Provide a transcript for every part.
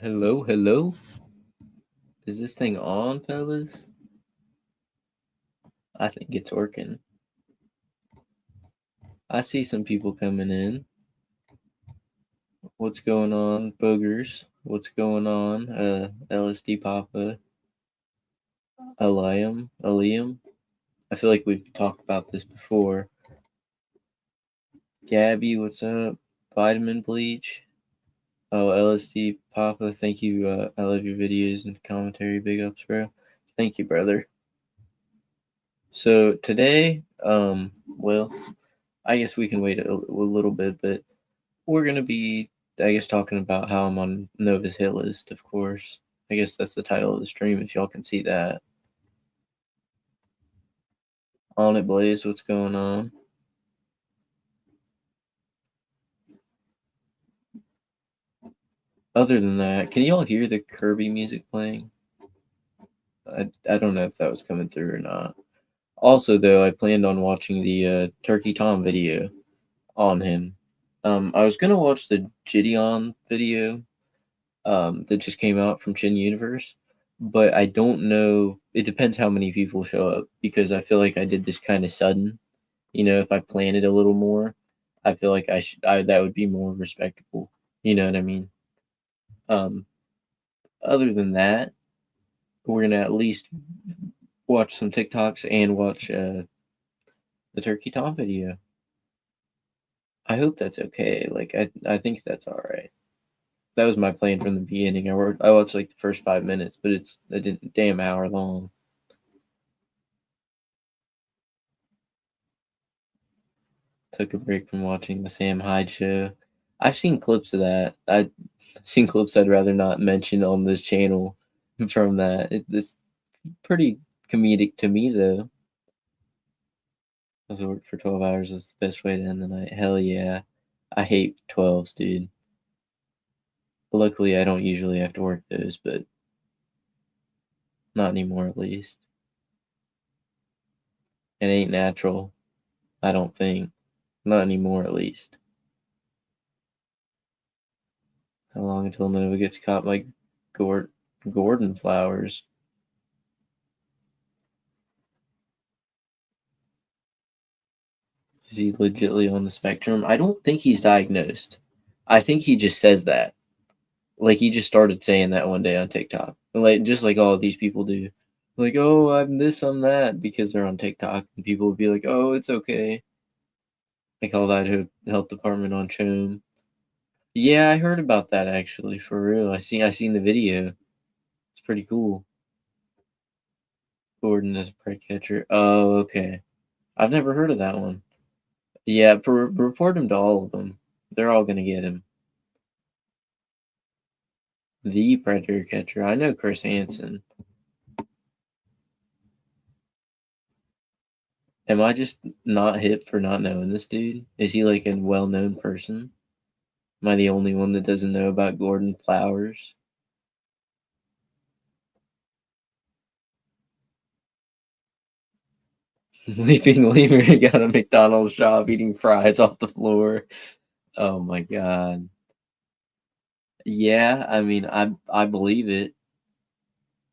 Hello, hello. Is this thing on, fellas? I think it's working. I see some people coming in. What's going on, boogers? What's going on? LSD Papa, Aliam. I feel like we've talked about this before. Gabby, what's up? Vitamin Bleach. Oh, LSD Papa, thank you. I love your videos and commentary. Big ups, bro. Thank you, brother. So today, well, I guess we can wait a little bit, but we're gonna be, I guess, talking about how I'm on Nova's hit list, of course. I guess that's the title of the stream, if y'all can see that. On it, Blaze, what's going on? Other than that, can y'all hear the Kirby music playing? I don't know if that was coming through or not. Also, though, I planned on watching the Turkey Tom video on him. I was gonna watch the Gideon video that just came out from Chin Universe, but I don't know. It depends how many people show up because I feel like I did this kind of sudden. If I planned it a little more, I feel like that would be more respectable. You know what I mean? Um, Other than that, we're gonna at least watch some TikToks and watch the Turkey Tom video. I hope that's okay. Like I think that's all right. That was my plan from the beginning. I watched like the first 5 minutes, but it's a damn hour long. Took a break from watching the Sam Hyde show. I've seen clips of that. I've seen clips I'd rather not mention on this channel from that. It's pretty comedic to me, though. I was work for 12 hours is the best way to end the night. Hell yeah. I hate 12s, dude. Luckily, I don't usually have to work those, but not anymore at least. It ain't natural, I don't think. Not anymore at least. How long until Nova gets caught by Gordon flowers? Is he legitly on the spectrum? I don't think he's diagnosed. I think he just says that. Like he just started saying that one day on TikTok. Like just like all of these people do. Like, oh, I'm this, I'm that, because they're on TikTok, and people will be like, oh, it's okay. I call that health department on Chome. Yeah, I heard about that actually, for real. I seen the video. It's pretty cool. Gordon as a prey catcher. Oh, okay. I've never heard of that one. Yeah, report him to all of them. They're all gonna get him. The predator catcher. I know Chris Hansen. Am I just not hip for not knowing this dude? Is he like a well-known person? Am I the only one that doesn't know about Gordon Flowers? Sleeping lemur got a McDonald's shop eating fries off the floor. Oh my god. Yeah, I mean, I believe it.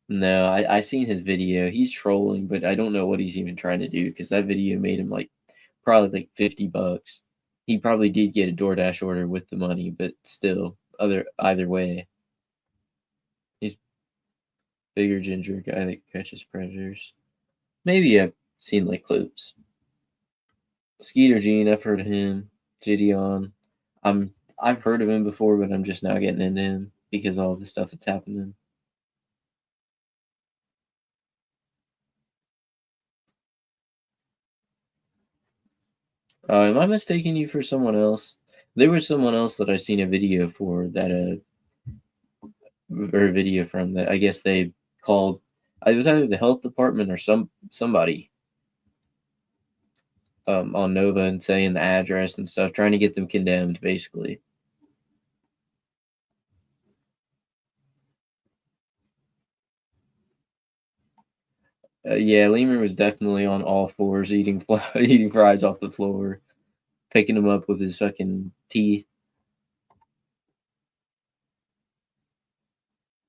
No, I seen his video. He's trolling, but I don't know what he's even trying to do because that video made him like probably like $50. He probably did get a DoorDash order with the money, but still, either way, he's bigger ginger guy that catches predators. Maybe I've seen like clips. Skeeter Gene, I've heard of him. Gideon, I've heard of him before, but I'm just now getting into him because of all the stuff that's happening. Am I mistaking you for someone else? There was someone else that I seen a video for that or a video from that I guess they called. It was either the health department or somebody on Nova and saying the address and stuff, trying to get them condemned, basically. Yeah, Lemur was definitely on all fours, eating eating fries off the floor, picking them up with his fucking teeth.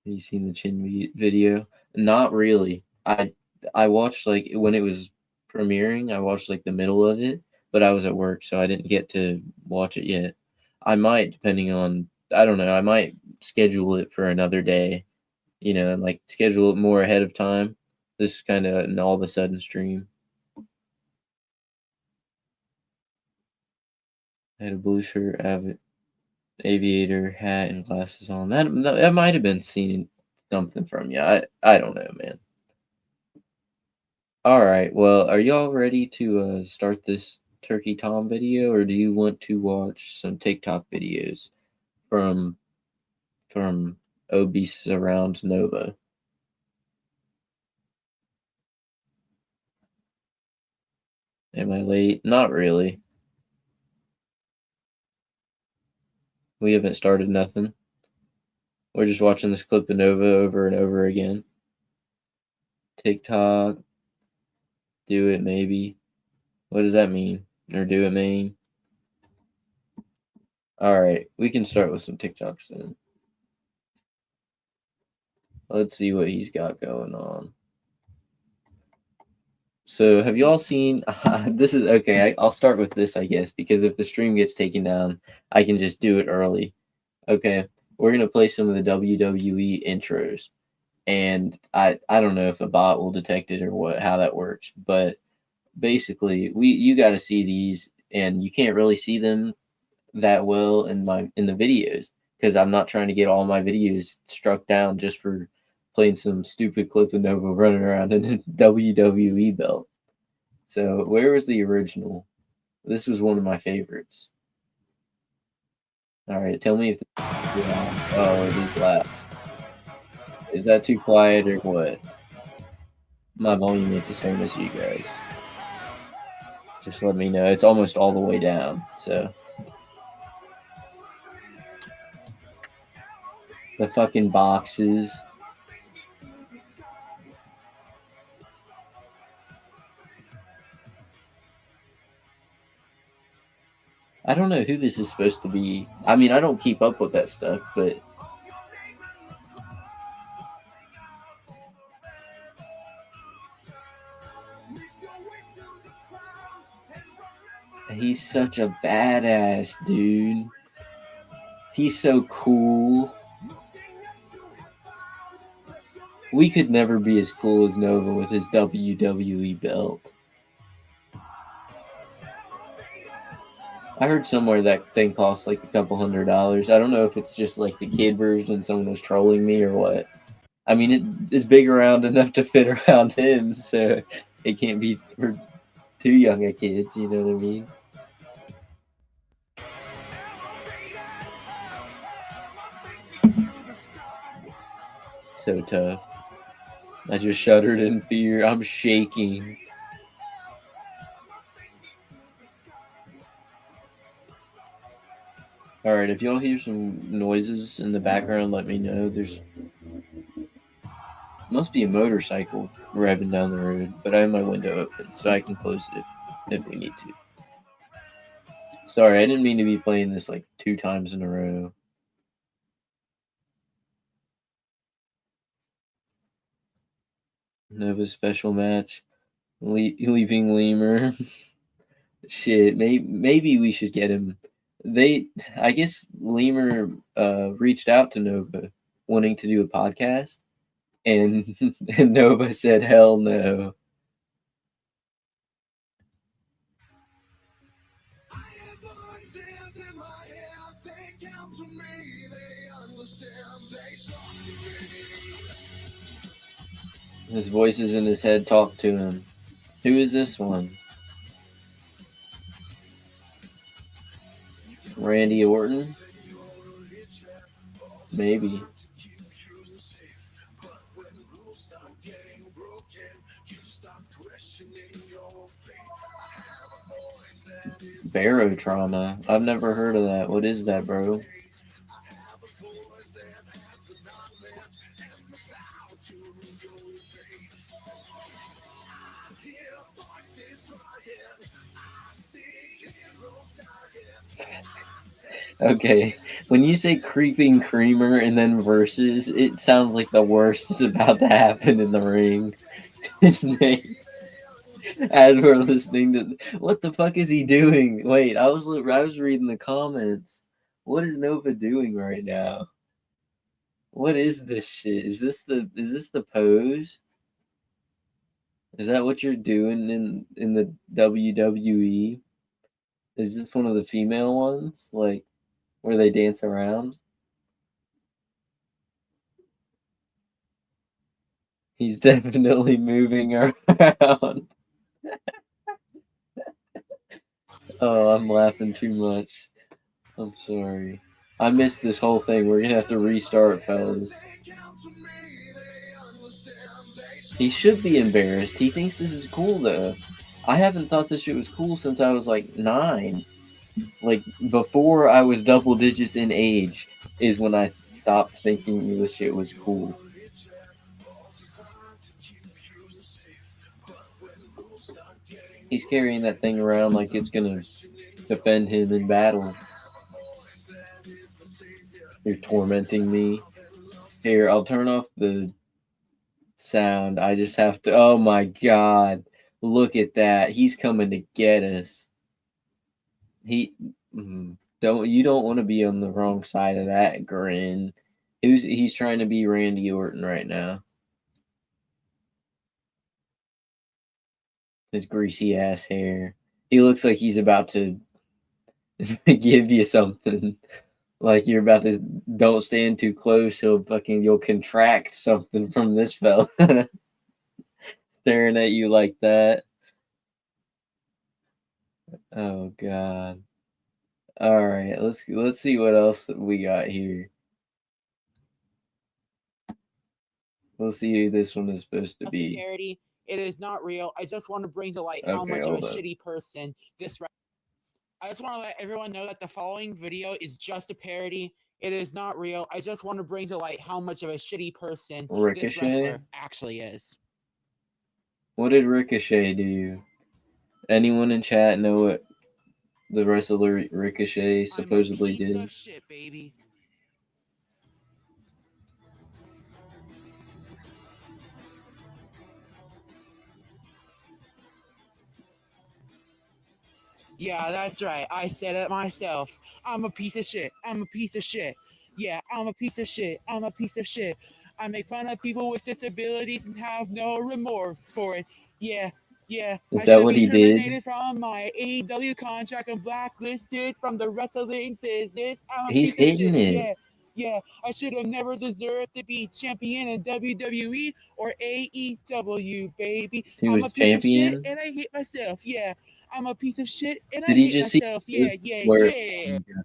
Have you seen the Chin video? Not really. I watched like when it was premiering. I watched like the middle of it, but I was at work, so I didn't get to watch it yet. I might, depending on I don't know. I might schedule it for another day. And like schedule it more ahead of time. This is kind of an all of a sudden stream. I had a blue shirt, aviator hat, and glasses on. That might have been seen something from you. I don't know, man. All right. Well, are y'all ready to start this Turkey Tom video, or do you want to watch some TikTok videos from obese around Nova? Am I late? Not really. We haven't started nothing. We're just watching this clip of Nova over and over again. TikTok, do it maybe. What does that mean? Or do it mean? All right, we can start with some TikToks then. Let's see what he's got going on. So, have you all seen? This is okay. I'll start with this, I guess, because if the stream gets taken down, I can just do it early. Okay, we're gonna play some of the WWE intros, and I don't know if a bot will detect it or how that works, but basically, you got to see these, and you can't really see them that well in the videos because I'm not trying to get all my videos struck down just for playing some stupid clip of Nova running around in a WWE belt. So where was the original? This was one of my favorites. All right, tell me if oh, it is loud. Is that too quiet or what? My volume ain't the same as you guys. Just let me know. It's almost all the way down. So the fucking boxes. I don't know who this is supposed to be. I mean, I don't keep up with that stuff, but he's such a badass, dude. He's so cool. We could never be as cool as Nova with his WWE belt. I heard somewhere that thing costs like a couple $100. I don't know if it's just like the kid version, someone was trolling me or what. I mean, it's big around enough to fit around him, so it can't be for too young a kids, you know what I mean? So tough. I just shuddered in fear. I'm shaking. All right, if y'all hear some noises in the background, let me know. There's must be a motorcycle revving down the road, but I have my window open, so I can close it if we need to. Sorry, I didn't mean to be playing this like 2 times in a row. Nova special match, leaving Lemur. Shit, maybe we should get him. I guess Lemur reached out to Nova wanting to do a podcast, and, and Nova said hell no. His voices in his head talk to him. Who is this one? Randy Orton? Maybe. Barotrauma. I've never heard of that. What is that, bro? Okay, when you say creeping creamer and then verses, it sounds like the worst is about to happen in the ring. His name, as we're listening to, what the fuck is he doing? Wait, I was reading the comments. What is Nova doing right now? What is this shit? Is this the pose? Is that what you're doing in the WWE? Is this one of the female ones, like where they dance around? He's definitely moving around. Oh, I'm laughing too much. I'm sorry. I missed this whole thing. We're gonna have to restart, fellas. He should be embarrassed. He thinks this is cool, though. I haven't thought this shit was cool since I was like 9. Like, before I was double digits in age is when I stopped thinking this shit was cool. He's carrying that thing around like it's gonna defend him in battle. You're tormenting me. Here, I'll turn off the sound. I just have to. Oh my god. Look at that. He's coming to get us. He don't want to be on the wrong side of that grin. He's trying to be Randy Orton right now. His greasy ass hair. He looks like he's about to give you something. Like you're about to, don't stand too close. You'll contract something from this fella. Staring at you like that. Oh god. All right, let's see what else we got here. We'll see who this one is supposed to be. Parody. It is not real. I just want to bring to light how much of a shitty person this. I just want to let everyone know that the following video is just a parody. It is not real. I just want to bring to light how much of a shitty person this wrestler actually is. What did Ricochet do? Anyone in chat know what the wrestler Ricochet supposedly did? Of shit, baby. Yeah, that's right. I said it myself. I'm a piece of shit. I'm a piece of shit. Yeah, I'm a piece of shit. I'm a piece of shit. I make fun of people with disabilities and have no remorse for it. Yeah. Is that what he did? I should be terminated from my AEW contract and blacklisted from the wrestling business. He's hitting it. Yeah. I should have never deserved to be champion in WWE or AEW, baby. I'm a piece of shit and I hate myself. Yeah. I'm a piece of shit and I hate myself. Yeah.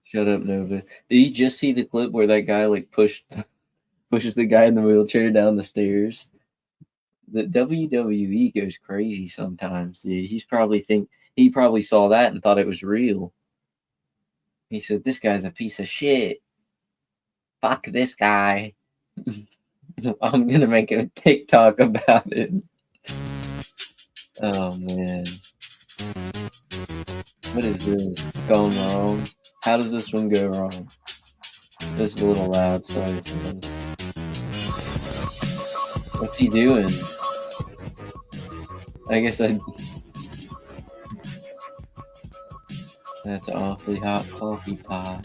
Shut up, Nova. Did you just see the clip where that guy like pushes the guy in the wheelchair down the stairs? The WWE goes crazy sometimes, dude. He probably saw that and thought it was real. He said, "This guy's a piece of shit. Fuck this guy. I'm gonna make a TikTok about it." Oh man. What is this? Going wrong? How does this one go wrong? This is a little loud, sorry. What's he doing? I guess that's an awfully hot coffee pot.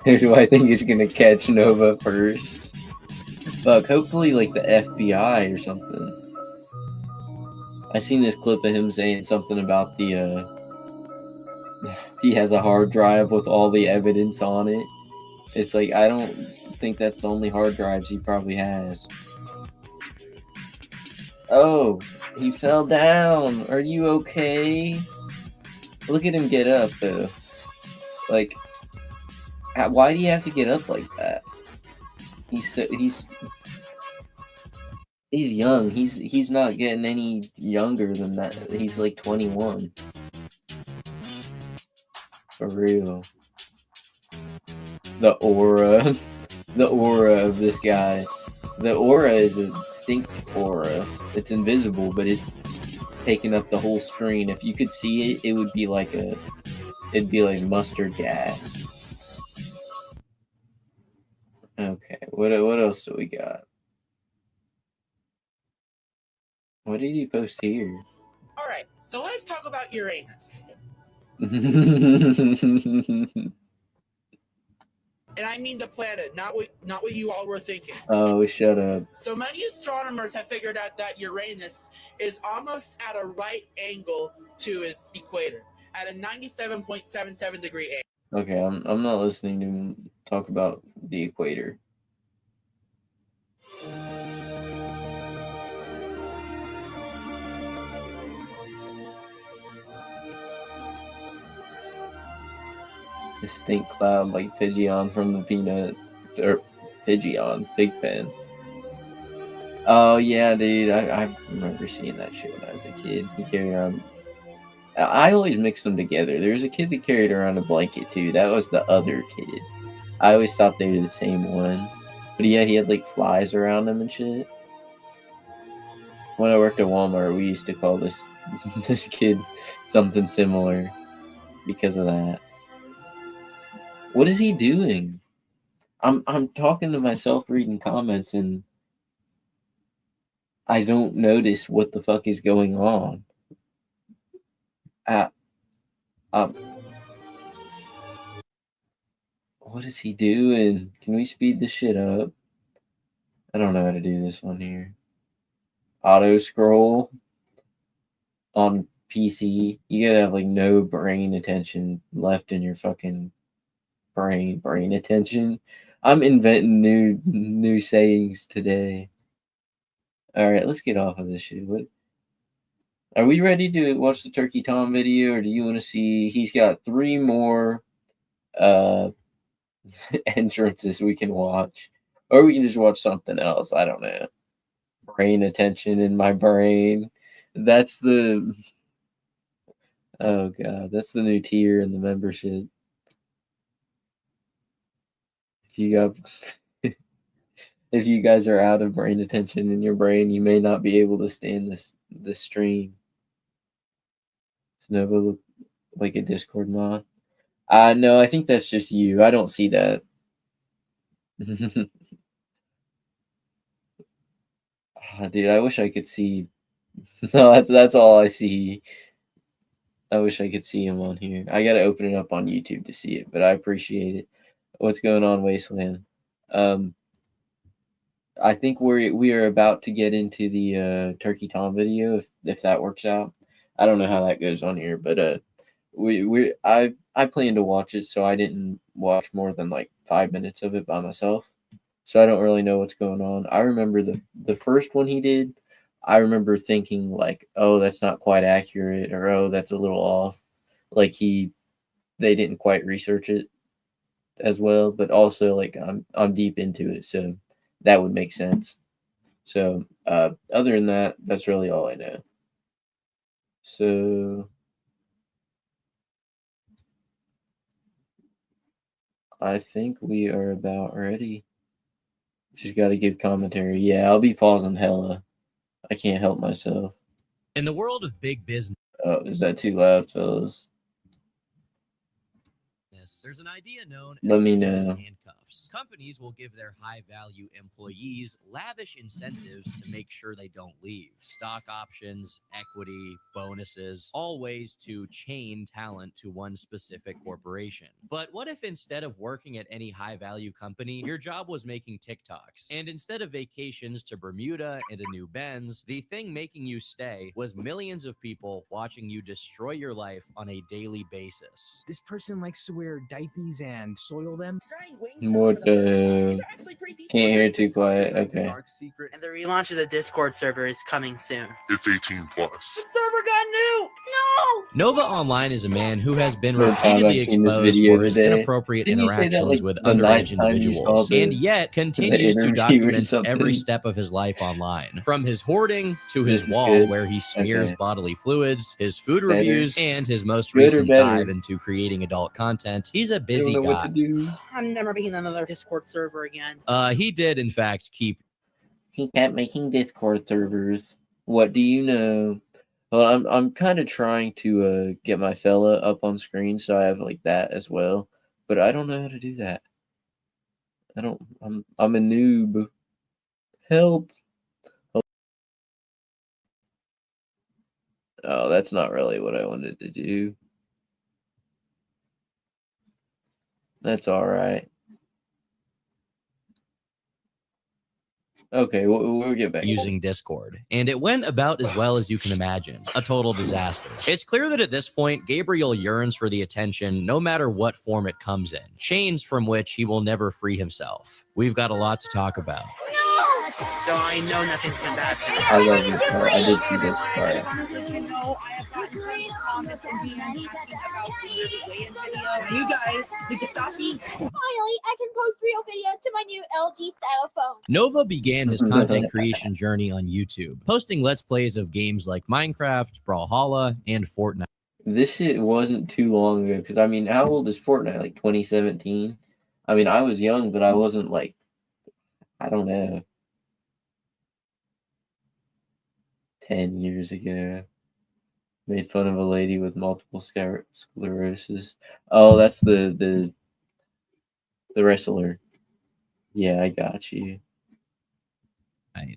Who do I think is gonna catch Nova first? Fuck, hopefully like the FBI or something. I seen this clip of him saying something about the he has a hard drive with all the evidence on it. It's like, I don't think that's the only hard drives he probably has. Oh, he fell down. Are you okay? Look at him get up though. Like, why do you have to get up like that? He's young. He's not getting any younger than that. He's like 21. For real. the aura, the aura of this guy. The aura is a stink aura. It's invisible, but it's taking up the whole screen. If you could see it, it would be like it'd be like mustard gas. Okay, what else do we got? What did he post here? All right, so let's talk about Uranus. And I mean the planet, not what you all were thinking. Oh, shut up. So many astronomers have figured out that Uranus is almost at a right angle to its equator, at a 97.77 degree angle. Okay, I'm not listening to him talk about the equator. A stink cloud like Pidgeon from the Peanut, or Pidgeon, Pigpen. Oh yeah, dude, I remember seeing that shit when I was a kid. He carried around. I always mix them together. There was a kid that carried around a blanket too. That was the other kid. I always thought they were the same one. But yeah, he had like flies around him and shit. When I worked at Walmart, we used to call this this kid something similar because of that. What is he doing? I'm talking to myself reading comments and I don't notice what the fuck is going on. What is he doing? Can we speed this shit up? I don't know how to do this one here. Auto scroll on PC. You gotta have like no brain attention left in your fucking brain attention. I'm inventing new sayings today. All right, let's get off of this shit. What? Are we ready to watch the Turkey Tom video, or do you want to see? He's got 3 more entrances we can watch, or we can just watch something else. I don't know. Brain attention in my brain. That's the. Oh god, that's the new tier in the membership. If you got. If you guys are out of brain attention in your brain, you may not be able to stay in this stream. Nova look like a Discord mod? No, I think that's just you. I don't see that. Dude, I wish I could see. No, that's all I see. I wish I could see him on here. I gotta open it up on YouTube to see it, but I appreciate it. What's going on, Wasteland? I think we are about to get into the Turkey Tom video if that works out. I don't know how that goes on here, but I plan to watch it, so I didn't watch more than like 5 minutes of it by myself. So I don't really know what's going on. I remember the first one he did, I remember thinking like, oh, that's not quite accurate, or oh, that's a little off. Like they didn't quite research it as well, but also like I'm deep into it, so that would make sense. So other than that, that's really all I know. So I think we are about ready. Just got to give commentary. Yeah, I'll be pausing hella. I can't help myself. In the world of big business. Oh, is that too loud, fellas? There's an idea known as Let me know. Handcuffs. Companies will give their high-value employees lavish incentives to make sure they don't leave. Stock options, equity, bonuses, all ways to chain talent to one specific corporation. But what if instead of working at any high-value company, your job was making TikToks? And instead of vacations to Bermuda and a new Benz, the thing making you stay was millions of people watching you destroy your life on a daily basis. This person likes to wear diapers and soil them. More What the? Can't hear too quiet. Okay. And the relaunch of the Discord server is coming soon. It's 18+. The server got nuked! No! Nova Online is a man who has been Third time repeatedly I've seen this exposed video for his today. inappropriate Didn't you say that, interactions like, with the underage ninth time you saw individuals, the- and yet continues to interview or document something? every step of his life online. From his hoarding to This his is wall good. where he smears Okay. bodily fluids, his food Better. reviews, and his most Good or recent better? dive into creating adult content. He's a I don't busy know what guy. to do. I'm never making another Discord server again. He did, in fact, keep He kept making Discord servers. What do you know? Well, I'm kind of trying to get my fella up on screen, so I have like that as well. But I don't know how to do that. I'm a noob. Help! Oh, that's not really what I wanted to do. That's all right. Okay, we'll get back. using Discord, and it went about as well as you can imagine. A total disaster. It's clear that at this point, Gabriel yearns for the attention no matter what form it comes in, chains from which he will never free himself. We've got a lot to talk about. So I know nothing's been bad. I love this part. I did see this part. You guys need to stop me. Finally, I can post real videos to my new LG style phone. Nova began his content creation journey on YouTube, posting Let's Plays of games like Minecraft, Brawlhalla, and Fortnite. This shit wasn't too long ago, because I mean, how old is Fortnite? Like 2017? I mean, I was young, but I wasn't like, I don't know, 10 years ago. Made fun of a lady with multiple sclerosis. Oh, that's the wrestler. Yeah, I got you.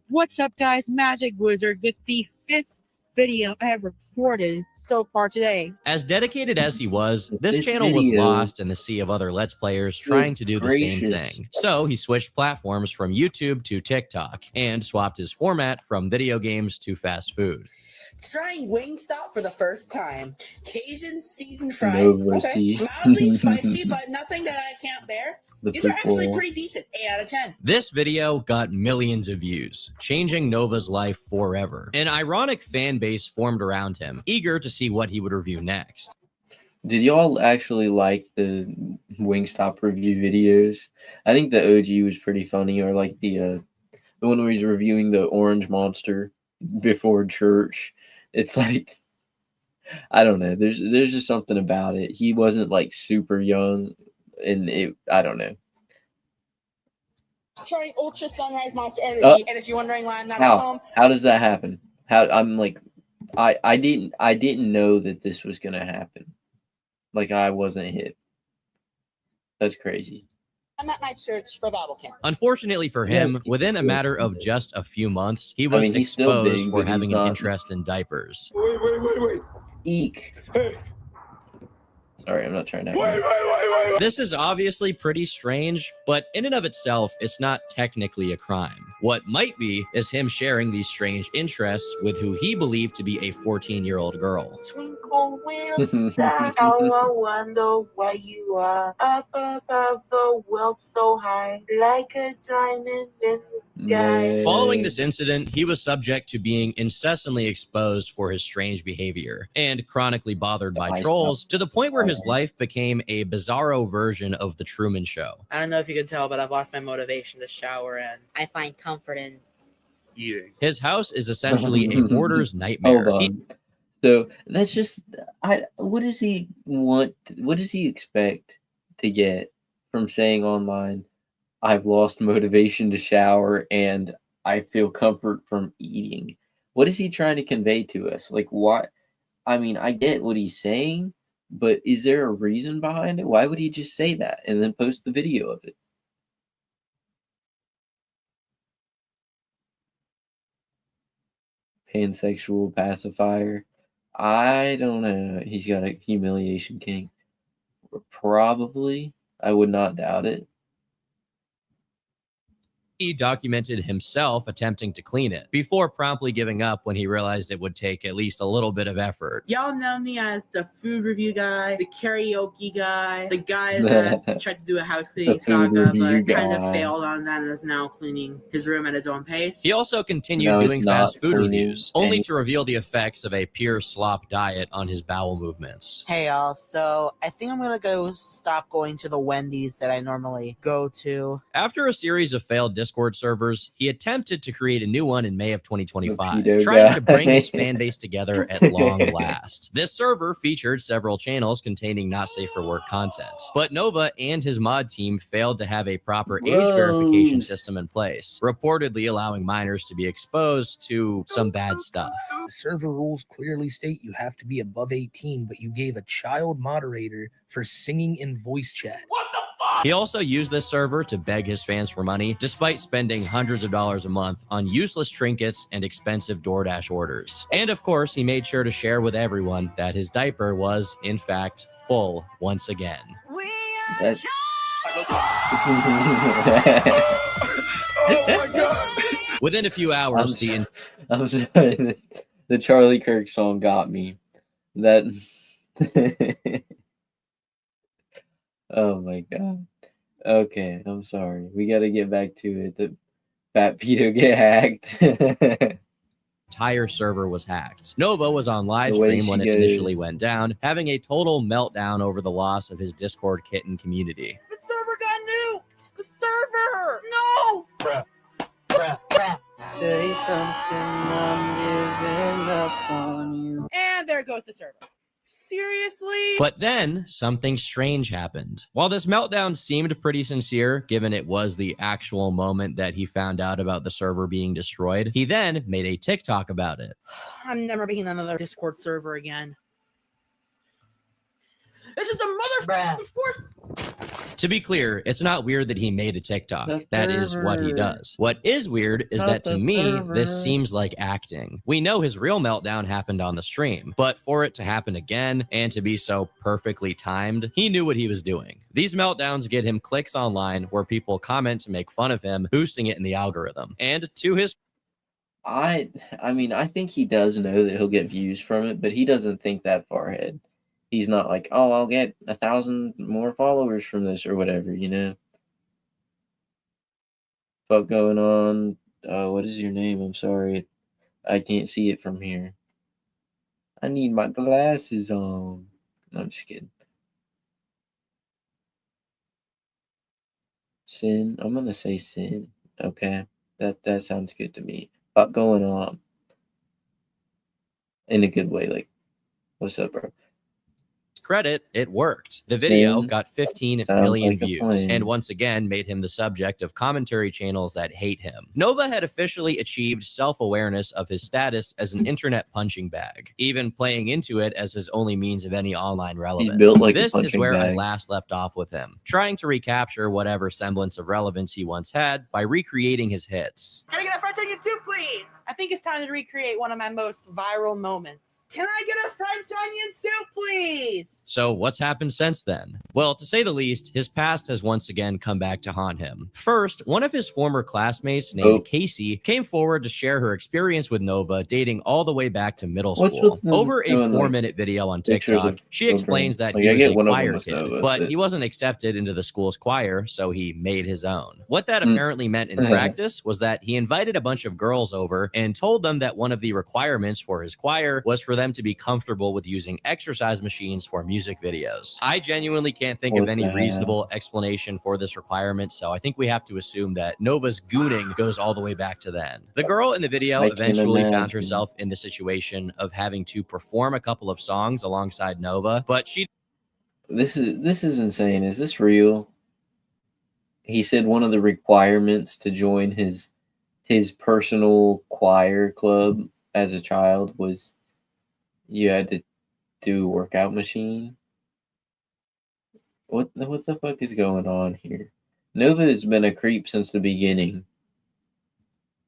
What's up, guys? Magic Wizard with the 5th video I have recorded so far today. As dedicated as he was, this This channel was video- lost in the sea of other Let's Players trying to do the same gracious. thing. So he switched platforms from YouTube to TikTok and swapped his format from video games to fast food. Trying Wingstop for the first time. Cajun seasoned fries. No Okay. mercy. Mildly spicy, but nothing that I can't bear. The These are actually people. pretty decent. 8 out of 10. This video got millions of views, changing Nova's life forever. An ironic fan base formed around him, eager to see what he would review next. Did y'all actually like the Wingstop review videos? I think the OG was pretty funny, or like the one where he's reviewing the orange monster before church. It's like, I don't know. There's just something about it. He wasn't like super young, and I don't know. Trying Ultra Sunrise Monster Energy. And if you're wondering why I'm not at home, How does that happen? How I'm like, I didn't know that this was gonna happen. Like I wasn't hit. That's crazy. I'm at my church for Bible camp. Unfortunately for Yes, him, he within a did. matter of just a few months, he was mean, he's still exposed big, for but he's having an not- interest in diapers. Wait. Eek. Hey. Sorry, I'm not trying to. This is obviously pretty strange, but in and of itself, it's not technically a crime. What might be is him sharing these strange interests with who he believed to be a 14-year-old girl. Twinkle little star, how I wonder why you are up above the world so high, like a diamond in the sky. Following this incident, he was subject to being incessantly exposed for his strange behavior and chronically bothered by trolls to the point where his life became a bizarro version of The Truman Show. I don't know if you can tell, but I've lost my motivation to shower and I find comfort in Eating. His house is essentially a hoarder's nightmare. Hold on. So that's just what does he want? What does he expect to get from saying online, I've lost motivation to shower and I feel comfort from eating? What is he trying to convey to us? Like what? I mean, I get what he's saying, but is there a reason behind it? Why would he just say that and then post the video of it? Pansexual pacifier. I don't know. He's got a humiliation kink. Probably. I would not doubt it. He documented himself attempting to clean it before promptly giving up when he realized it would take at least a little bit of effort. Y'all know me as the food review guy, the karaoke guy, the guy that tried to do a house cleaning saga but kind of failed on that and is now cleaning his room at his own pace. He also continued doing fast food reviews, only to reveal the effects of a pure slop diet on his bowel movements. Hey y'all, so I think I'm gonna go stop going to the Wendy's that I normally go to. After a series of failed Discord servers, he attempted to create a new one in May of 2025, Pedo trying guy. to bring his fan base together at long last. This server featured several channels containing not safe for work content, but Nova and his mod team failed to have a proper age verification system in place, reportedly allowing minors to be exposed to some bad stuff. The server rules clearly state you have to be above 18, but you gave a child moderator for singing in voice chat. What the fuck? He also used this server to beg his fans for money, despite spending hundreds of dollars a month on useless trinkets and expensive DoorDash orders. And of course, he made sure to share with everyone that his diaper was, in fact, full once again. That's... Oh my god! Within a few hours, I'm sorry, the Charlie Kirk song got me. That... Oh my god. Okay, I'm sorry. We gotta get back to it. The Fat Pedo get hacked. entire server was hacked. Nova was on live stream when it initially went down, having a total meltdown over the loss of his Discord kitten community. The server got nuked! The server! No! Bruh. Say something, I'm giving up on you. And there goes the server. Seriously? But then something strange happened. While this meltdown seemed pretty sincere, given it was the actual moment that he found out about the server being destroyed, he then made a TikTok about it. I'm never making another Discord server again. This is the motherfucking fourth. To be clear, it's not weird that he made a TikTok. That is what he does. What is weird is that to me, this seems like acting. We know his real meltdown happened on the stream, but for it to happen again and to be so perfectly timed, he knew what he was doing. These meltdowns get him clicks online where people comment to make fun of him, boosting it in the algorithm. And to his I mean, I think he does know that he'll get views from it, but he doesn't think that far ahead. He's not like, oh, I'll get 1,000 more followers from this or whatever, you know? Fuck going on? What is your name? I'm sorry. I can't see it from here. I need my glasses on. No, I'm just kidding. Sin. I'm gonna say Sin. Okay. That sounds good to me. Fuck going on? In a good way, like, what's up, bro? credit, it worked. The video got 15 million views and once again made him the subject of commentary channels that hate him. Nova had officially achieved self-awareness of his status as an internet punching bag, even playing into it as his only means of any online relevance. This is where I last left off with him, trying to recapture whatever semblance of relevance he once had by recreating his hits. Can I get a French onion soup, please? I think it's time to recreate one of my most viral moments. Can I get a French onion soup, please? So what's happened since then? Well, to say the least, his past has once again come back to haunt him. First, one of his former classmates named Casey came forward to share her experience with Nova dating all the way back to middle school. Over a 4-minute video on TikTok, she explains that he was a choir kid, but he wasn't accepted into the school's choir, so he made his own. What that apparently meant in practice was that he invited a bunch of girls over and told them that one of the requirements for his choir was for them to be comfortable with using exercise machines for music videos. I genuinely can't think of any reasonable explanation for this requirement, so I think we have to assume that Nova's gooning goes all the way back to then. The girl in the video eventually found herself in the situation of having to perform a couple of songs alongside Nova, but she... This is insane. Is this real? He said one of the requirements to join his personal choir club as a child was you had to do a workout machine. What the fuck is going on here? Nova has been a creep since the beginning.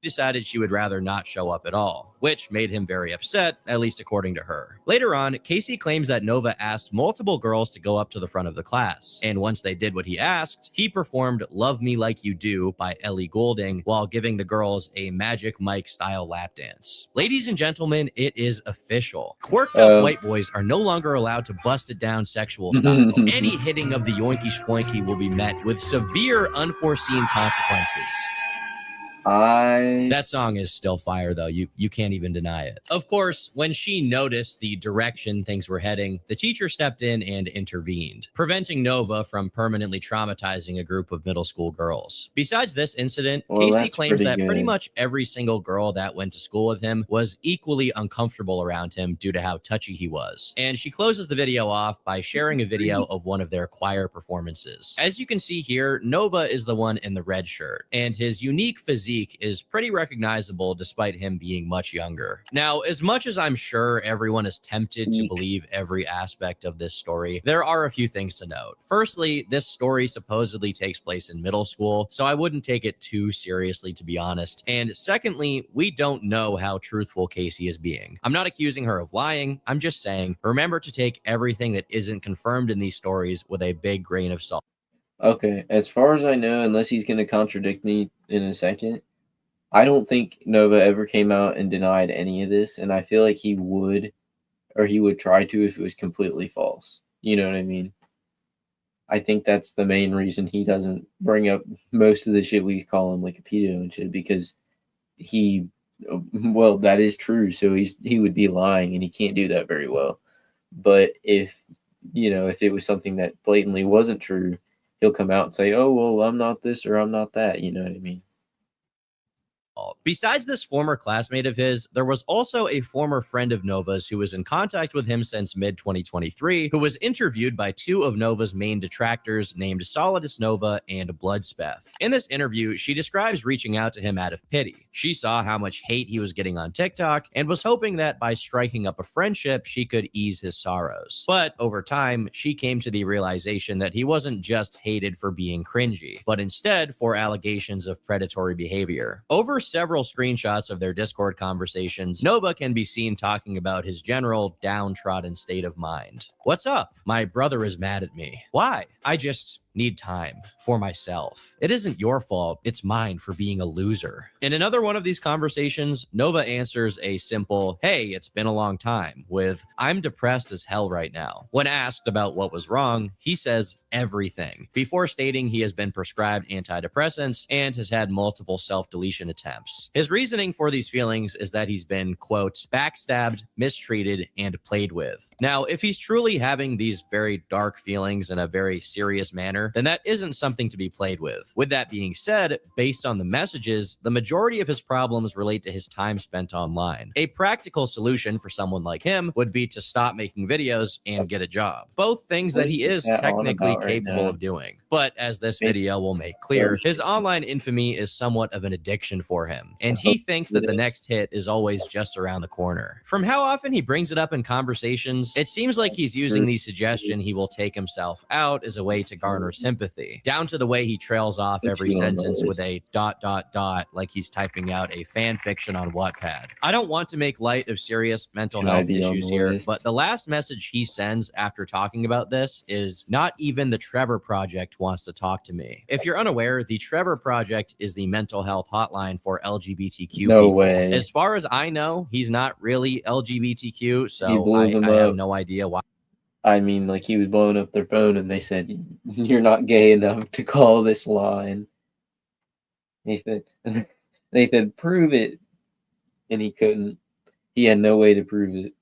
decided she would rather not show up at all, which made him very upset, at least according to her. Later on, Casey claims that Nova asked multiple girls to go up to the front of the class, and once they did what he asked, he performed Love Me Like You Do by Ellie Goulding while giving the girls a Magic Mike style lap dance. Ladies and gentlemen, it is official. Quirked up white boys are no longer allowed to bust it down sexual style. Any hitting of the yoinky schpoinky will be met with severe unforeseen consequences. That song is still fire, though. You can't even deny it. Of course, when she noticed the direction things were heading, the teacher stepped in and intervened, preventing Nova from permanently traumatizing a group of middle school girls. Besides this incident, Casey claims that pretty much every single girl that went to school with him was equally uncomfortable around him due to how touchy he was. And she closes the video off by sharing a video of one of their choir performances. As you can see here, Nova is the one in the red shirt, and his unique physique is pretty recognizable despite him being much younger. Now, as much as I'm sure everyone is tempted to believe every aspect of this story, there are a few things to note. Firstly, this story supposedly takes place in middle school, so I wouldn't take it too seriously, to be honest. And secondly, we don't know how truthful Casey is being. I'm not accusing her of lying, I'm just saying, remember to take everything that isn't confirmed in these stories with a big grain of salt. Okay, as far as I know, unless he's going to contradict me in a second, I don't think Nova ever came out and denied any of this, and I feel like he would try to if it was completely false. You know what I mean? I think that's the main reason he doesn't bring up most of the shit we call him like a pedo and shit, because that is true, so he would be lying, and he can't do that very well. But if it was something that blatantly wasn't true, he'll come out and say, oh, well, I'm not this or I'm not that. You know what I mean? Besides this former classmate of his, there was also a former friend of Nova's who was in contact with him since mid-2023, who was interviewed by two of Nova's main detractors named Solidus Nova and Bloodspeth. In this interview, she describes reaching out to him out of pity. She saw how much hate he was getting on TikTok and was hoping that by striking up a friendship, she could ease his sorrows. But over time, she came to the realization that he wasn't just hated for being cringy, but instead for allegations of predatory behavior. Over several screenshots of their Discord conversations, Nova can be seen talking about his general downtrodden state of mind. What's up? My brother is mad at me. Why? I just need time for myself. It isn't your fault, it's mine for being a loser. In another one of these conversations, Nova answers a simple, hey, it's been a long time, with, I'm depressed as hell right now. When asked about what was wrong, he says everything, before stating he has been prescribed antidepressants and has had multiple self-deletion attempts. His reasoning for these feelings is that he's been, quote, backstabbed, mistreated, and played with. Now, if he's truly having these very dark feelings in a very serious manner, then that isn't something to be played with. With that being said, based on the messages, the majority of his problems relate to his time spent online. A practical solution for someone like him would be to stop making videos and get a job. Both things that he is technically capable of doing. But as this video will make clear, his online infamy is somewhat of an addiction for him, and he thinks that the next hit is always just around the corner. From how often he brings it up in conversations, it seems like he's using the suggestion he will take himself out as a way to garner sympathy, down to the way he trails off every sentence with a ... like he's typing out a fan fiction on Wattpad. I don't want to make light of serious mental health issues here, but the last message he sends after talking about this is, not even the Trevor Project wants to talk to me. If you're unaware, the Trevor Project is the mental health hotline for LGBTQ people. As far as I know, he's not really LGBTQ, so I have no idea why. I mean, like, he was blowing up their phone and they said, you're not gay enough to call this line. They said, prove it. And he couldn't. He had no way to prove it.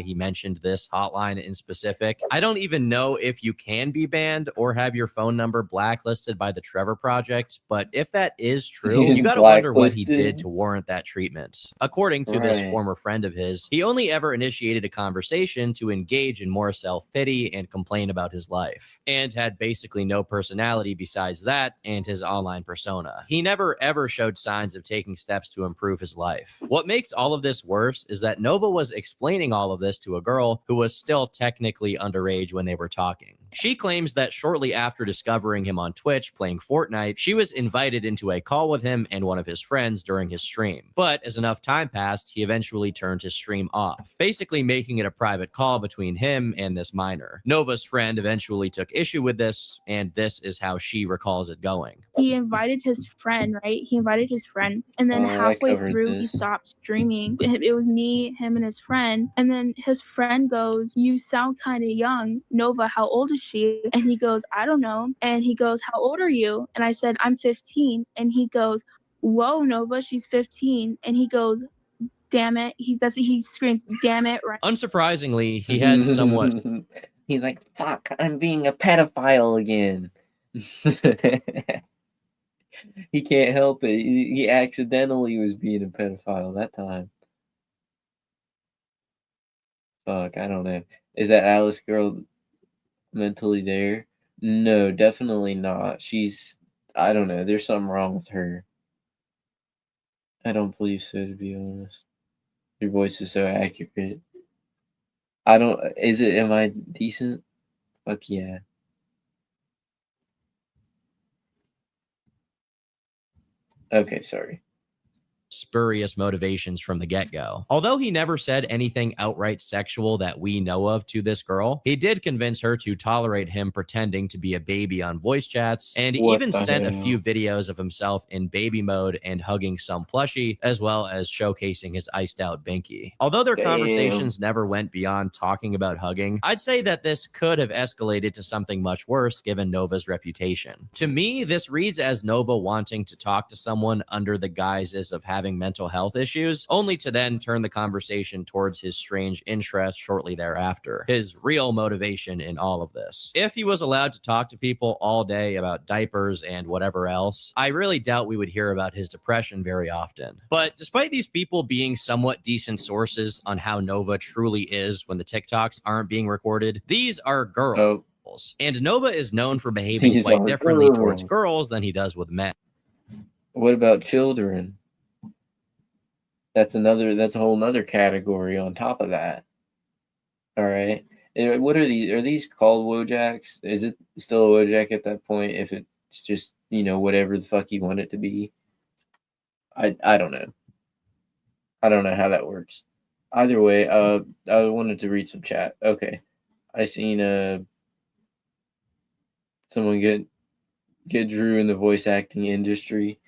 He mentioned this hotline in specific. I don't even know if you can be banned or have your phone number blacklisted by the Trevor Project, but if that is true, you gotta wonder what he did to warrant that treatment. According to this former friend of his, he only ever initiated a conversation to engage in more self-pity and complain about his life, and had basically no personality besides that and his online persona. He never ever showed signs of taking steps to improve his life. What makes all of this worse is that Nova was explaining all of this to a girl who was still technically underage when they were talking. She claims that shortly after discovering him on Twitch playing Fortnite, she was invited into a call with him and one of his friends during his stream. But as enough time passed, he eventually turned his stream off, basically making it a private call between him and this minor. Nova's friend eventually took issue with this, and this is how she recalls it going. He invited his friend, right? He invited his friend, and then halfway through, he stopped streaming. It was me, him, and his friend. And then his friend goes, "You sound kind of young. Nova, how old is she?" And he goes, "I don't know." And he goes, "How old are you?" And I said, "I'm 15." And he goes, "Whoa, Nova, she's 15." And he goes, "Damn it." He screams, "Damn it," right? Unsurprisingly, he had somewhat... He's like, fuck, I'm being a pedophile again. He can't help it. He accidentally was being a pedophile that time. Fuck, I don't know. Is that Alice girl mentally there? No, definitely not. She's, I don't know. There's something wrong with her. I don't believe so, to be honest. Your voice is so accurate. Am I decent? Fuck yeah. Okay, sorry. Spurious motivations from the get-go. Although he never said anything outright sexual that we know of to this girl, he did convince her to tolerate him pretending to be a baby on voice chats, and he even sent a few videos of himself in baby mode and hugging some plushie, as well as showcasing his iced out binky. Although their conversations never went beyond talking about hugging, I'd say that this could have escalated to something much worse given Nova's reputation. To me, this reads as Nova wanting to talk to someone under the guises of having mental health issues, only to then turn the conversation towards his strange interest shortly thereafter. His real motivation in all of this. If he was allowed to talk to people all day about diapers and whatever else, I really doubt we would hear about his depression very often. But despite these people being somewhat decent sources on how Nova truly is when the TikToks aren't being recorded, these are girls. And Nova is known for behaving quite differently towards girls than he does with men. What about children? That's a whole nother category on top of that. All right. What are these? Are these called Wojaks? Is it still a Wojak at that point if it's just, whatever the fuck you want it to be? I don't know. I don't know how that works. Either way, I wanted to read some chat. Okay. I seen someone get Drew in the voice acting industry.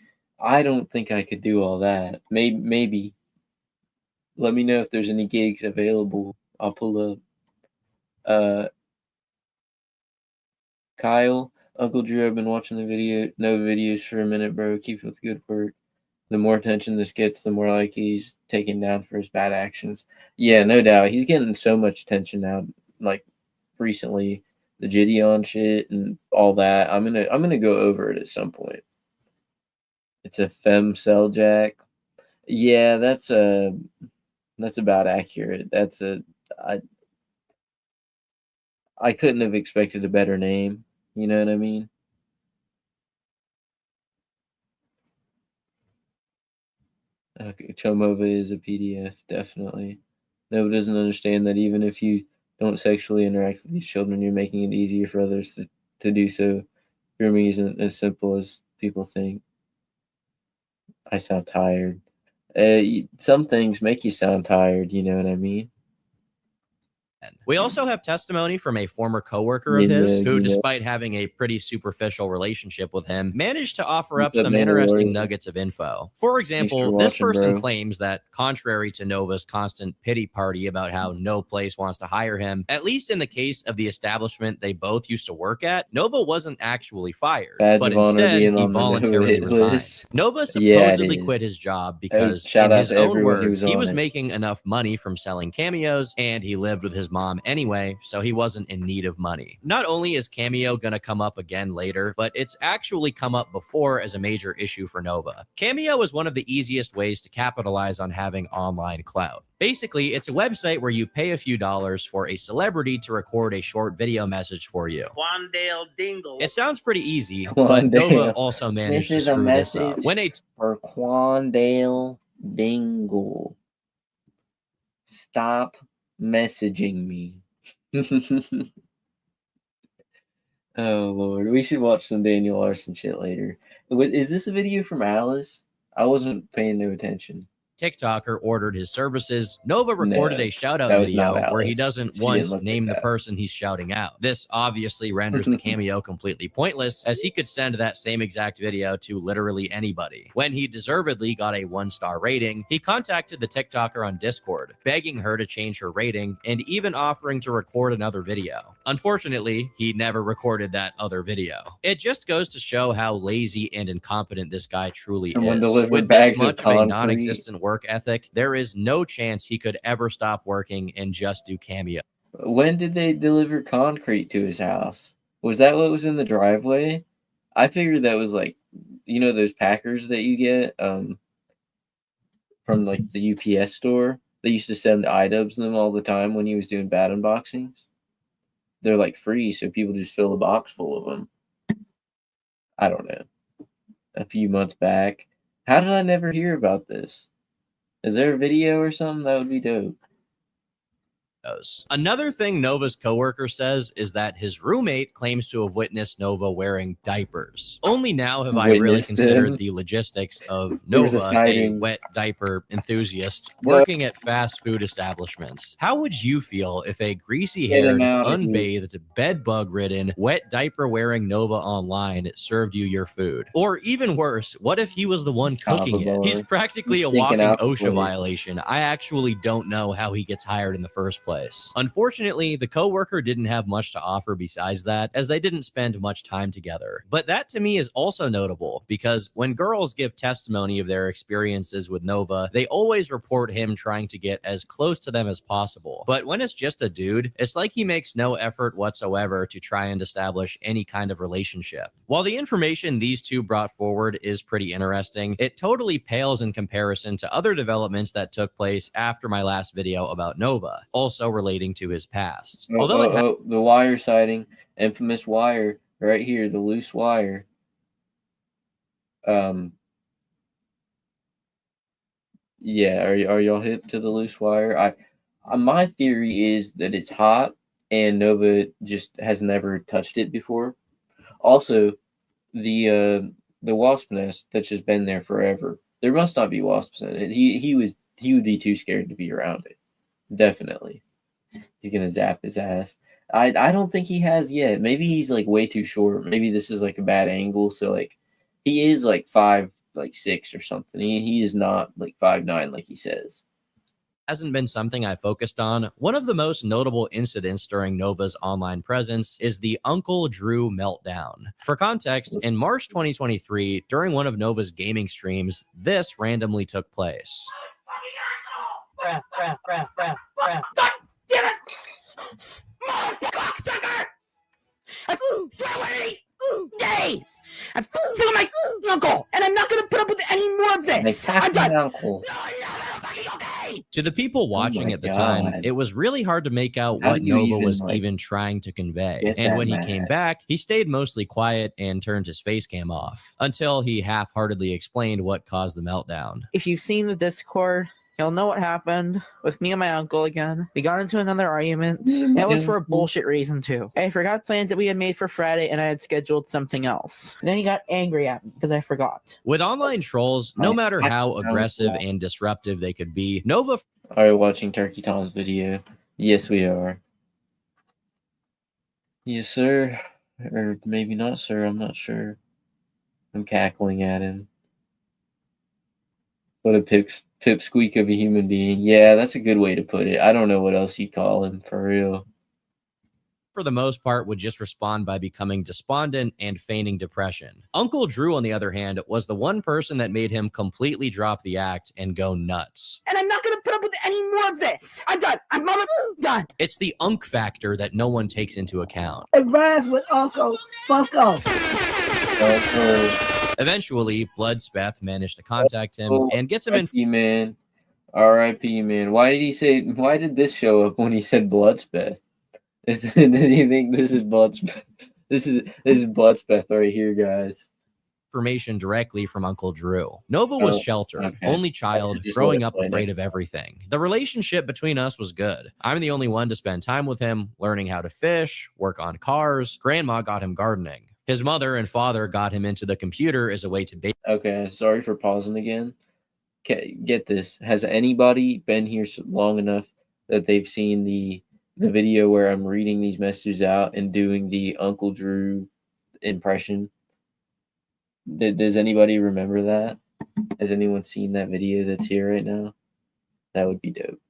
I don't think I could do all that. Maybe. Let me know if there's any gigs available. I'll pull up. Kyle, Uncle Drew, I've been watching no videos for a minute, bro. Keep up the good work. The more attention this gets, the more like he's taken down for his bad actions. Yeah, no doubt. He's getting so much attention now. Like recently, the Gideon shit and all that. I'm gonna go over it at some point. It's a femme cell jack. Yeah, that's about accurate. I couldn't have expected a better name. You know what I mean? Okay, Chomova is a PDF, definitely. Nova doesn't understand that even if you don't sexually interact with these children, you're making it easier for others to do so. Grooming isn't as simple as people think. I sound tired. Some things make you sound tired, you know what I mean? We also have testimony from a former coworker of his who, despite having a pretty superficial relationship with him, managed to offer up some interesting nuggets of info. For example, this person claims that, contrary to Nova's constant pity party about how no place wants to hire him, at least in the case of the establishment they both used to work at, Nova wasn't actually fired, but instead he voluntarily resigned. Nova supposedly quit his job because, in his own words, he was making enough money from selling cameos and he lived with his mom anyway, so he wasn't in need of money. Not only is Cameo gonna come up again later, but it's actually come up before as a major issue for Nova. Cameo is one of the easiest ways to capitalize on having online clout. Basically, it's a website where you pay a few dollars for a celebrity to record a short video message for you. Quandale Dingle. It sounds pretty easy, but Nova also managed to screw this up. For Quandale Dingle. Stop messaging me. Oh Lord, we should watch some Daniel Larson shit later. Is this a video from Alice? I wasn't paying no attention. TikToker ordered his services, Nova recorded No, a shout-out that was not video where he Alice. doesn't She didn't once look like name the that. person he's shouting out. This obviously renders the cameo completely pointless, as he could send that same exact video to literally anybody. When he deservedly got a 1-star rating, he contacted the TikToker on Discord, begging her to change her rating and even offering to record another video. Unfortunately, he never recorded that other video. It just goes to show how lazy and incompetent this guy truly is. With this much of a non-existent work ethic, there is no chance he could ever stop working and just do cameo. When did they deliver concrete to his house? Was that what was in the driveway? I figured that was like, you know, those packers that you get from like the UPS store. They used to send iDubbbz them all the time when he was doing bad unboxings. They're like free, so people just fill a box full of them. I don't know. A few months back. How did I never hear about this? Is there a video or something? That would be dope. Another thing Nova's coworker says is that his roommate claims to have witnessed Nova wearing diapers. Only now have I really considered the logistics of Nova, a wet diaper enthusiast, working at fast food establishments. How would you feel if a greasy-haired, unbathed, bed-bug-ridden, wet diaper-wearing Nova online served you your food? Or even worse, what if he was the one cooking it? He's practically a walking OSHA violation. I actually don't know how he gets hired in the first place. Unfortunately, the coworker didn't have much to offer besides that, as they didn't spend much time together. But that to me is also notable, because when girls give testimony of their experiences with Nova, they always report him trying to get as close to them as possible. But when it's just a dude, it's like he makes no effort whatsoever to try and establish any kind of relationship. While the information these two brought forward is pretty interesting, it totally pales in comparison to other developments that took place after my last video about Nova, also relating to his past. Although the wire sighting, infamous wire right here, the loose wire. Yeah, are y'all hip to the loose wire? My theory is that it's hot and Nova just has never touched it before. Also, the wasp nest that's just been there forever. There must not be wasps in it. He would be too scared to be around it. Definitely. He's gonna zap his ass. I don't think he has yet. Maybe he's like way too short. Maybe this is like a bad angle. So like he is like 5'6" or something. He is not like 5'9" like he says. Hasn't been something I focused on. One of the most notable incidents during Nova's online presence is the Uncle Drew meltdown. For context, in March 2023, during one of Nova's gaming streams, this randomly took place. God damn it! Cocksucker! I for one of these days! I'm for my uncle, and I'm not gonna put up with any more of this! I'm done! Uncle. To the people watching at the time, it was really hard to make out what Nova was even trying to convey. And when he came back, he stayed mostly quiet and turned his face cam off, until he half-heartedly explained what caused the meltdown. If you've seen the Discord, you'll know what happened with me and my uncle again. We got into another argument. It was for a bullshit reason too. I forgot plans that we had made for Friday and I had scheduled something else. And then he got angry at me because I forgot. With online trolls, no matter how aggressive and disruptive they could be, Nova... Are you watching Turkey Tom's video? Yes, we are. Yes, sir. Or maybe not, sir. I'm not sure. I'm cackling at him. What a pipsqueak of a human being. Yeah, that's a good way to put it. I don't know what else you'd call him, for real. For the most part, would just respond by becoming despondent and feigning depression. Uncle Drew, on the other hand, was the one person that made him completely drop the act and go nuts. And I'm not gonna put up with any more of this! I'm done! I'm done! It's the unk factor that no one takes into account. It rhymes with Uncle. Fuck off. Eventually, Bloodspeth managed to contact him and gets him in. Man. R.I.P. man. Why did this show up when he said Bloodspeth? Does he think this is Bloodspeth? This is Bloodspeth right here, guys. information directly from Uncle Drew. Nova was sheltered, only child, growing up afraid of everything. The relationship between us was good. I'm the only one to spend time with him, learning how to fish, work on cars. Grandma got him gardening. His mother and father got him into the computer as a way to bake. Okay, sorry for pausing again. Okay, get this. Has anybody been here long enough that they've seen the video where I'm reading these messages out and doing the Uncle Drew impression? Does anybody remember that? Has anyone seen that video that's here right now? That would be dope.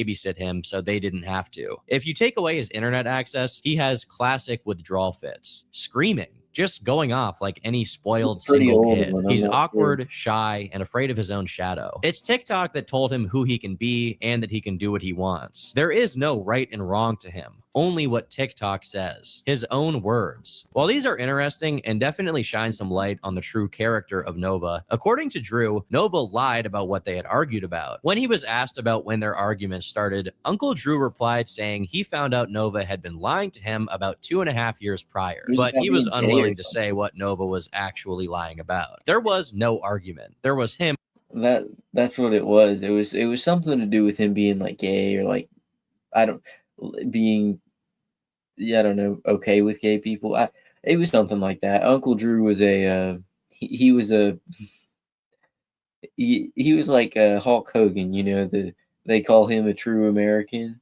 Babysit him so they didn't have to. If you take away his internet access, he has classic withdrawal fits, screaming, just going off like any spoiled single kid. He's awkward, shy, and afraid of his own shadow. It's TikTok that told him who he can be and that he can do what he wants. There is no right and wrong to him. Only what TikTok says, his own words. While these are interesting and definitely shine some light on the true character of Nova, according to Drew, Nova lied about what they had argued about. When he was asked about when their argument started, Uncle Drew replied saying he found out Nova had been lying to him about 2.5 years prior, but he was unwilling to say what Nova was actually lying about. There was no argument. There was him. That's what it was. It was something to do with him being like gay or like I don't know, okay with gay people. It was something like that. Uncle Drew was he was like Hulk Hogan, you know, they call him a true American,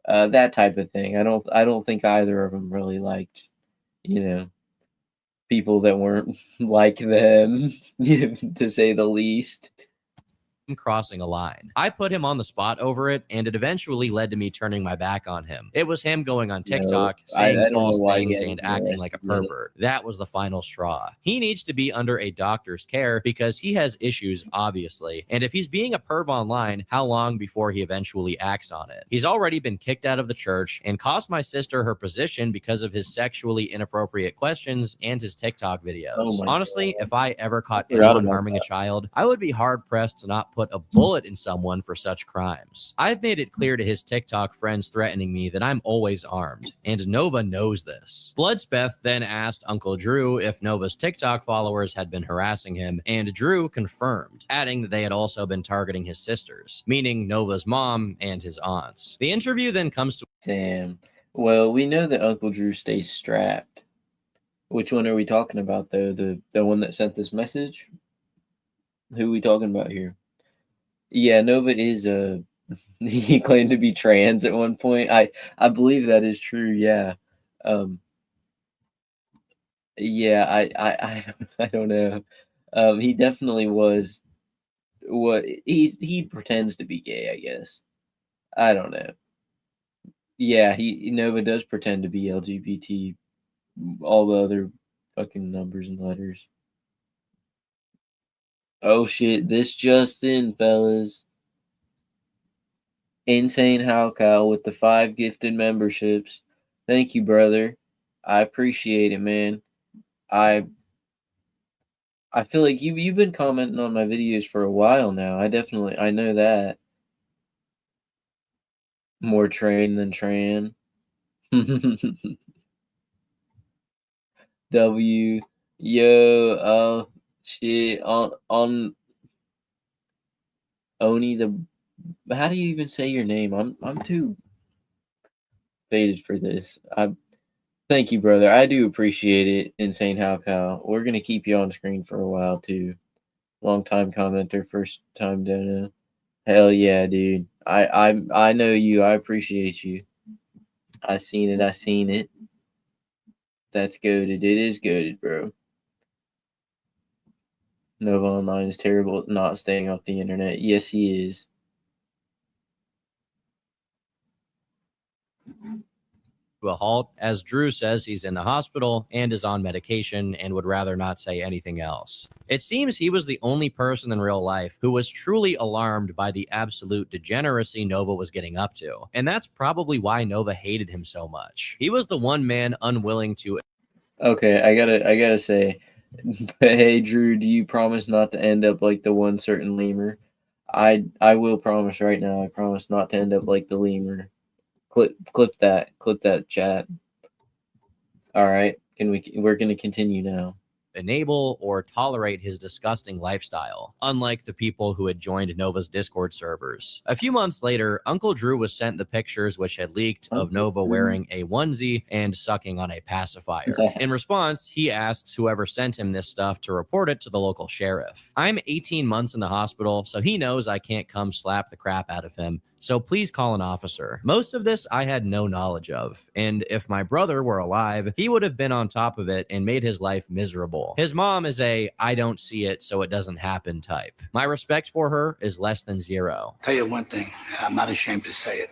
that type of thing. I don't think either of them really liked, you know, people that weren't like them, to say the least. Crossing a line. I put him on the spot over it, and it eventually led to me turning my back on him. It was him going on TikTok, saying false things and acting like a pervert. That was the final straw. He needs to be under a doctor's care because he has issues, obviously. And if he's being a perv online, how long before he eventually acts on it? He's already been kicked out of the church and cost my sister her position because of his sexually inappropriate questions and his TikTok videos. Honestly, if I ever caught anyone harming a child, I would be hard-pressed to not put a bullet in someone for such crimes. I've made it clear to his TikTok friends threatening me that I'm always armed, and Nova knows this. Bloodspeth then asked Uncle Drew if Nova's TikTok followers had been harassing him, and Drew confirmed, adding that they had also been targeting his sisters, meaning Nova's mom and his aunts. The interview then comes to— Damn. Well, we know that Uncle Drew stays strapped. Which one are we talking about, though? The one that sent this message? Who are we talking about here? Yeah, Nova is he claimed to be trans at one point. I believe that is true. Yeah. Yeah, I don't know. He definitely was what he pretends to be gay, I guess. I don't know. Yeah, Nova does pretend to be LGBT, all the other fucking numbers and letters. Oh shit, this just in, fellas. Insane How Kyle with the 5 gifted memberships. Thank you, brother. I appreciate it, man. I feel like you've been commenting on my videos for a while now. I know that. More train than Tran. W. Yo, shit. On Oni the. How do you even say your name? I'm too faded for this. Thank you, brother. I do appreciate it. Insane How Cow. We're gonna keep you on screen for a while too. Long time commenter, first time dono. Hell yeah, dude. I know you. I appreciate you. I seen it. That's goated. It is goated, bro. Nova Online is terrible at not staying off the internet. Yes, he is. To a halt, as Drew says he's in the hospital and is on medication and would rather not say anything else. It seems he was the only person in real life who was truly alarmed by the absolute degeneracy Nova was getting up to, and that's probably why Nova hated him so much. He was the one man unwilling to— Okay, I gotta say, hey Drew, do you promise not to end up like the one certain lemur? I will promise right now. I promise not to end up like the lemur. Clip that chat. All right, we're gonna continue now. enable or tolerate his disgusting lifestyle, unlike the people who had joined Nova's Discord servers. A few months later, Uncle Drew was sent the pictures which had leaked of Nova wearing a onesie and sucking on a pacifier. In response, he asks whoever sent him this stuff to report it to the local sheriff. I'm 18 months in the hospital, so he knows I can't come slap the crap out of him, so please call an officer. Most of this I had no knowledge of, and if my brother were alive, he would have been on top of it and made his life miserable. His mom is a I don't see it so it doesn't happen type. My respect for her is less than zero. Tell you one thing, and I'm not ashamed to say it.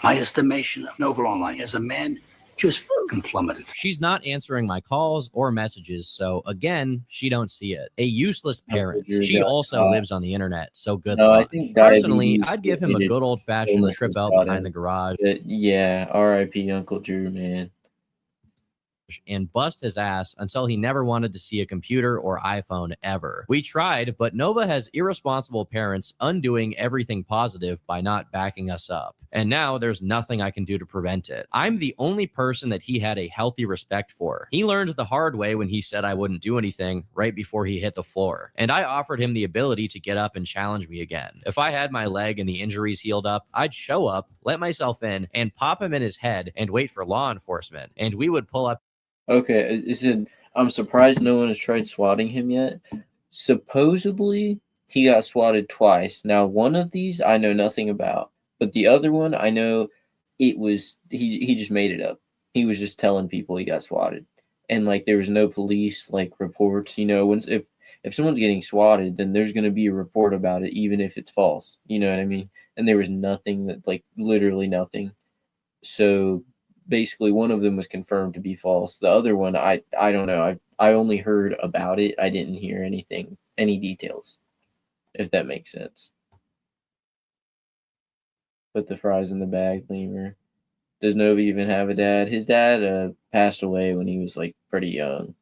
My estimation of Nova Online as a man just fucking plummeted. She's not answering my calls or messages, so again, she don't see it. A useless parent. She also lives on the internet, so good luck. Personally, I'd give him a good old-fashioned trip out behind the garage. Yeah, R.I.P. Uncle Drew, man. And bust his ass until he never wanted to see a computer or iPhone ever. We tried, but Nova has irresponsible parents undoing everything positive by not backing us up. And now there's nothing I can do to prevent it. I'm the only person that he had a healthy respect for. He learned the hard way when he said I wouldn't do anything right before he hit the floor. And I offered him the ability to get up and challenge me again. If I had my leg and the injuries healed up, I'd show up, let myself in, and pop him in his head and wait for law enforcement. And we would pull up. Okay, I'm surprised no one has tried swatting him yet. Supposedly, he got swatted twice. Now, one of these I know nothing about, but the other one I know it was he just made it up. He was just telling people he got swatted, and like there was no police like reports. You know, if someone's getting swatted, then there's going to be a report about it, even if it's false. You know what I mean? And there was nothing that literally nothing. So basically one of them was confirmed to be false. The other one, I don't know. I only heard about it. I didn't hear any details, if that makes sense. Put the fries in the bag, Lemur. Does Nova even have a dad? His dad passed away when he was pretty young.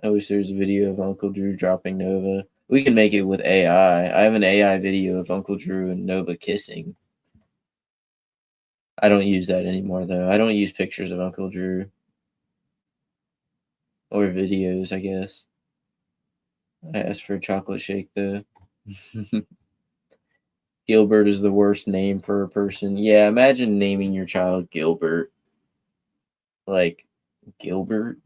I wish there was a video of Uncle Drew dropping Nova. We can make it with AI. I have an AI video of Uncle Drew and Nova kissing. I don't use that anymore, though. I don't use pictures of Uncle Drew. Or videos, I guess. I asked for a chocolate shake, though. Gilbert is the worst name for a person. Yeah, imagine naming your child Gilbert. Gilbert?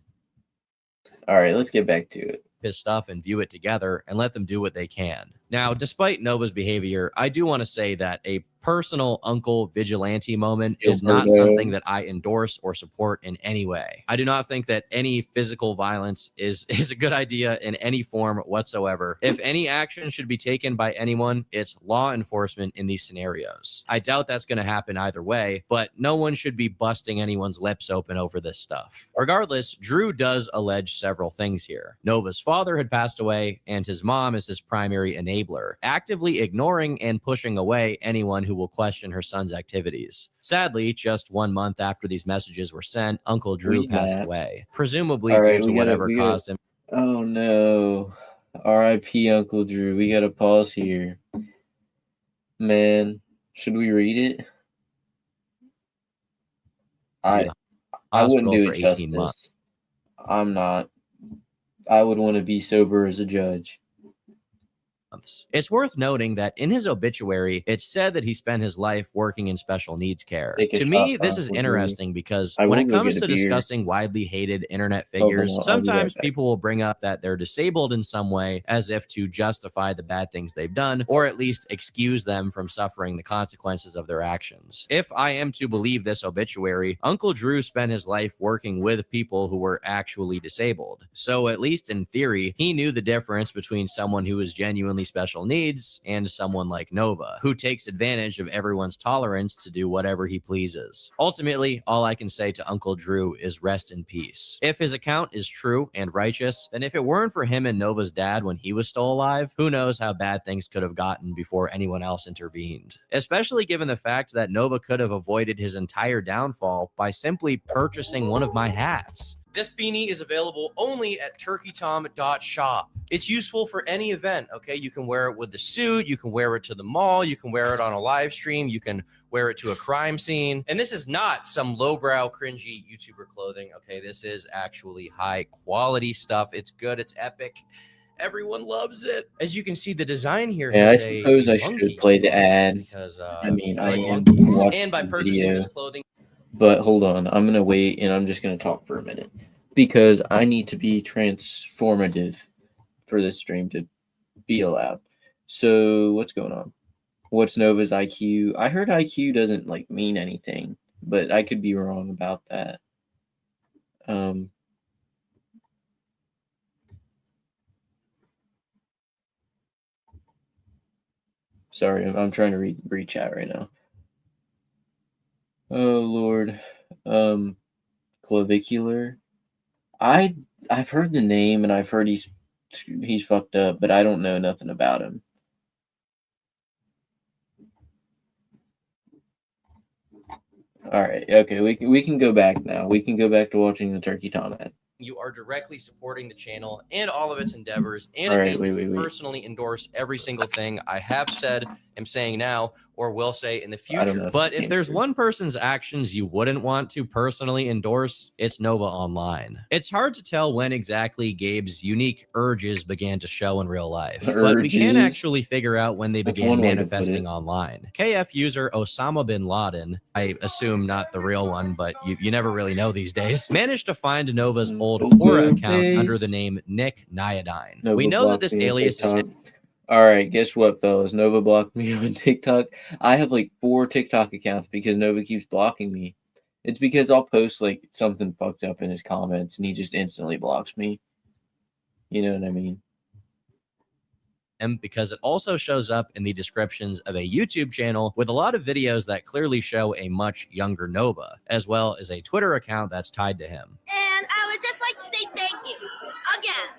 Alright, let's get back to it. His stuff and view it together and let them do what they can. Now, despite Nova's behavior, I do want to say that a personal uncle vigilante moment is not something that I endorse or support in any way. I do not think that any physical violence is a good idea in any form whatsoever. If any action should be taken by anyone, it's law enforcement in these scenarios. I doubt that's going to happen either way, but no one should be busting anyone's lips open over this stuff. Regardless, Drew does allege several things here. Nova's father had passed away, and his mom is his primary enabler, actively ignoring and pushing away anyone who will question her son's activities. Sadly, just 1 month after these messages were sent, Uncle Drew passed away, presumably due to whatever caused him. Oh no. R.I.P. Uncle Drew. We gotta pause here. Man, should we read it? I wouldn't do it justice. I'm not. I would want to be sober as a judge. It's worth noting that in his obituary, it said that he spent his life working in special needs care. To me, this is interesting because when it comes to discussing widely hated internet figures, sometimes people will bring up that they're disabled in some way as if to justify the bad things they've done, or at least excuse them from suffering the consequences of their actions. If I am to believe this obituary, Uncle Drew spent his life working with people who were actually disabled. So at least in theory, he knew the difference between someone who is genuinely special needs and someone like Nova, who takes advantage of everyone's tolerance to do whatever he pleases. Ultimately, all I can say to Uncle Drew is rest in peace. If his account is true and righteous, then if it weren't for him and Nova's dad when he was still alive, who knows how bad things could have gotten before anyone else intervened. Especially given the fact that Nova could have avoided his entire downfall by simply purchasing one of my hats. This beanie is available only at turkeytom.shop. It's useful for any event, okay? You can wear it with the suit, you can wear it to the mall, you can wear it on a live stream, you can wear it to a crime scene. And this is not some lowbrow, cringy YouTuber clothing, okay? This is actually high quality stuff. It's good, it's epic. Everyone loves it. As you can see, the design here. Yeah, I suppose I should play the ad. Because, I mean, I am monkeys. watching And by the purchasing video. this clothing. But hold on, I'm gonna wait and I'm just gonna talk for a minute because I need to be transformative for this stream to be allowed. So what's going on? What's Nova's IQ? I heard IQ doesn't like mean anything, but I could be wrong about that. Sorry, I'm trying to read chat right now. Oh Lord. Clavicular. I've heard the name and I've heard he's fucked up, but I don't know nothing about him. All right, okay, we can go back now. We can go back to watching the Turkey Tom ad. You are directly supporting the channel and all of its endeavors, and All it right, means wait. you personally endorse every single thing I have said, am saying now, or will say in the future. But if there's one person's actions you wouldn't want to personally endorse, it's Nova Online. It's hard to tell when exactly Gabe's unique urges began to show in real life, but we can actually figure out when they began manifesting online. KF user Osama bin Laden, I assume not the real one, but you never really know these days, managed to find Nova's old Quora account under the name Nick Nyadine. Nova we know that this alias is... All right, guess what, fellas? Nova blocked me on TikTok. I have like 4 TikTok accounts because Nova keeps blocking me. It's because I'll post like something fucked up in his comments and he just instantly blocks me. You know what I mean? Because it also shows up in the descriptions of a YouTube channel with a lot of videos that clearly show a much younger Nova, as well as a Twitter account that's tied to him. And I would just like to say thank you again.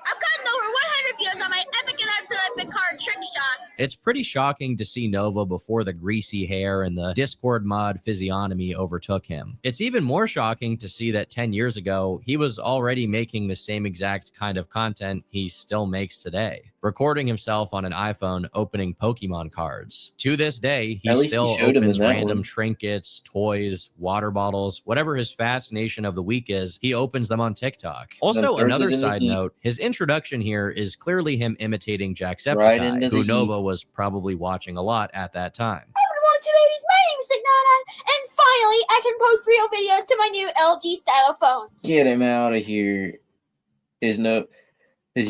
I've gotten over 100 views on my epic and absolute card trick shots. It's pretty shocking to see Nova before the greasy hair and the Discord mod physiognomy overtook him. It's even more shocking to see that 10 years ago, he was already making the same exact kind of content he still makes today, recording himself on an iPhone opening Pokemon cards. To this day, he still opens random trinkets, toys, water bottles, whatever his fascination of the week is, he opens them on TikTok. Also, another side note, his introduction here is clearly him imitating Jacksepticeye, who Nova was probably watching a lot at that time. Everyone, 280s, my name is Nick and finally I can post real videos to my new LG style phone. Get him out of here. Is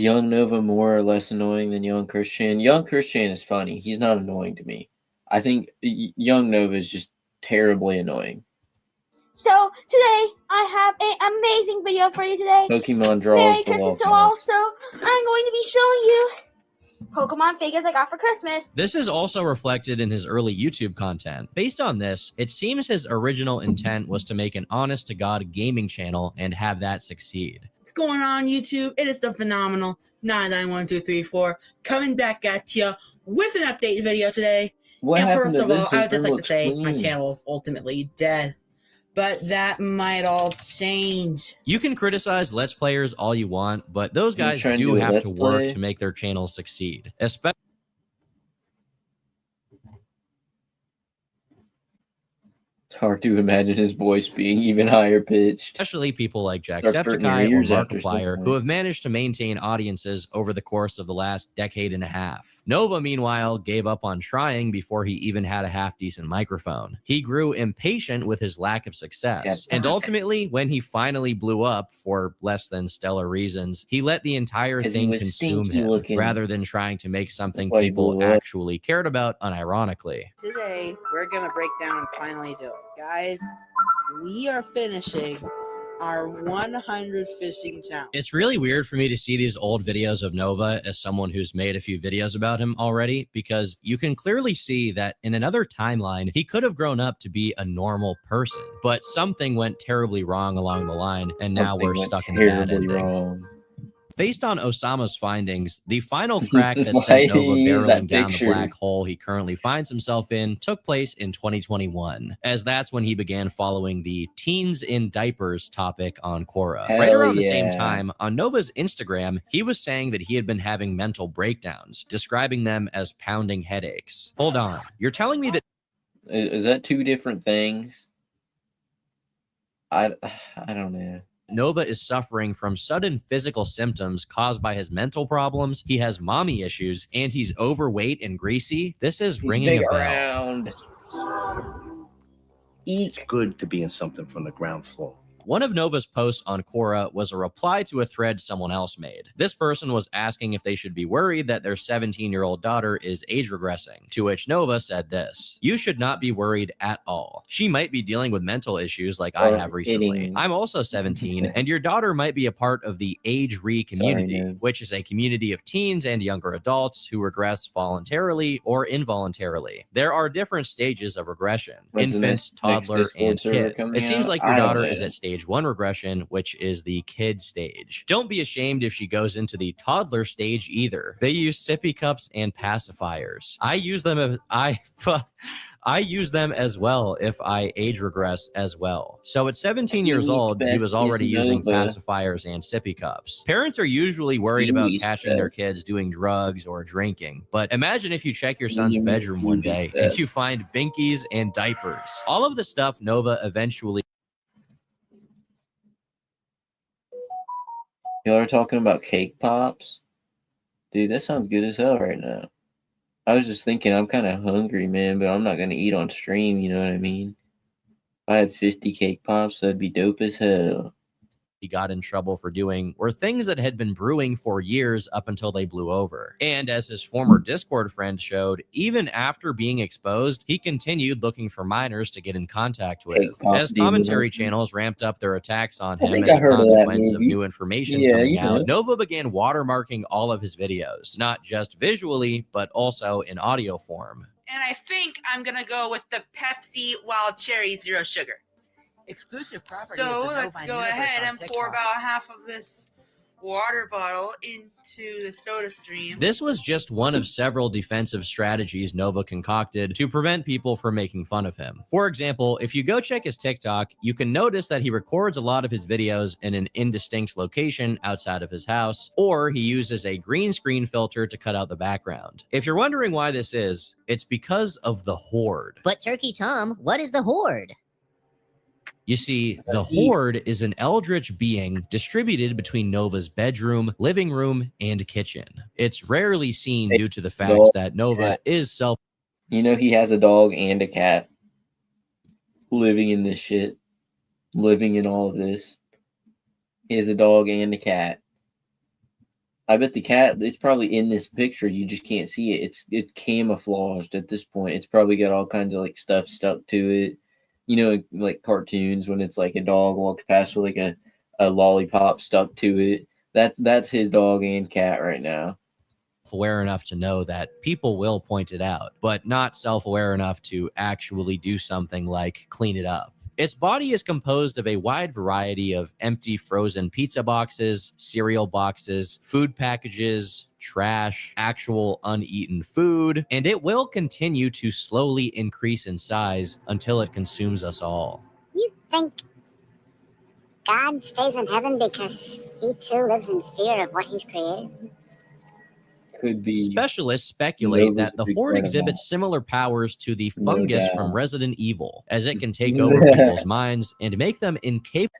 young Nova more or less annoying than young Christian? Young Christian is funny. He's not annoying to me. I think young Nova is just terribly annoying. So today I have an amazing video for you today. Pokemon draws. Merry Christmas. So also I'm going to be showing you Pokemon figures I got for Christmas. This is also reflected in his early YouTube content. Based on this, it seems his original intent was to make an honest-to-God gaming channel and have that succeed. What's going on, YouTube? It is the phenomenal 9912334 coming back at you with an update video today. And first of all, I would just like to say my channel is ultimately dead. But that might all change. You can criticize Let's Players all you want, but those guys do have to work to make their channels succeed. Especially It's hard to imagine his voice being even higher pitched. Especially people like Jacksepticeye or Markiplier, who have managed to maintain audiences over the course of the last decade and a half. Nova, meanwhile, gave up on trying before he even had a half-decent microphone. He grew impatient with his lack of success, and ultimately, when he finally blew up for less than stellar reasons, he let the entire thing consume him, rather than trying to make something people actually cared about unironically. Today, we're going to break down and finally do it. Guys, we are finishing our 100 fishing challenge. It's really weird for me to see these old videos of Nova as someone who's made a few videos about him already, because you can clearly see that in another timeline, he could have grown up to be a normal person, but something went terribly wrong along the line, and now we're stuck in the bad ending. Based on Osama's findings, the final crack that sent Nova barreling down the black hole he currently finds himself in took place in 2021, as that's when he began following the teens in diapers topic on Quora. Right around the same time, on Nova's Instagram, he was saying that he had been having mental breakdowns, describing them as pounding headaches. Hold on, you're telling me that... Is that two different things? I don't know. Nova is suffering from sudden physical symptoms caused by his mental problems, he has mommy issues, and he's overweight and greasy. This is ringing a bell. It's good to be in something from the ground floor. One of Nova's posts on Quora was a reply to a thread someone else made. This person was asking if they should be worried that their 17-year-old daughter is age regressing, to which Nova said this: "You should not be worried at all. She might be dealing with mental issues like I have recently. I'm also 17, and your daughter might be a part of the Age Re community, which is a community of teens and younger adults who regress voluntarily or involuntarily. There are different stages of regression: infant, toddler, and kid. It seems like your daughter is at stage 1 regression, which is the kid stage. Don't be ashamed if she goes into the toddler stage either. They use sippy cups and pacifiers. I use them as I use them as well if I age regress as well." So at 17 years old, he was already using pacifiers and sippy cups. Parents are usually worried about catching their kids doing drugs or drinking, but imagine if you check your son's bedroom one day and you find binkies and diapers. All of the stuff Nova eventually... Y'all are talking about cake pops? Dude, that sounds good as hell right now. I was just thinking, I'm kind of hungry, man, but I'm not going to eat on stream, you know what I mean? If I had 50 cake pops, that'd be dope as hell. He got in trouble for doing were things that had been brewing for years up until they blew over. And as his former Discord friend showed, even after being exposed, he continued looking for minors to get in contact with. As commentary channels ramped up their attacks on him as a consequence of new information coming out, Nova began watermarking all of his videos, not just visually, but also in audio form. And I think I'm gonna go with the Pepsi Wild Cherry Zero Sugar. Exclusive property. So let's go ahead and pour about half of this water bottle into the soda stream. This was just one of several defensive strategies Nova concocted to prevent people from making fun of him. For example, if you go check his TikTok, you can notice that he records a lot of his videos in an indistinct location outside of his house, or he uses a green screen filter to cut out the background. If you're wondering why this is, it's because of the Horde. But Turkey Tom, what is the Horde? You see, the Horde is an eldritch being distributed between Nova's bedroom, living room, and kitchen. It's rarely seen due to the fact that Nova is You know, he has a dog and a cat living in this shit, living in all of this. He has a dog and a cat. I bet the cat, it's probably in this picture. You just can't see it. It's camouflaged at this point. It's probably got all kinds of like stuff stuck to it. You know, like cartoons when it's like a dog walks past with like a lollipop stuck to it. That's his dog and cat right now. Aware enough to know that people will point it out, but not self-aware enough to actually do something like clean it up. Its body is composed of a wide variety of empty frozen pizza boxes, cereal boxes, food packages, trash, actual uneaten food, and it will continue to slowly increase in size until it consumes us all. You think God stays in heaven because he too lives in fear of what he's created? Could be. Specialists speculate that the Horde exhibits similar powers to the fungus from Resident Evil, as it can take over people's minds and make them incapable.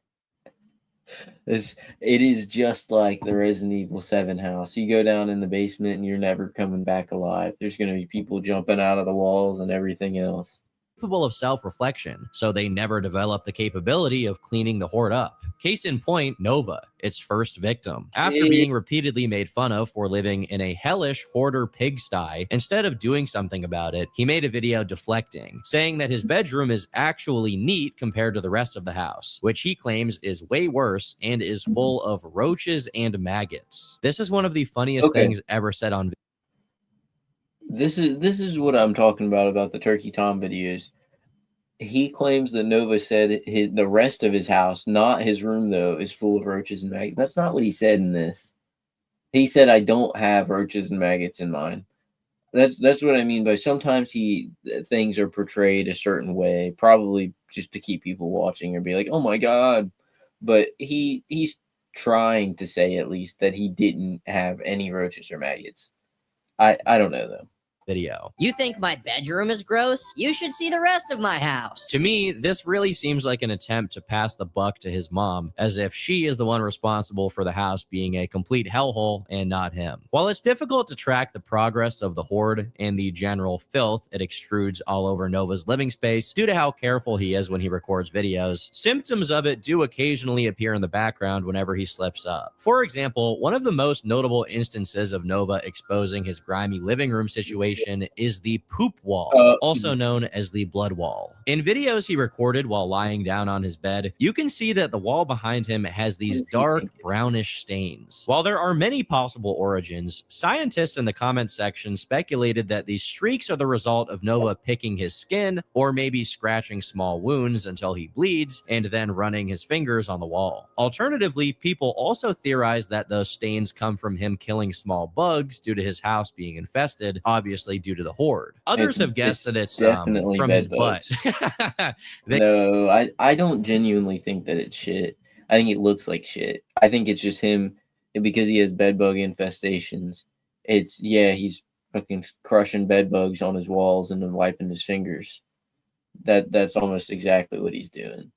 It is just like the Resident Evil 7 house. You go down in the basement and you're never coming back alive. There's going to be people jumping out of the walls and everything else. Capable of self-reflection, so they never develop the capability of cleaning the Horde up. Case in point, Nova, its first victim. After being repeatedly made fun of for living in a hellish hoarder pigsty, instead of doing something about it, he made a video deflecting, saying that his bedroom is actually neat compared to the rest of the house, which he claims is way worse and is full of roaches and maggots. This is one of the funniest things ever said on video. This is what I'm talking about the Turkey Tom videos. He claims that Nova said the rest of his house, not his room though, is full of roaches and maggots. That's not what he said in this. He said, "I don't have roaches and maggots in mine." That's what I mean by sometimes things are portrayed a certain way, probably just to keep people watching or be like, "Oh my god," but he's trying to say at least that he didn't have any roaches or maggots. I don't know though. Video. You think my bedroom is gross? You should see the rest of my house. To me, this really seems like an attempt to pass the buck to his mom, as if she is the one responsible for the house being a complete hellhole and not him. While it's difficult to track the progress of the hoard and the general filth it extrudes all over Nova's living space due to how careful he is when he records videos, symptoms of it do occasionally appear in the background whenever he slips up. For example, one of the most notable instances of Nova exposing his grimy living room situation is the poop wall, also known as the blood wall. In videos he recorded while lying down on his bed, you can see that the wall behind him has these dark brownish stains. While there are many possible origins, scientists in the comments section speculated that these streaks are the result of Nova picking his skin or maybe scratching small wounds until he bleeds and then running his fingers on the wall. Alternatively, people also theorize that those stains come from him killing small bugs due to his house being infested, obviously due to the hoard. Others have guessed that it's definitely from his butt. No, I don't genuinely think that it's shit. I think it looks like shit. I think it's just him because he has bed bug infestations. He's fucking crushing bed bugs on his walls and then wiping his fingers. That's almost exactly what he's doing.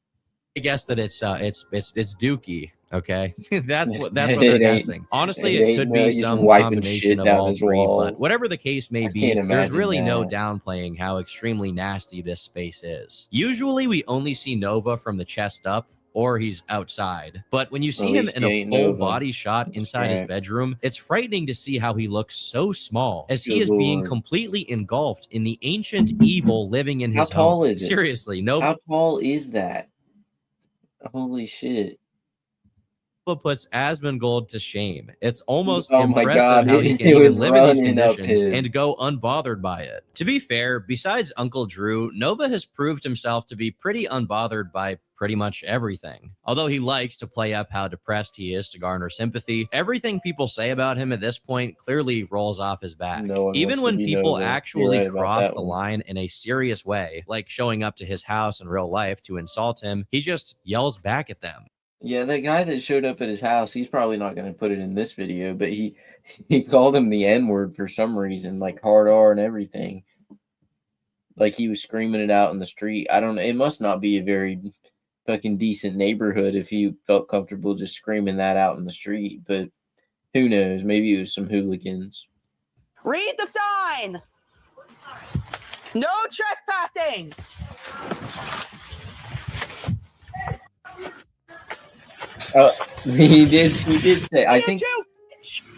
I guess that it's Dookie. Okay, that's what they're guessing. Honestly, it could be some combination of all three, but whatever the case may be, there's really no downplaying how extremely nasty this space is. Usually, we only see Nova from the chest up, or he's outside. But when you see him in a full body shot inside his bedroom, it's frightening to see how he looks so small, as he is being completely engulfed in the ancient evil living in his home. How tall is it? Seriously, Nova. How tall is that? Holy shit. Puts Asmongold to shame. It's almost impressive how he can even live in these conditions and go unbothered by it. To be fair, besides Uncle Drew, Nova has proved himself to be pretty unbothered by pretty much everything. Although he likes to play up how depressed he is to garner sympathy, everything people say about him at this point clearly rolls off his back. Even when people actually cross the line in a serious way, like showing up to his house in real life to insult him, he just yells back at them. Yeah, that guy that showed up at his house, he's probably not going to put it in this video, but he called him the N-word for some reason, like hard R and everything. Like he was screaming it out in the street. I don't know. It must not be a very fucking decent neighborhood if he felt comfortable just screaming that out in the street, but who knows? Maybe it was some hooligans. Read the sign! No trespassing! He did say, I think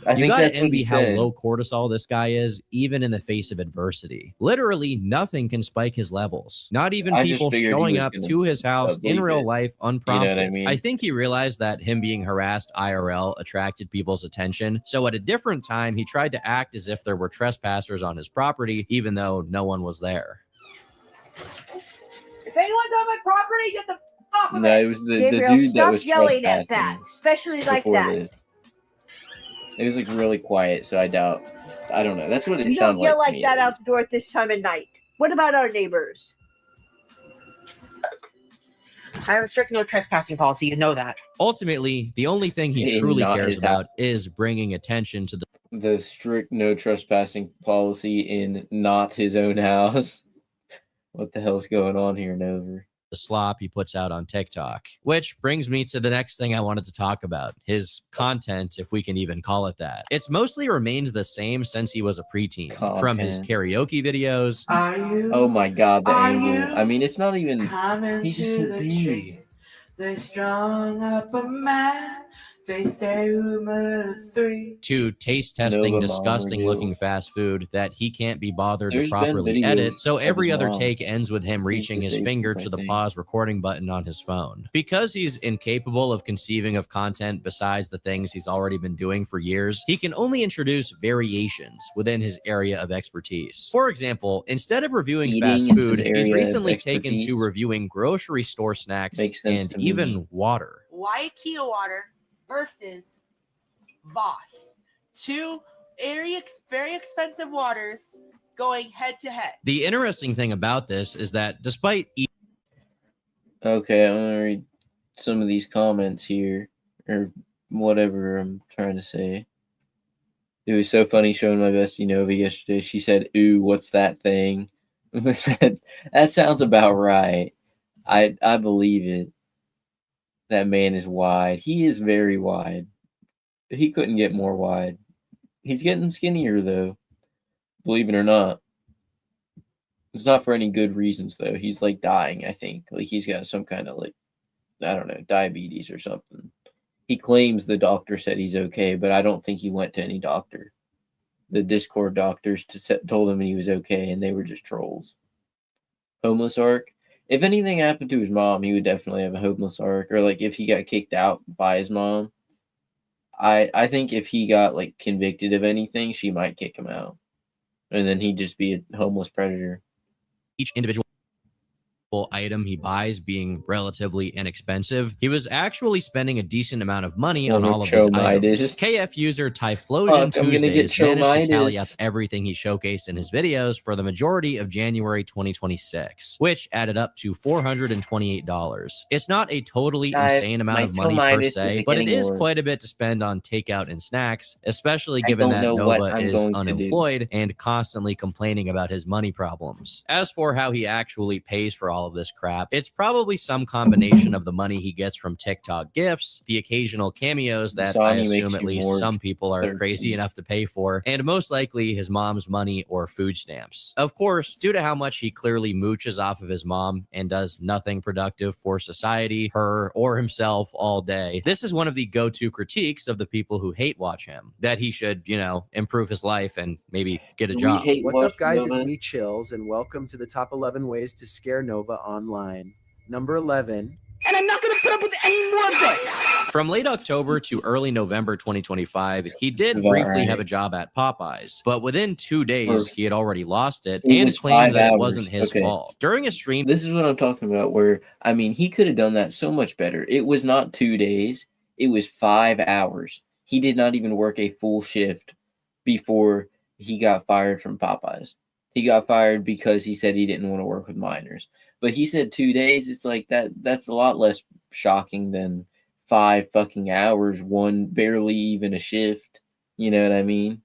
gotta envy how low cortisol this guy is, even in the face of adversity. Literally nothing can spike his levels. Not even people showing up to his house in real life unprompted. You know what I mean? I think he realized that him being harassed IRL attracted people's attention, so at a different time, he tried to act as if there were trespassers on his property, even though no one was there. If anyone's on my property, get the off of it was the dude that was yelling at that, especially like that. It was like really quiet, so I doubt. I don't know. That's what it You sounded like. don't yell like that out the door at this time of night. What about our neighbors? I have a strict no trespassing policy. You know that. Ultimately, the only thing he truly cares about is bringing attention to the strict no trespassing policy in not his own house. What the hell's going on here, Nova? The slop he puts out on TikTok. Which brings me to the next thing I wanted to talk about, his content, if we can even call it that. It's mostly remained the same since he was a preteen. From his karaoke videos. Oh my god, the angle. I mean, it's not even. He's just so big. They strung up a man. They say to taste testing disgusting looking fast food that he can't be bothered to properly edit, so every other take ends with him reaching his finger to the pause recording button on his phone. Because he's incapable of conceiving of content besides the things he's already been doing for years, he can only introduce variations within his area of expertise. For example, instead of reviewing fast food, he's recently taken to reviewing grocery store snacks and even water. Why Kia water versus Voss? two very expensive waters going head to head. The interesting thing about this is that despite Okay, I'm gonna read some of these comments here, or whatever I'm trying to say. It was so funny showing my bestie Nova yesterday. She said, "Ooh, what's that thing?" That sounds about right. I believe it. That man is wide. He is very wide. He couldn't get more wide. He's getting skinnier though, believe it or not. It's not for any good reasons though. He's like dying, I think. Like he's got some kind of like, I don't know, diabetes or something. He claims the doctor said he's okay, but I don't think he went to any doctor. The Discord doctors told him he was okay, and they were just trolls. Homeless arc. If anything happened to his mom, he would definitely have a homeless arc. Or like if he got kicked out by his mom, I think if he got like convicted of anything, she might kick him out, and then he'd just be a homeless predator. Each individual item he buys being relatively inexpensive, he was actually spending a decent amount of money on all of his items. KF user Typhlosion Tuesdays managed to tally up everything he showcased in his videos for the majority of January 2026, which added up to $428. It's not a totally insane amount of money per se, but it is quite a bit to spend on takeout and snacks, especially given that Nova is unemployed and constantly complaining about his money problems. As for how he actually pays for all of this crap, it's probably some combination of the money he gets from TikTok gifts, the occasional cameos that I assume at least some people are crazy enough to pay for, and most likely his mom's money or food stamps. Of course, due to how much he clearly mooches off of his mom and does nothing productive for society, her, or himself all day, this is one of the go-to critiques of the people who hate watch him, that he should, you know, improve his life and maybe get a job. What's up, guys? It's me, Chills, and welcome to the top 11 ways to scare Nova online. Number 11. And I'm not going to put up with any more of this. From late October to early November 2025, he did briefly have a job at Popeyes, but within 2 days, he had already lost it and claimed that it wasn't his fault. During a stream... This is what I'm talking about, where, I mean, he could have done that so much better. It was not 2 days. It was 5 hours. He did not even work a full shift before he got fired from Popeyes. He got fired because he said he didn't want to work with minors. But he said 2 days. It's like that's a lot less shocking than 5 fucking hours, one barely even a shift. You know what I mean?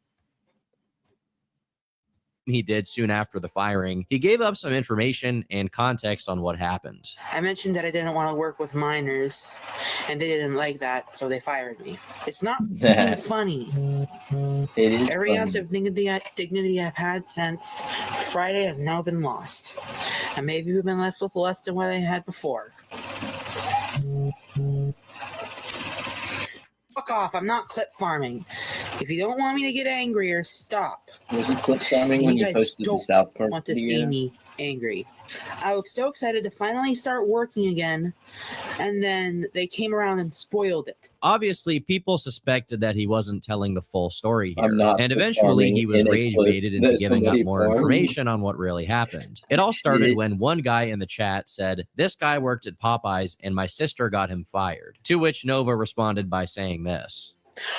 He did soon after the firing. He gave up some information and context on what happened. I mentioned that I didn't want to work with minors, and they didn't like that, so they fired me. It's not funny. It is Every funny. ounce of dignity I've had since Friday has now been lost. And maybe we've been left with less than what I had before. Fuck off, I'm not clip farming. If you don't want me to get angrier, stop. Was it clip farming when you posted the South Park want to see me angry. I was so excited to finally start working again, and then they came around and spoiled it. Obviously, people suspected that he wasn't telling the full story here, and eventually he was rage-baited into giving up more information on what really happened. It all started when one guy in the chat said, "This guy worked at Popeyes and my sister got him fired," to which Nova responded by saying this.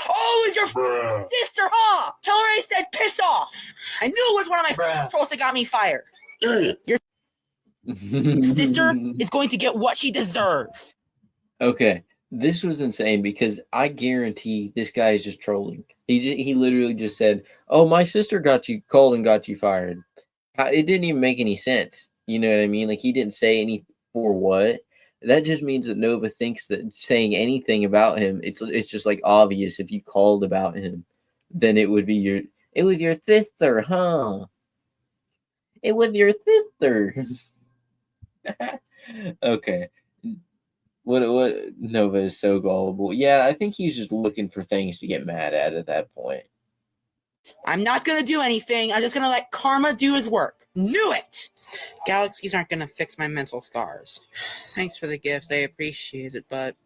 Oh, it's your sister, huh? Tell her I said piss off. I knew it was one of my trolls that got me fired. Your sister is going to get what she deserves. Okay, this was insane because I guarantee this guy is just trolling. He literally just said, "Oh, my sister got you called and got you fired." It didn't even make any sense. You know what I mean? Like he didn't say any for what. That just means that Nova thinks that saying anything about him, it's just like obvious. If you called about him, then it would be it was your sister, huh? It was your sister. Okay. What Nova is so gullible. Yeah, I think he's just looking for things to get mad at that point. I'm not going to do anything. I'm just going to let karma do his work. Knew it! Galaxies aren't going to fix my mental scars. Thanks for the gifts. I appreciate it, but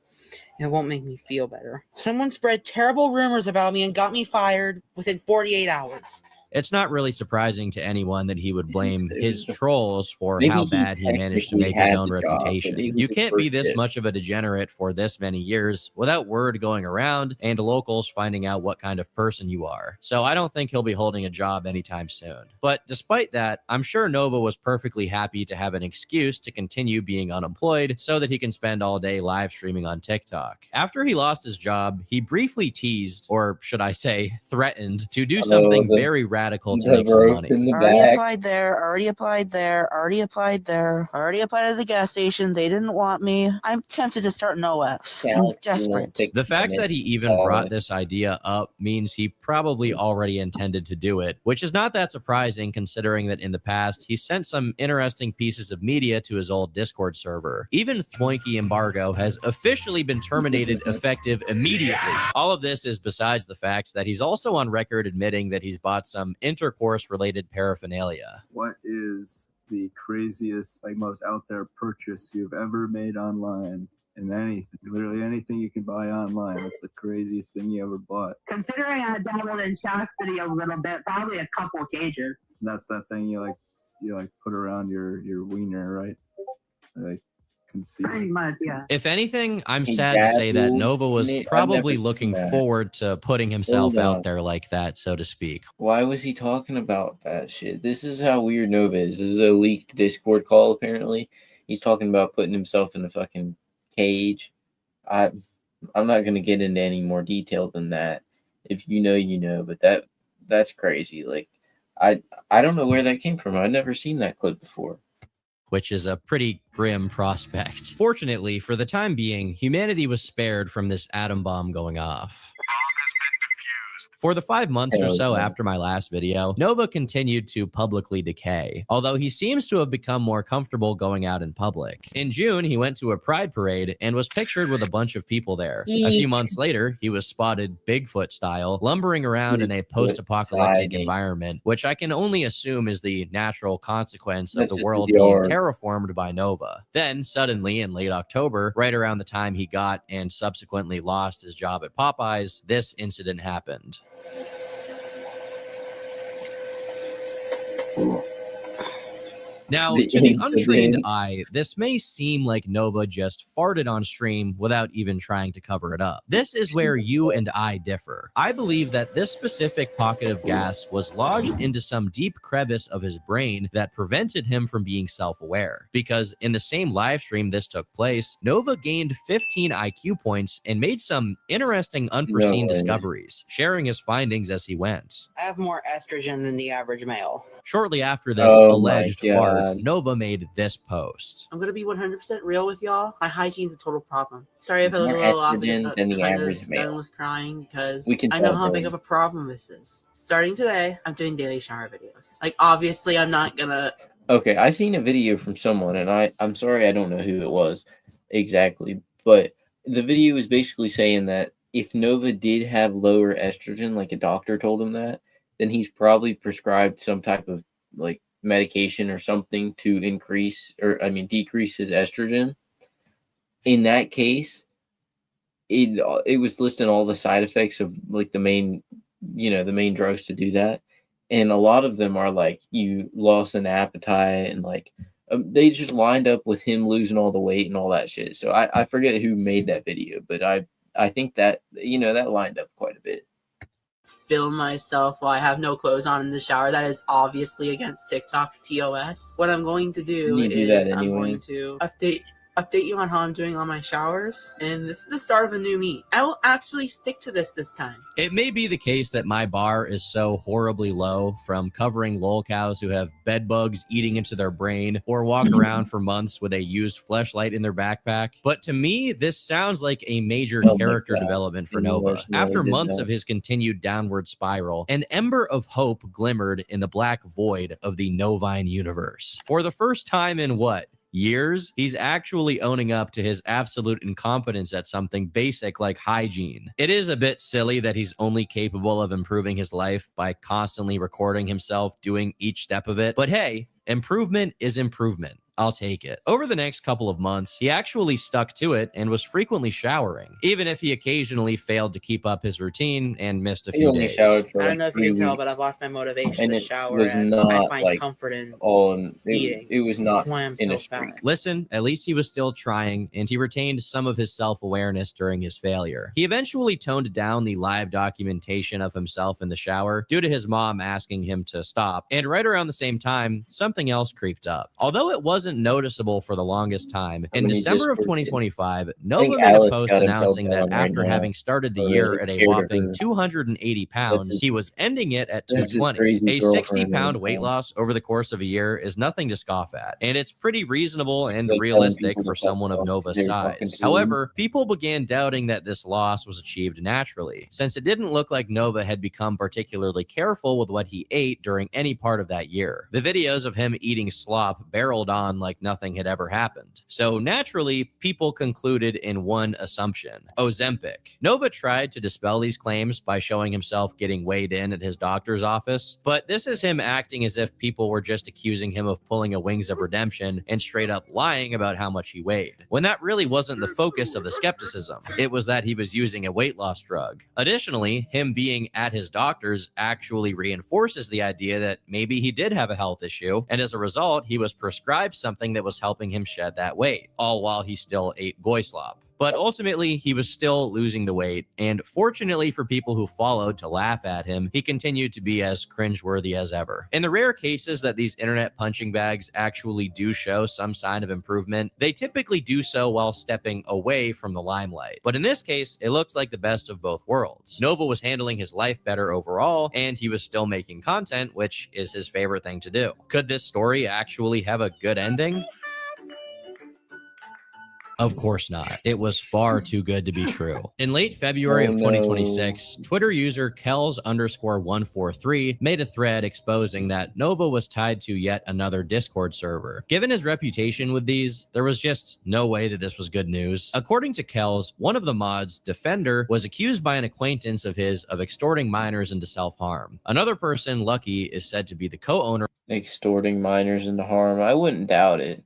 it won't make me feel better. Someone spread terrible rumors about me and got me fired within 48 hours. It's not really surprising to anyone that he would blame his trolls for Maybe how he bad he managed to technically make his had own the job, but reputation. he was You the can't be first this hit. much of a degenerate for this many years without word going around and locals finding out what kind of person you are. So I don't think he'll be holding a job anytime soon. But despite that, I'm sure Nova was perfectly happy to have an excuse to continue being unemployed so that he can spend all day live streaming on TikTok. After he lost his job, he briefly teased, or should I say, threatened to do something very radical to make some money. Already applied there, already applied there, already applied there, already applied at the gas station. They didn't want me. I'm tempted to start an OF. I'm desperate. The fact that he even brought this idea up means he probably already intended to do it, which is not that surprising considering that in the past, he sent some interesting pieces of media to his old Discord server. Even Thwoinky embargo has officially been terminated effective immediately. All of this is besides the fact that he's also on record admitting that he's bought some intercourse-related paraphernalia. What is the craziest, like most out there purchase you've ever made online? And anything, literally anything you can buy online. That's the craziest thing you ever bought. Considering I dabbled in chastity a little bit, probably a couple cages. And that's that thing you put around your wiener, right? Like conceive. Pretty much, yeah. If anything, I'm sad to say that Nova was probably looking forward to putting himself out there like that, so to speak. Why was he talking about that shit? This is how weird Nova is. This is a leaked Discord call, apparently. He's talking about putting himself in a fucking cage. I'm not gonna get into any more detail than that. If you know, you know, but that's crazy. Like I don't know where that came from. I've never seen that clip before. Which is a pretty grim prospect. Fortunately, for the time being, humanity was spared from this atom bomb going off. For the 5 months or so after my last video, Nova continued to publicly decay, although he seems to have become more comfortable going out in public. In June, he went to a pride parade and was pictured with a bunch of people there. A few months later, he was spotted Bigfoot style, lumbering around in a post-apocalyptic environment, which I can only assume is the natural consequence of the world being terraformed by Nova. Then, suddenly, in late October, right around the time he got and subsequently lost his job at Popeyes, this incident happened. Now, to the untrained eye, this may seem like Nova just farted on stream without even trying to cover it up. This is where you and I differ. I believe that this specific pocket of gas was lodged into some deep crevice of his brain that prevented him from being self-aware. Because in the same live stream this took place, Nova gained 15 IQ points and made some interesting unforeseen discoveries, sharing his findings as he went. I have more estrogen than the average male. Shortly after this alleged fart, Nova made this post. I'm gonna be 100% real with y'all. My hygiene's a total problem. Sorry if I look a little off. I'm just kind of done with crying because I know how big of a problem this is. Starting today, I'm doing daily shower videos. Like, obviously, I'm not gonna... Okay, I seen a video from someone, and I'm sorry I don't know who it was exactly, but the video was basically saying that if Nova did have lower estrogen, like a doctor told him that, then he's probably prescribed some type of like medication or something to decrease his estrogen. In that case, it was listing all the side effects of like the main drugs to do that, and a lot of them are like you lost an appetite and like they just lined up with him losing all the weight and all that shit. So I forget who made that video, but I think that that lined up quite a bit. Film myself while I have no clothes on in the shower. That is obviously against TikTok's TOS. What I'm going to do is I'm going to update you on how I'm doing on my showers, and this is the start of a new me. I will actually stick to this time. It may be the case that my bar is so horribly low from covering lolcows who have bed bugs eating into their brain or walk around for months with a used fleshlight in their backpack, but to me, this sounds like a major character development for Nova. After months of his continued downward spiral, an ember of hope glimmered in the black void of the Novine universe. For the first time in years, he's actually owning up to his absolute incompetence at something basic like hygiene. It is a bit silly that he's only capable of improving his life by constantly recording himself doing each step of it, but hey, improvement is improvement. I'll take it. Over the next couple of months, he actually stuck to it and was frequently showering, even if he occasionally failed to keep up his routine and missed a few days. Showered for I don't know if you can tell, but I've lost my motivation to shower, and I find comfort in eating. It was not. That's why I'm so fat. Listen, at least he was still trying, and he retained some of his self-awareness during his failure. He eventually toned down the live documentation of himself in the shower due to his mom asking him to stop, and right around the same time, something else creeped up. Although it wasn't noticeable for the longest time, in December of 2025, Nova made a post announcing that after having started the year at a whopping 280 pounds, he was ending it at 220. A 60-pound weight loss over the course of a year is nothing to scoff at, and it's pretty reasonable and realistic for someone of Nova's size. However, people began doubting that this loss was achieved naturally, since it didn't look like Nova had become particularly careful with what he ate during any part of that year. The videos of him eating slop barreled on like nothing had ever happened. So naturally, people concluded in one assumption: Ozempic. Nova tried to dispel these claims by showing himself getting weighed in at his doctor's office, but this is him acting as if people were just accusing him of pulling a Wings of Redemption and straight up lying about how much he weighed, when that really wasn't the focus of the skepticism. It was that he was using a weight loss drug. Additionally, him being at his doctor's actually reinforces the idea that maybe he did have a health issue, and as a result, he was prescribed something that was helping him shed that weight, all while he still ate goy slop. But ultimately, he was still losing the weight, and fortunately for people who followed to laugh at him, he continued to be as cringeworthy as ever. In the rare cases that these internet punching bags actually do show some sign of improvement, they typically do so while stepping away from the limelight. But in this case, it looks like the best of both worlds. Nova was handling his life better overall, and he was still making content, which is his favorite thing to do. Could this story actually have a good ending? Of course not. It was far too good to be true. In late February of 2026, Twitter user Kells_143 made a thread exposing that Nova was tied to yet another Discord server. Given his reputation with these, there was just no way that this was good news. According to Kells, one of the mods, Defender, was accused by an acquaintance of his of extorting minors into self-harm. Another person, Lucky, is said to be the co-owner. Extorting minors into harm. I wouldn't doubt it.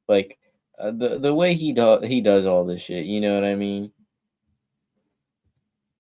Like, the way he does all this shit, you know what I mean?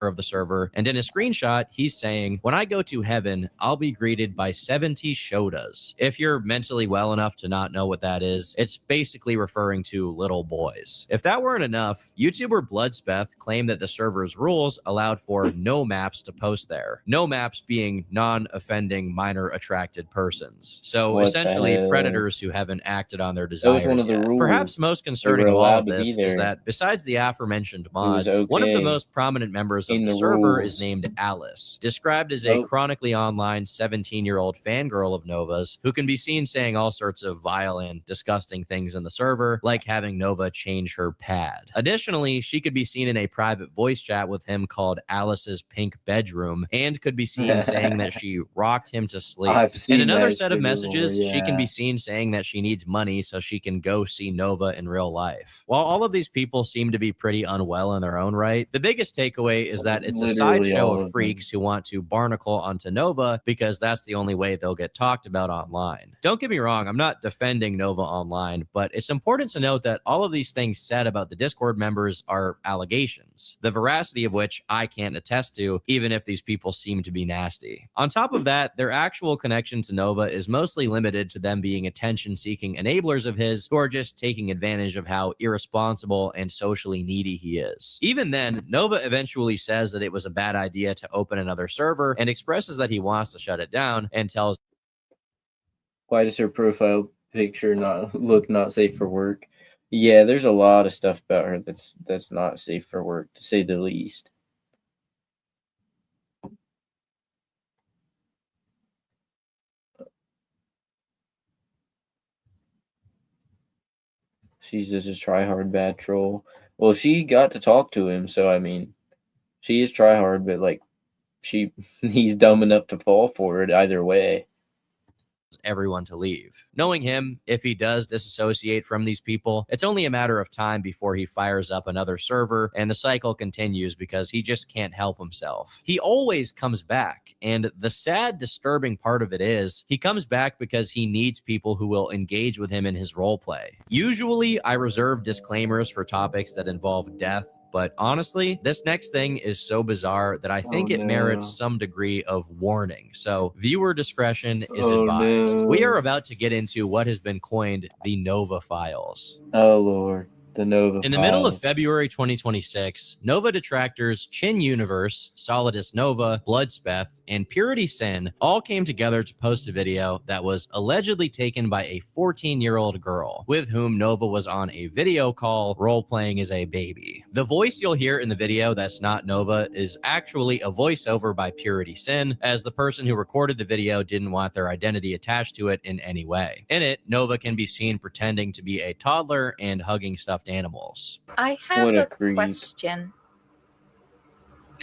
Of the server, and in a screenshot he's saying, "When I go to heaven, I'll be greeted by 70 shodas." If you're mentally well enough to not know what that is, it's basically referring to little boys. If that weren't enough, YouTuber Bloodspeth claimed that the server's rules allowed for no maps to post there. No maps being non-offending minor attracted persons. So essentially predators who haven't acted on their desires yet. Perhaps most concerning of all of this is that besides the aforementioned mods, one of the most prominent members of the server is named Alice, described as a chronically online 17-year-old fangirl of Nova's who can be seen saying all sorts of vile and disgusting things in the server, like having Nova change her pad. Additionally, she could be seen in a private voice chat with him called Alice's Pink Bedroom, and could be seen saying that she rocked him to sleep. In another set of messages, she can be seen saying that she needs money so she can go see Nova in real life. While all of these people seem to be pretty unwell in their own right, the biggest takeaway is that it's a sideshow of freaks who want to barnacle onto Nova because that's the only way they'll get talked about online. Don't get me wrong, I'm not defending Nova online, but it's important to note that all of these things said about the Discord members are allegations, the veracity of which I can't attest to, even if these people seem to be nasty. On top of that, their actual connection to Nova is mostly limited to them being attention-seeking enablers of his who are just taking advantage of how irresponsible and socially needy he is. Even then, Nova eventually says that it was a bad idea to open another server and expresses that he wants to shut it down and tells. Why does her profile picture look not safe for work? Yeah, there's a lot of stuff about her that's not safe for work, to say the least. She's just a try-hard bad troll. Well, she got to talk to him, so I mean, she is try-hard, but like, he's dumb enough to fall for it either way. everyone to leave. Knowing him, if he does disassociate from these people, it's only a matter of time before he fires up another server and the cycle continues because he just can't help himself. He always comes back, and the sad, disturbing part of it is he comes back because he needs people who will engage with him in his roleplay. Usually, I reserve disclaimers for topics that involve death, but honestly, this next thing is so bizarre that I think it merits some degree of warning. So viewer discretion is advised. We are about to get into what has been coined the Nova Files. Oh, Lord. The Nova In the middle of February 2026, Nova detractors Chin Universe, Solidus Nova, Bloodspeth, and Purity Sin all came together to post a video that was allegedly taken by a 14-year-old girl with whom Nova was on a video call role-playing as a baby. The voice you'll hear in the video that's not Nova is actually a voiceover by Purity Sin, as the person who recorded the video didn't want their identity attached to it in any way. In it, Nova can be seen pretending to be a toddler and hugging stuffed animals. I have a question.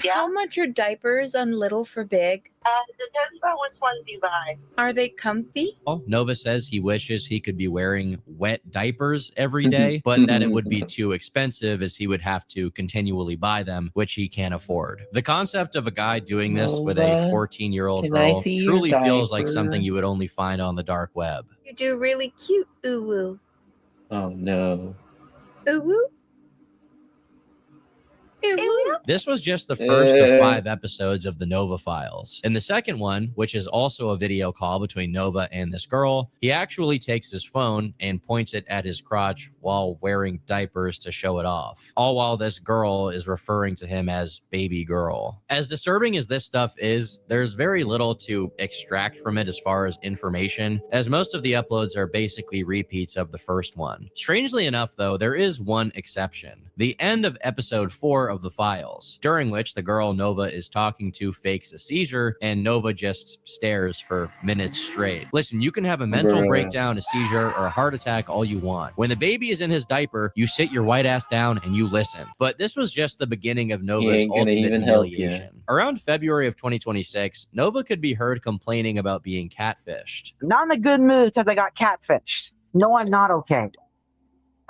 Yeah. How much are diapers on Little for Big? Depends on which ones you buy. Are they comfy? Nova says he wishes he could be wearing wet diapers every day, but that it would be too expensive as he would have to continually buy them, which he can't afford. The concept of a guy doing this with a 14-year-old girl truly feels like something you would only find on the dark web. You do really cute, ooh-woo. Oh, no. Ooh-woo? This was just the first of 5 episodes of the Nova Files. In the second one, which is also a video call between Nova and this girl, he actually takes his phone and points it at his crotch while wearing diapers to show it off, all while this girl is referring to him as baby girl. As disturbing as this stuff is, there's very little to extract from it as far as information, as most of the uploads are basically repeats of the first one. Strangely enough, though, there is one exception. The end of episode 4 of the Files, during which the girl Nova is talking to fakes a seizure, and Nova just stares for minutes straight. Listen, you can have a mental breakdown, a seizure, or a heart attack all you want. When the baby is in his diaper, you sit your white ass down and you listen. But this was just the beginning of Nova's ultimate humiliation. Around February of 2026, Nova could be heard complaining about being catfished. Not in a good mood because I got catfished. No, I'm not okay.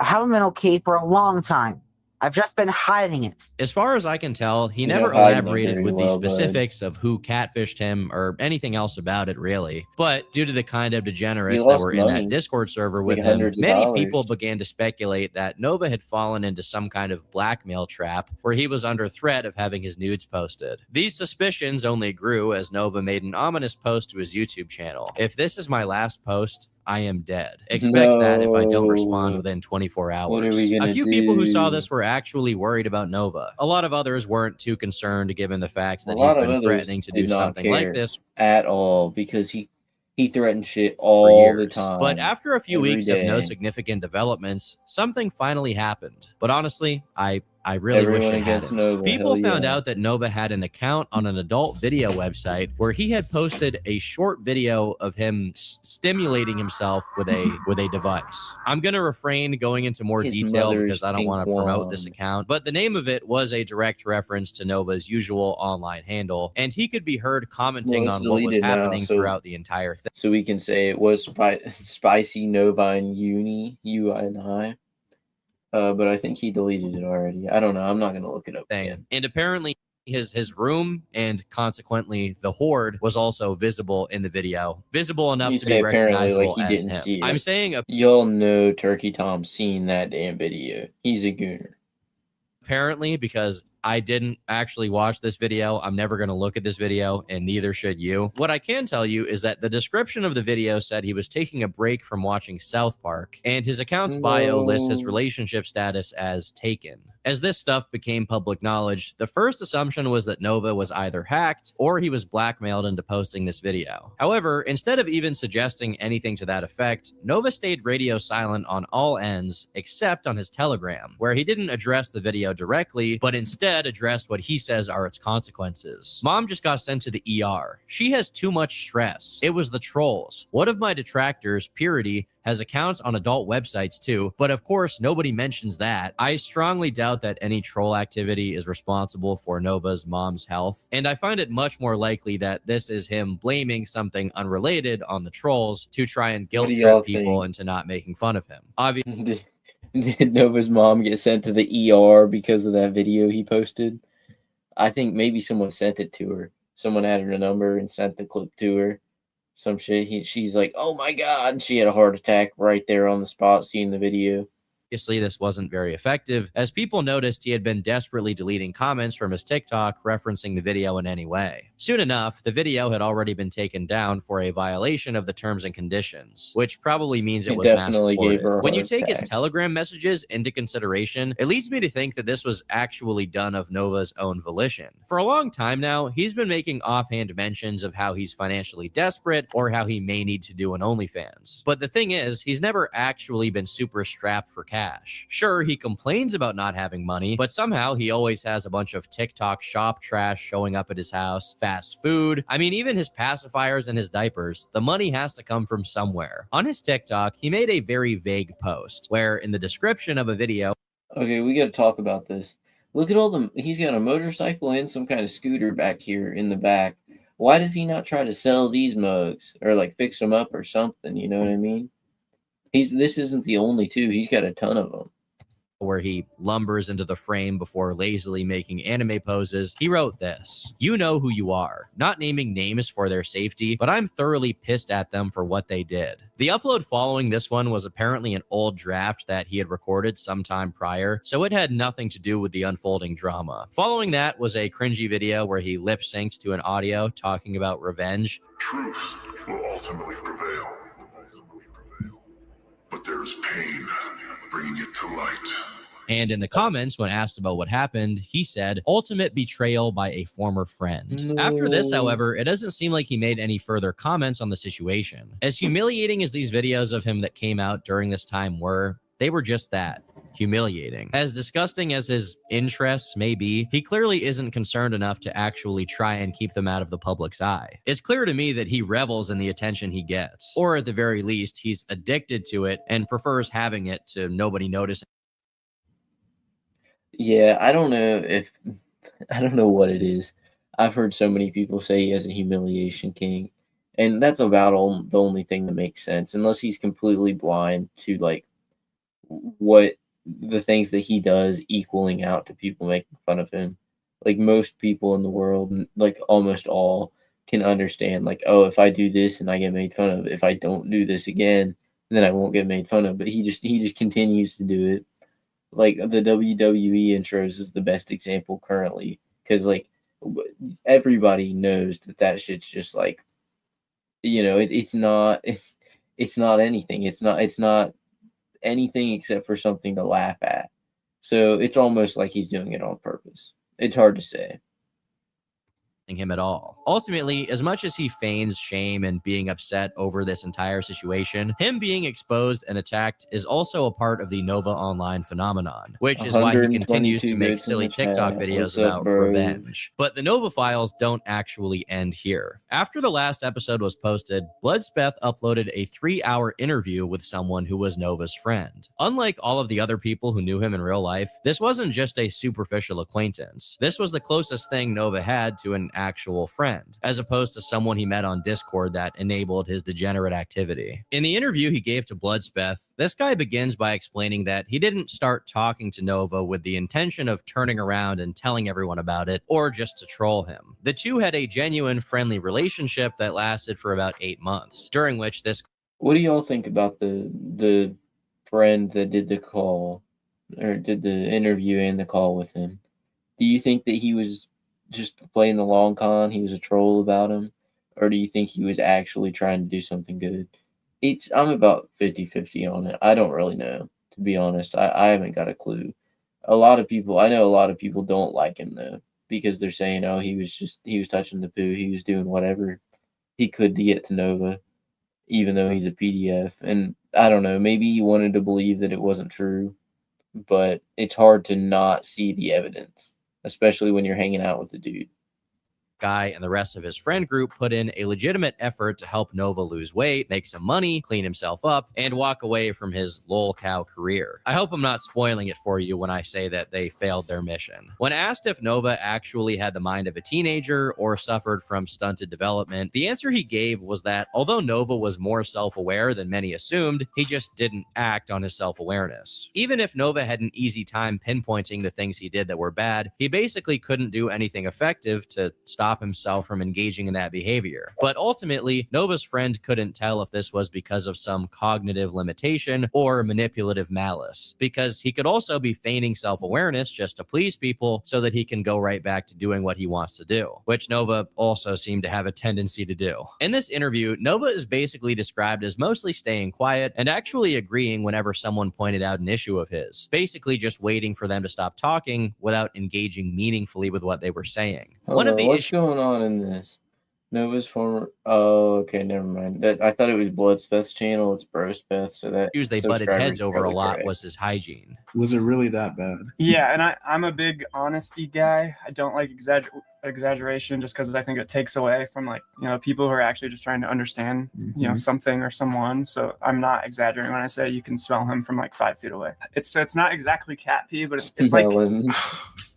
I haven't been okay for a long time. I've just been hiding it. As far as I can tell, he never elaborated with the specifics of who catfished him or anything else about it, really. But due to the kind of degenerates that were in that Discord server with him, many people began to speculate that Nova had fallen into some kind of blackmail trap where he was under threat of having his nudes posted. These suspicions only grew as Nova made an ominous post to his YouTube channel. If this is my last post, I am dead. Expect that if I don't respond within 24 hours. What are we gonna A few people who saw this were actually worried about Nova. A lot of others weren't too concerned given the fact that he's been threatening to do something like this at all, because he threatened shit all the time. But after a few weeks of no significant developments, something finally happened. But honestly, I really wish it hadn't. People found out that Nova had an account on an adult video website where he had posted a short video of him stimulating himself with a device. I'm going to refrain going into more detail because I don't want to promote this account, but the name of it was a direct reference to Nova's usual online handle, and he could be heard commenting on what was happening throughout the entire thing. So we can say it was Spicy Nova and UNI. But I think he deleted it already. I don't know. I'm not going to look it up again. And apparently his room and consequently the horde was also visible in the video. Visible enough to be recognizable like he as didn't him. see it. I'm saying y'all know Turkey Tom's seen that damn video. He's a gooner. Apparently, because I didn't actually watch this video. I'm never going to look at this video, and neither should you. What I can tell you is that the description of the video said he was taking a break from watching South Park, and his account's bio lists his relationship status as taken. As this stuff became public knowledge, the first assumption was that Nova was either hacked or he was blackmailed into posting this video. However, instead of even suggesting anything to that effect, Nova stayed radio silent on all ends except on his Telegram, where he didn't address the video directly, but instead addressed what he says are its consequences. Mom just got sent to the ER. She has too much stress. It was the trolls. One of my detractors, Purity, has accounts on adult websites too, but of course, nobody mentions that. I strongly doubt that any troll activity is responsible for Nova's mom's health, and I find it much more likely that this is him blaming something unrelated on the trolls to try and guilt trip people into not making fun of him. Obviously, did Nova's mom get sent to the ER because of that video he posted? I think maybe someone sent it to her. Someone had her number and sent the clip to her. Some shit. She's like, oh my God. And she had a heart attack right there on the spot seeing the video. Obviously, this wasn't very effective, as people noticed he had been desperately deleting comments from his TikTok referencing the video in any way. Soon enough, the video had already been taken down for a violation of the terms and conditions, which probably means it was mass reported. When you take his Telegram messages into consideration, it leads me to think that this was actually done of Nova's own volition. For a long time now, he's been making offhand mentions of how he's financially desperate or how he may need to do an OnlyFans. But the thing is, he's never actually been super strapped for cash. Sure, he complains about not having money, but somehow he always has a bunch of TikTok shop trash showing up at his house, fast food. I mean, even his pacifiers and his diapers, the money has to come from somewhere. On his TikTok, he made a very vague post where in the description of a video... Okay, we got to talk about this. Look at all the... He's got a motorcycle and some kind of scooter back here in the back. Why does he not try to sell these mugs or like fix them up or something? You know what I mean? This isn't the only two. He's got a ton of them. Where he lumbers into the frame before lazily making anime poses. He wrote this: "You know who you are. Not naming names for their safety, but I'm thoroughly pissed at them for what they did." The upload following this one was apparently an old draft that he had recorded sometime prior, so it had nothing to do with the unfolding drama. Following that was a cringy video where he lip syncs to an audio talking about revenge. Truth will ultimately prevail. But there is pain bringing it to light. And in the comments, when asked about what happened, he said, "Ultimate betrayal by a former friend." No. After this, however, it doesn't seem like he made any further comments on the situation. As humiliating as these videos of him that came out during this time were, they were just that. Humiliating. As disgusting as his interests may be, he clearly isn't concerned enough to actually try and keep them out of the public's eye. It's clear to me that he revels in the attention he gets, or at the very least, he's addicted to it and prefers having it to nobody noticing. Yeah, I don't know what it is. I've heard so many people say he has a humiliation king, and that's about the only thing that makes sense, unless he's completely blind to like what the things that he does equaling out to people making fun of him. Like most people in the world, like almost all, can understand like, oh, if I do this and I get made fun of, if I don't do this again, then I won't get made fun of. But he just continues to do it. Like the WWE intros is the best example currently, because like everybody knows that shit's just like, you know, it's not anything. It's not anything except for something to laugh at. So it's almost like he's doing it on purpose. It's hard to say. Him at all. Ultimately, as much as he feigns shame and being upset over this entire situation, him being exposed and attacked is also a part of the Nova Online phenomenon, which is why he continues to make silly TikTok videos about revenge. But the Nova files don't actually end here. After the last episode was posted, Bloodspeth uploaded a 3-hour interview with someone who was Nova's friend. Unlike all of the other people who knew him in real life, this wasn't just a superficial acquaintance. This was the closest thing Nova had to an actual friend, as opposed to someone he met on Discord that enabled his degenerate activity. In the interview he gave to Bloodspeth, this guy begins by explaining that he didn't start talking to Nova with the intention of turning around and telling everyone about it, or just to troll him. The two had a genuine friendly relationship that lasted for about 8 months, during which this... What do y'all think about the friend that did the call, or did the interview and the call with him? Do you think that he was just playing the long con, he was a troll about him, or do you think he was actually trying to do something good? I'm about 50-50 on it. I don't really know, to be honest. I haven't got a clue. I know a lot of people don't like him though, because they're saying, oh, he was touching the poo, he was doing whatever he could to get to Nova, even though he's a PDF. And I don't know, maybe he wanted to believe that it wasn't true, but it's hard to not see the evidence, especially when you're hanging out with the dude. Guy and the rest of his friend group put in a legitimate effort to help Nova lose weight, make some money, clean himself up, and walk away from his lolcow career. I hope I'm not spoiling it for you when I say that they failed their mission. When asked if Nova actually had the mind of a teenager or suffered from stunted development, the answer he gave was that although Nova was more self-aware than many assumed, he just didn't act on his self-awareness. Even if Nova had an easy time pinpointing the things he did that were bad, he basically couldn't do anything effective to stop himself from engaging in that behavior. But ultimately, Nova's friend couldn't tell if this was because of some cognitive limitation or manipulative malice, because he could also be feigning self-awareness just to please people so that he can go right back to doing what he wants to do, which Nova also seemed to have a tendency to do. In this interview, Nova is basically described as mostly staying quiet and actually agreeing whenever someone pointed out an issue of his, basically just waiting for them to stop talking without engaging meaningfully with what they were saying. What's going on in this? Nova's former. Oh, okay, never mind. I thought it was Bloodspeth's channel. It's Brospeth, so that issues they butted heads over a lot was his hygiene. Was it really that bad? Yeah, and I'm a big honesty guy. I don't like exaggeration just because I think it takes away from, like, you know, people who are actually just trying to understand, you know, something or someone. So I'm not exaggerating when I say you can smell him from like 5 feet away. It's not exactly cat pee, but it's like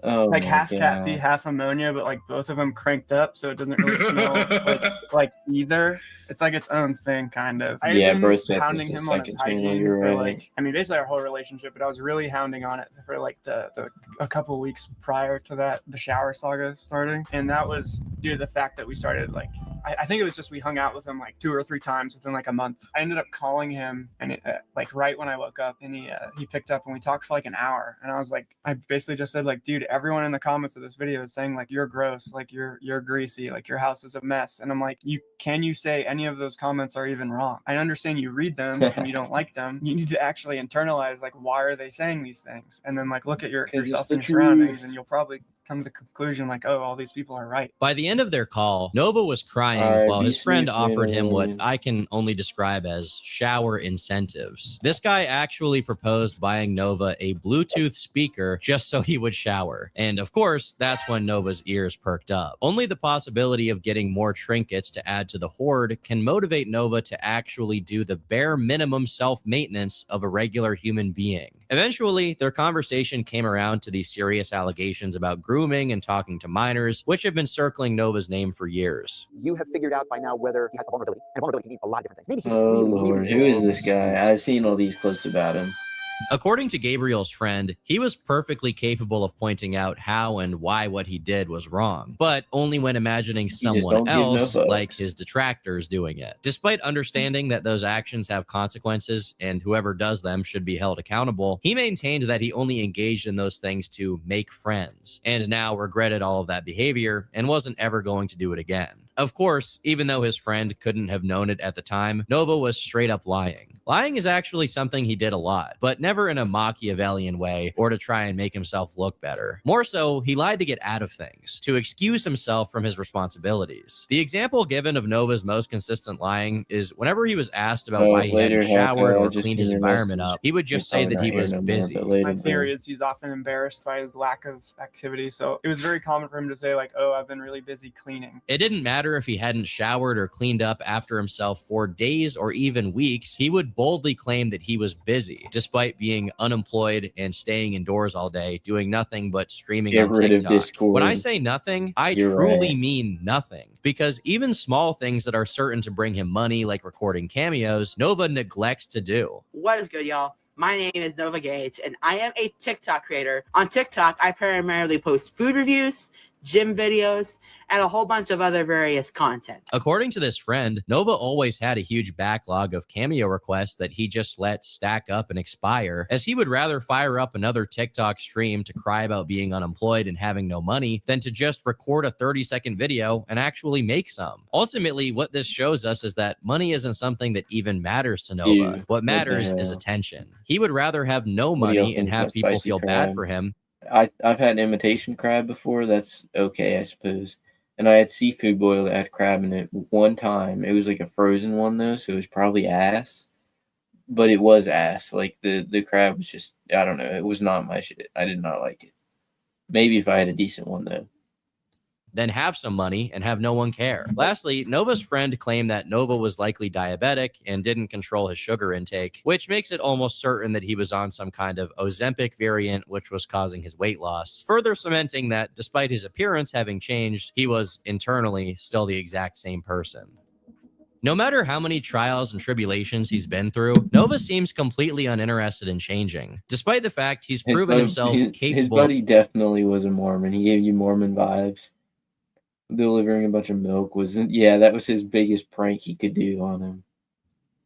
it's like half cat pee, half ammonia, but like both of them cranked up, so it doesn't really smell like either. It's like its own thing, kind of. I've been hounding him on his hygiene for like, I mean, basically our whole relationship, but I was really hounding on it for like a couple of weeks prior to that, the shower saga starting. And that was due to the fact that we started like, I think it was just we hung out with him like 2 or 3 times within like a month. I ended up calling him and like right when I woke up, and he picked up and we talked for like an hour. And I was like, I basically just said like, dude, everyone in the comments of this video is saying like you're gross, like you're greasy, like your house is a mess. And I'm like, can you say any of those comments are even wrong? I understand you read them and you don't like them. You need to actually internalize like, why are they saying these things? And then like look at yourself and your surroundings, and you'll probably come to the conclusion like, oh, all these people are right. By the end of their call, Nova was crying while his friend offered him what I can only describe as shower incentives. This guy actually proposed buying Nova a Bluetooth speaker just so he would shower. And of course, that's when Nova's ears perked up. Only the possibility of getting more trinkets to add to the hoard can motivate Nova to actually do the bare minimum self-maintenance of a regular human being. Eventually, their conversation came around to these serious allegations about grooming and talking to minors, which have been circling Nova's name for years. You have figured out by now whether he has a vulnerability, and a vulnerability can mean a lot of different things. Maybe he's oh Lord, who is this guy? I've seen all these clips about him. According to Gabriel's friend, he was perfectly capable of pointing out how and why what he did was wrong, but only when imagining someone else, like his detractors, doing it. Despite understanding that those actions have consequences and whoever does them should be held accountable, he maintained that he only engaged in those things to make friends, and now regretted all of that behavior and wasn't ever going to do it again. Of course, even though his friend couldn't have known it at the time, Nova was straight up lying. Lying is actually something he did a lot, but never in a Machiavellian way or to try and make himself look better. More so, he lied to get out of things, to excuse himself from his responsibilities. The example given of Nova's most consistent lying is whenever he was asked about why he hadn't showered or cleaned his environment up, he would just say that he was busy. My theory is he's often embarrassed by his lack of activity, so it was very common for him to say like, oh, I've been really busy cleaning. It didn't matter if he hadn't showered or cleaned up after himself for days or even weeks, he would boldly claim that he was busy, despite being unemployed and staying indoors all day, doing nothing but streaming on TikTok. When I say nothing, I truly mean nothing, because even small things that are certain to bring him money, like recording cameos, Nova neglects to do. What is good, y'all? My name is Nova Gage, and I am a TikTok creator. On TikTok, I primarily post food reviews, gym videos, and a whole bunch of other various content. According to this friend, Nova always had a huge backlog of cameo requests that he just let stack up and expire, as he would rather fire up another TikTok stream to cry about being unemployed and having no money than to just record a 30-second video and actually make some. Ultimately, what this shows us is that money isn't something that even matters to Nova. Dude, what matters is attention. He would rather have no money and have people feel bad for him. I've had imitation crab before. That's okay, I suppose. And I had seafood boil that had crab in it one time. It was like a frozen one though, so it was probably ass. But it was ass. Like the crab was just, I don't know. It was not my shit. I did not like it. Maybe if I had a decent one though. then have some money and have no one care. Lastly, Nova's friend claimed that Nova was likely diabetic and didn't control his sugar intake, which makes it almost certain that he was on some kind of Ozempic variant which was causing his weight loss, further cementing that despite his appearance having changed, he was internally still the exact same person. No matter how many trials and tribulations he's been through, Nova seems completely uninterested in changing, despite the fact he's proven himself capable. His buddy definitely was a Mormon. He gave you Mormon vibes. Delivering a bunch of milk that was his biggest prank he could do on him.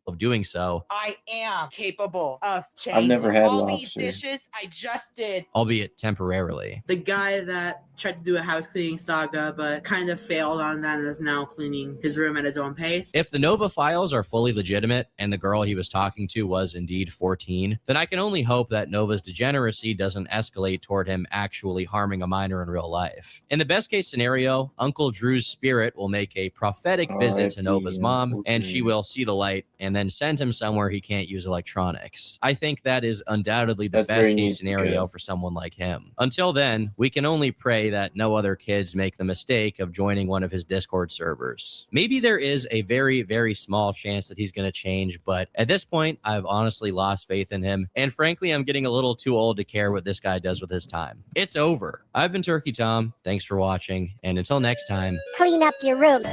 Of doing so. I am capable of changing. I've never had all lobster. these dishes I just did. Albeit temporarily. The guy that tried to do a house cleaning saga, but kind of failed on that and is now cleaning his room at his own pace. If the Nova files are fully legitimate and the girl he was talking to was indeed 14, then I can only hope that Nova's degeneracy doesn't escalate toward him actually harming a minor in real life. In the best case scenario, Uncle Drew's spirit will make a prophetic visit to Nova's mom, and she will see the light and then send him somewhere he can't use electronics. I think that is undoubtedly the best case scenario for someone like him. Until then, we can only pray that no other kids make the mistake of joining one of his Discord servers. Maybe there is a very, very small chance that he's going to change, but at this point, I've honestly lost faith in him, and frankly, I'm getting a little too old to care what this guy does with his time. It's over. I've been Turkey Tom. Thanks for watching, and until next time, clean up your room.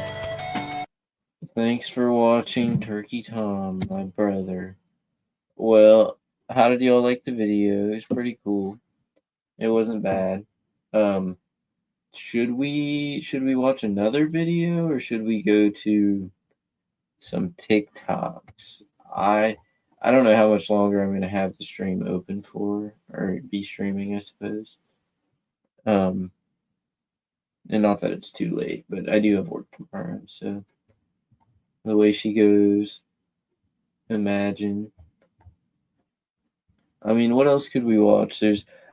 Thanks for watching, Turkey Tom, my brother. Well, how did y'all like the video? It was pretty cool. It wasn't bad. Should we watch another video or should we go to some TikToks? I don't know how much longer I'm going to have the stream open for, or be streaming, I suppose. And not that it's too late, but I do have work tomorrow, so the way she goes, imagine. I mean, what else could we watch?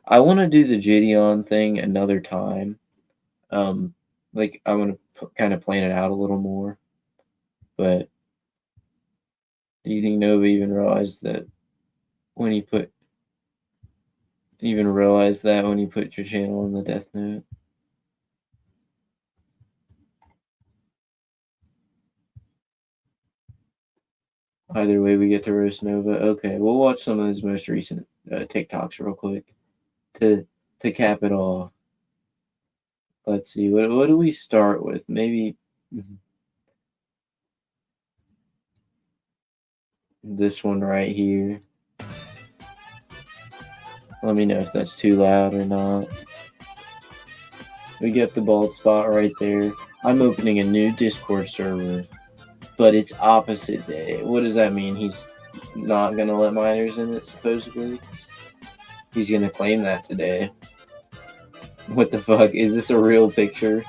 I want to do the Gideon thing another time. Like I want to kind of plan it out a little more. But do you think Nova even realized that when he put your channel on the Death Note? Either way, we get to roast Nova. Okay, we'll watch some of his most recent TikToks real quick to cap it off. Let's see. What do we start with? Maybe this one right here. Let me know if that's too loud or not. We get the bald spot right there. I'm opening a new Discord server, but it's opposite day. What does that mean? He's not going to let minors in it, supposedly? He's going to claim that today. What the fuck? Is this a real picture?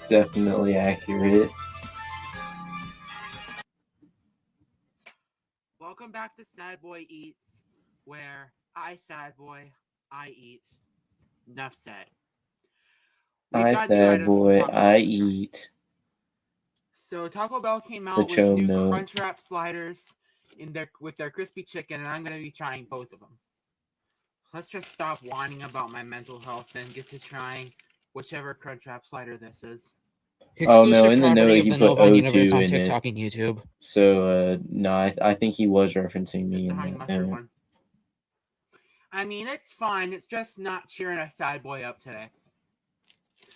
Definitely accurate. Welcome back to Sad Boy Eats, where Sad Boy, I eat. Enough said. Sad Boy, I eat. So Taco Bell came out with new Crunchwrap sliders with their crispy chicken, and I'm going to be trying both of them. Let's just stop whining about my mental health and get to trying whichever Crunchwrap slider this is. Exclusive in the note he put O2 on in TikTok it. and YouTube. So no, I think he was referencing me in that note. One. I mean, it's fine. It's just not cheering a Sad Boy up today.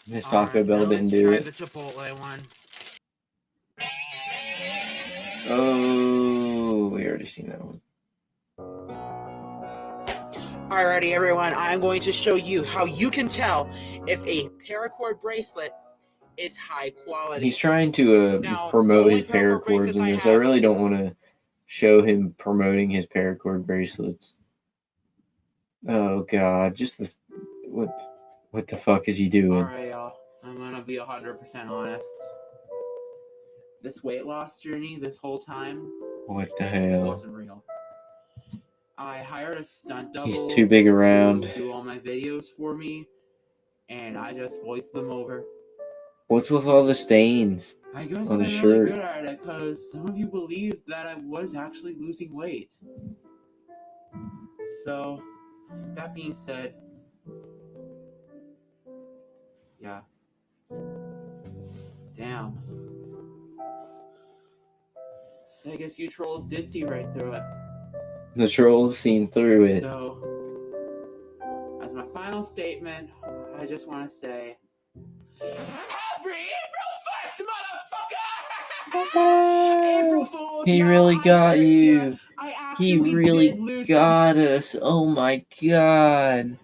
This Taco Bell didn't do it. The Chipotle one. Oh, we already seen that one. Alrighty, everyone. I'm going to show you how you can tell if a paracord bracelet is high quality. He's trying to promote his paracords in this. I really don't want to show him promoting his paracord bracelets. Oh God, just the what the fuck is he doing? Alright, y'all. I'm gonna be 100% honest. This weight loss journey, this whole time, what the hell? Wasn't real. I hired a stunt double. He's too big around. To do all my videos for me, and I just voiced them over. What's with all the stains on the shirt? Really good at it because some of you believed that I was actually losing weight. So That being said, yeah. Damn. So I guess you trolls did see right through it. The trolls seen through it. So, as my final statement, I just want to say, Happy April 1st, motherfucker! April Fools, He y'all, really I got tricked you. I He actually really did lose got us. Oh my god.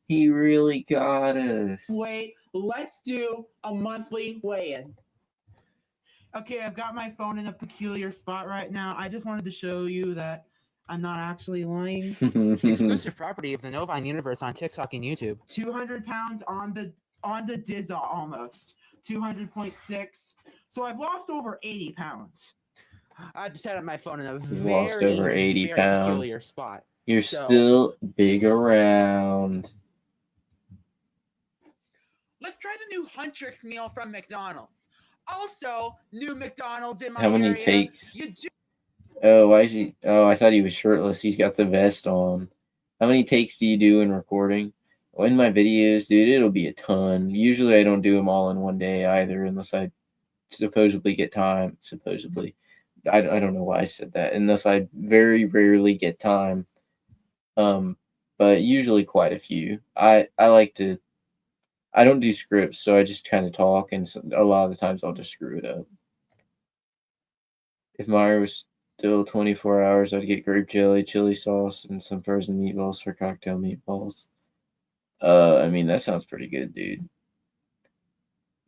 He really got us. Wait, let's do a monthly weigh-in. Okay, I've got my phone in a peculiar spot right now. I just wanted to show you that I'm not actually lying. Exclusive property of the Novine universe on TikTok and YouTube. 200 pounds on the Dizza almost. 200.6. So I've lost over 80 pounds. I had to set up my phone in a lost over 80 very pounds. peculiar spot. You're So, still big around. let's try the new Huntrix meal from McDonald's. Also, new McDonald's in my How many area. takes? Oh, why is he? Oh, I thought he was shirtless. He's got the vest on. How many takes do you do in recording? Well, in my videos, dude, it'll be a ton. Usually I don't do them all in one day either, unless I supposedly get time. Supposedly. I don't know why I said that. Unless I very rarely get time. But usually quite a few. I like to... I don't do scripts, so I just kind of talk, and so, a lot of the times I'll just screw it up. If Meyer was still 24 hours, I'd get grape jelly, chili sauce, and some frozen meatballs for cocktail meatballs. I mean, that sounds pretty good, dude.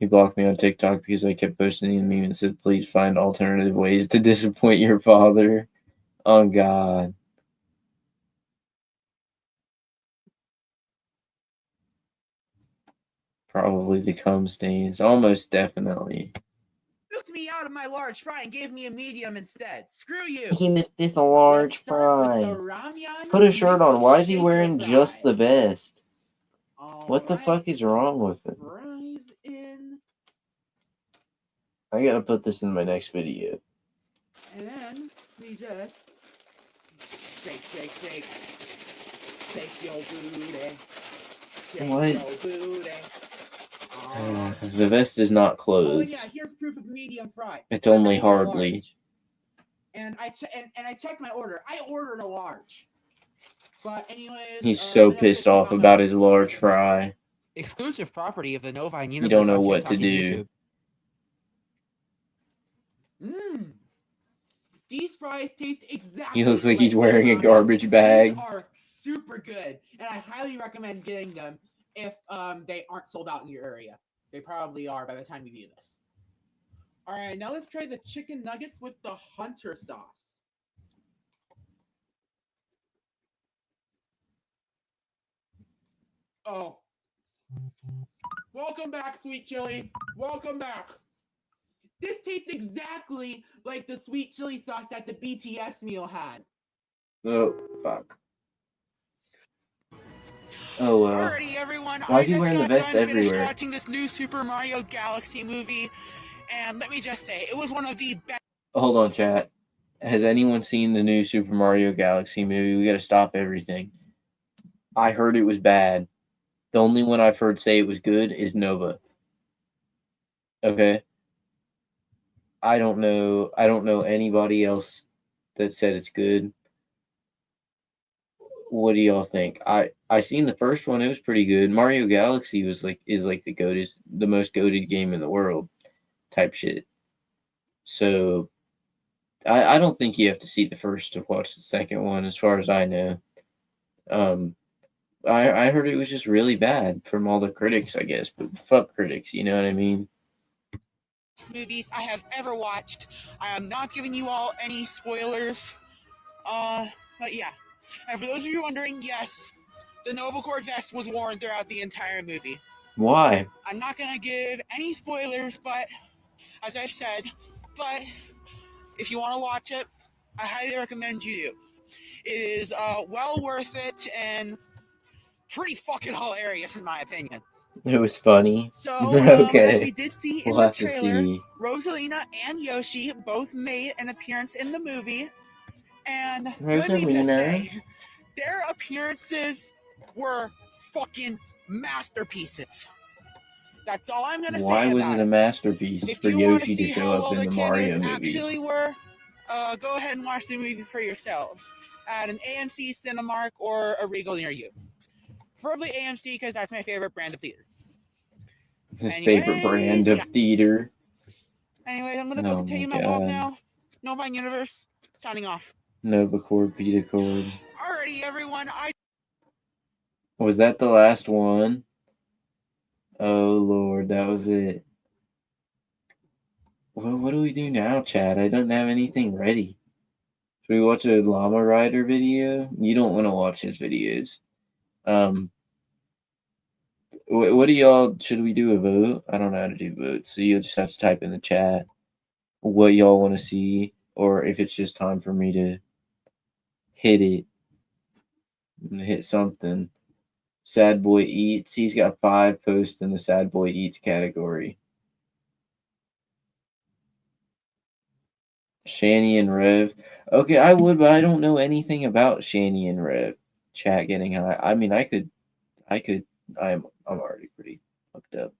He blocked me on TikTok because I kept posting the meme and said, please find alternative ways to disappoint your father. Oh, God. Probably the cum stains. Almost definitely. Took me out of my large fry and gave me a medium instead. Screw you. He missed this a large fry. Put a shirt on. Why is he wearing just the vest? What the fuck is wrong with him? Fries in. I gotta put this in my next video. And then we just shake, shake, shake. Shake your booty. Shake What? your booty. The vest is not closed. Oh yeah, here's proof of medium fry. It's only hardly. And I checked my order. I ordered a large. But anyways, he's so pissed off about his large fry. Exclusive property of the Novine universe. You don't know on what TikTok to do. These fries taste exactly. He looks like he's wearing a garbage bag. These are super good, and I highly recommend getting them if they aren't sold out in your area. They probably are by the time you view this. All right, now let's try the chicken nuggets with the Hunter sauce. Oh. Welcome back, sweet chili. Welcome back. This tastes exactly like the sweet chili sauce that the BTS meal had. Oh, fuck. Oh, well. Alrighty, everyone. Why is he wearing the vest everywhere? Watching this new Super Mario Galaxy movie, and let me just say, it was one of the best. Hold on, chat. Has anyone seen the new Super Mario Galaxy movie? We gotta stop everything. I heard it was bad. The only one I've heard say it was good is Nova. Okay? I don't know anybody else that said it's good. What do y'all think? I seen the first one, it was pretty good. Mario Galaxy is like the most goated game in the world type shit. So I don't think you have to see the first to watch the second one, as far as I know. I heard it was just really bad from all the critics, I guess, but fuck critics, you know what I mean? Movies I have ever watched. I am not giving you all any spoilers. But yeah. And for those of you wondering, yes, the Nova Cord vest was worn throughout the entire movie. Why? I'm not gonna give any spoilers, but as I said, but if you want to watch it, I highly recommend you do. It is well worth it and pretty fucking hilarious in my opinion. It was funny. So, okay. As we did see in the trailer, Rosalina and Yoshi both made an appearance in the movie. And let me just say, Their appearances were fucking masterpieces. That's all I'm gonna say Why was about it a masterpiece If for you want to Yoshi to see show how up well in the the cameos Mario movie? actually were, go ahead and watch the movie for yourselves at an AMC, Cinemark, or a Regal near you. Preferably AMC because that's my favorite brand of theater. His favorite brand of theater. Anyways, I'm gonna go continue my walk now. Nova Universe, signing off. Nova Chord, Peta Chord. Alrighty, everyone. Was that the last one? Oh Lord, that was it. Well, what do we do now, Chad? I don't have anything ready. Should we watch a llama rider video? You don't want to watch his videos. What do y'all? Should we do a vote? I don't know how to do votes, so you'll just have to type in the chat what y'all want to see, or if it's just time for me to hit it, hit something. Sad Boy Eats. He's got 5 posts in the Sad Boy Eats category. Shani and Rev. Okay, I would, but I don't know anything about Shani and Rev. Chat getting high. I mean, I could. I'm already pretty fucked up.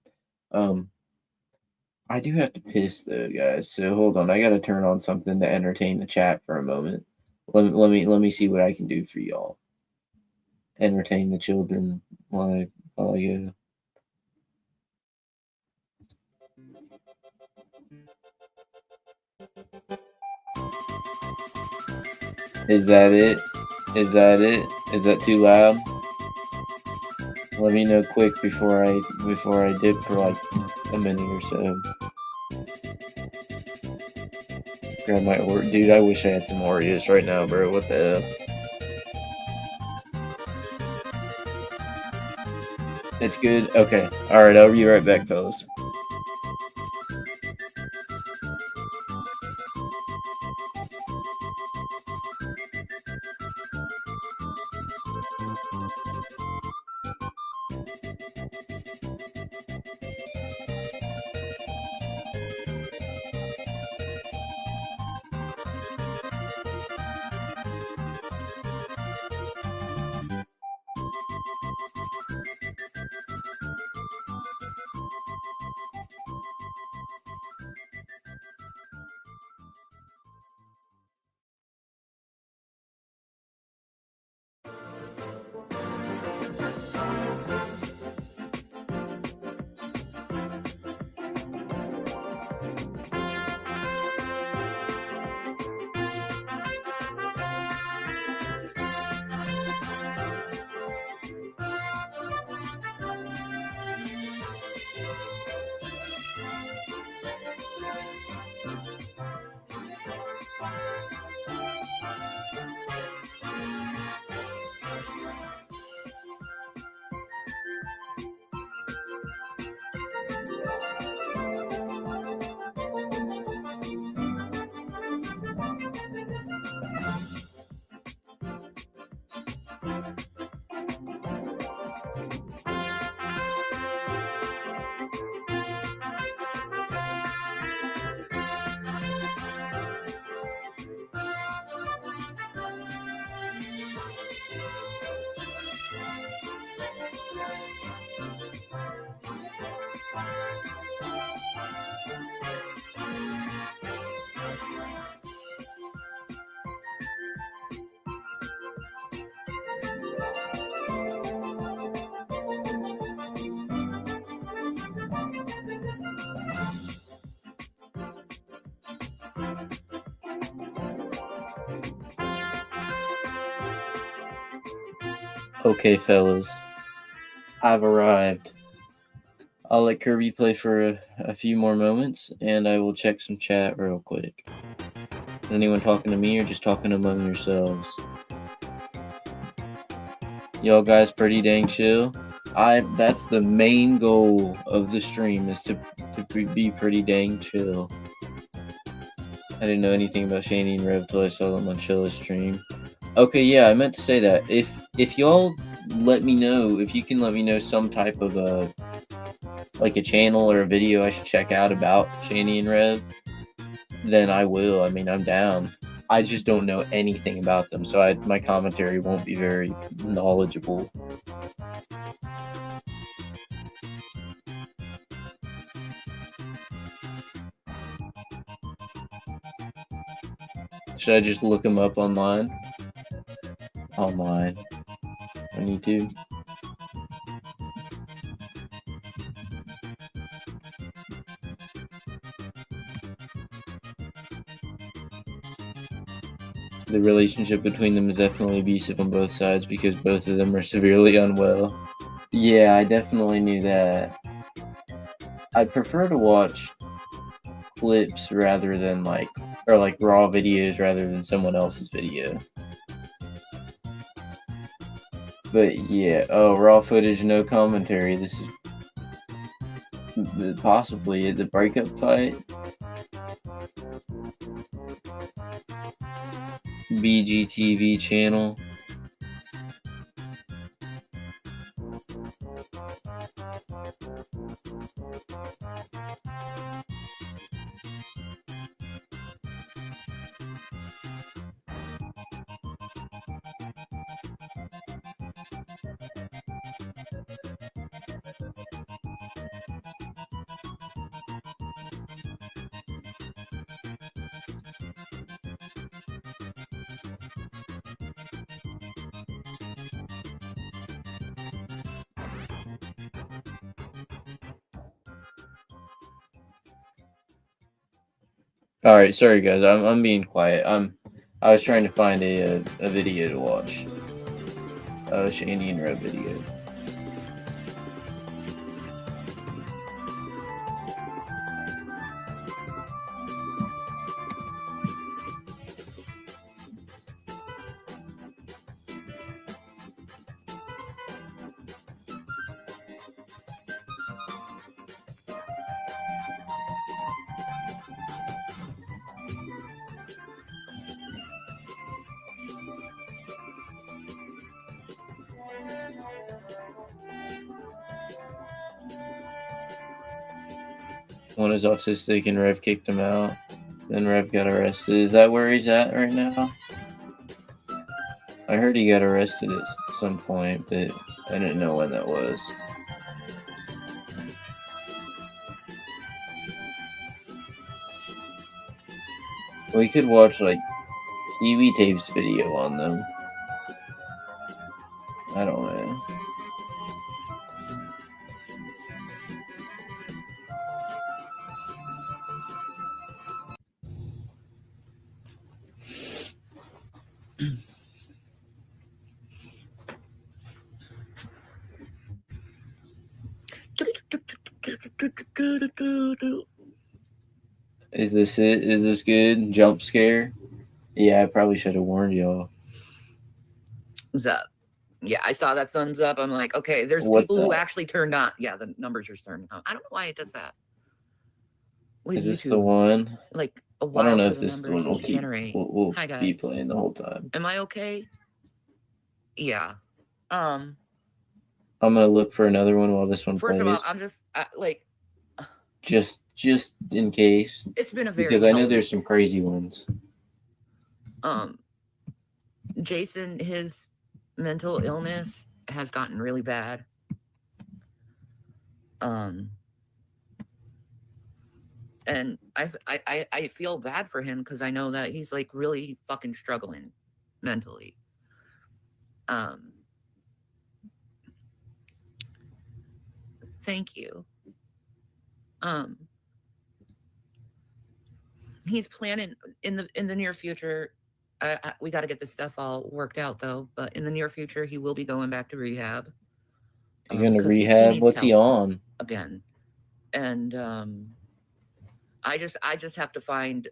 I do have to piss though, guys. So hold on. I gotta turn on something to entertain the chat for a moment. Let me see what I can do for y'all. Entertain the children while I go. Is that it? Is that it? Is that too loud? Let me know quick before I dip for like a minute or so. Grab my dude. I wish I had some Oreos right now, bro. What the hell? It's good. Okay. All right. I'll be right back, fellas. Okay, fellas, I've arrived. I'll let Kirby play for a few more moments, and I will check some chat real quick. Is anyone talking to me or just talking among yourselves? Y'all guys pretty dang chill? That's the main goal of the stream, is to be pretty dang chill. I didn't know anything about Shani and Rev till I saw them on Chilla's stream. Okay, yeah, I meant to say that. If y'all let me know, if you can let me know some type of like a channel or a video I should check out about Shani and Rev, then I will. I mean, I'm down. I just don't know anything about them, so my commentary won't be very knowledgeable. Should I just look them up online? Online. On YouTube? The relationship between them is definitely abusive on both sides because both of them are severely unwell. Yeah, I definitely knew that. I prefer to watch clips rather than like raw videos rather than someone else's video. But yeah, oh, raw footage, no commentary. This is possibly the breakup fight. BGTV channel. All right, sorry guys, I'm being quiet. I was trying to find a video to watch. Shandy and Red video. One is autistic and Rev kicked him out. Then Rev got arrested. Is that where he's at right now? I heard he got arrested at some point, but I didn't know when that was. We could watch like Kiwi Tape's video on them. I don't know. Is this it? Is this good? Jump scare? Yeah, I probably should have warned y'all. What's up? Yeah, I saw that thumbs up. I'm like, okay, there's What's people who that? actually turned on. Yeah, the numbers are turning on. I don't know why it does that. What Is this YouTube? the one? Like a I while don't know for if the this is the numbers one to generate. we'll Hi, be guys. playing the whole time. Am I okay? Yeah. I'm gonna look for another one while this one First plays. of all, I'm just like, just in case. it's been a very because I know healthy- there's some crazy ones. Jason, his mental illness has gotten really bad. And I feel bad for him because I know that he's like really fucking struggling mentally. Thank you. He's planning in the near future. We got to get this stuff all worked out though. But in the near future, he will be going back to rehab. You going to rehab? What's he on? Again, and I just have to find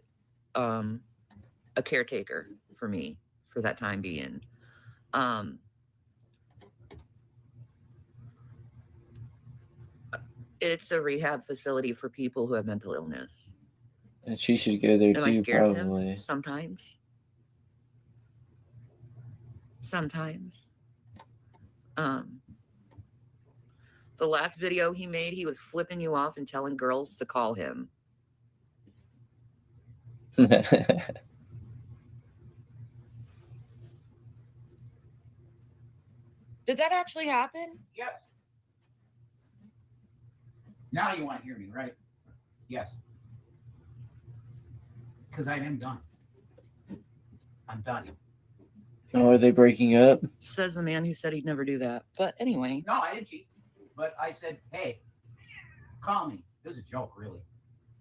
a caretaker for me for that time being. It's a rehab facility for people who have mental illness. And she should go there Am I too, scared probably. of him? Sometimes. The last video he made, he was flipping you off and telling girls to call him. Did that actually happen? Yes. Now you want to hear me, right? Yes. Because I am done. I'm done. Oh, are they breaking up? Says the man who said he'd never do that. But anyway. No, I didn't cheat. But I said, hey, call me. It was a joke, really.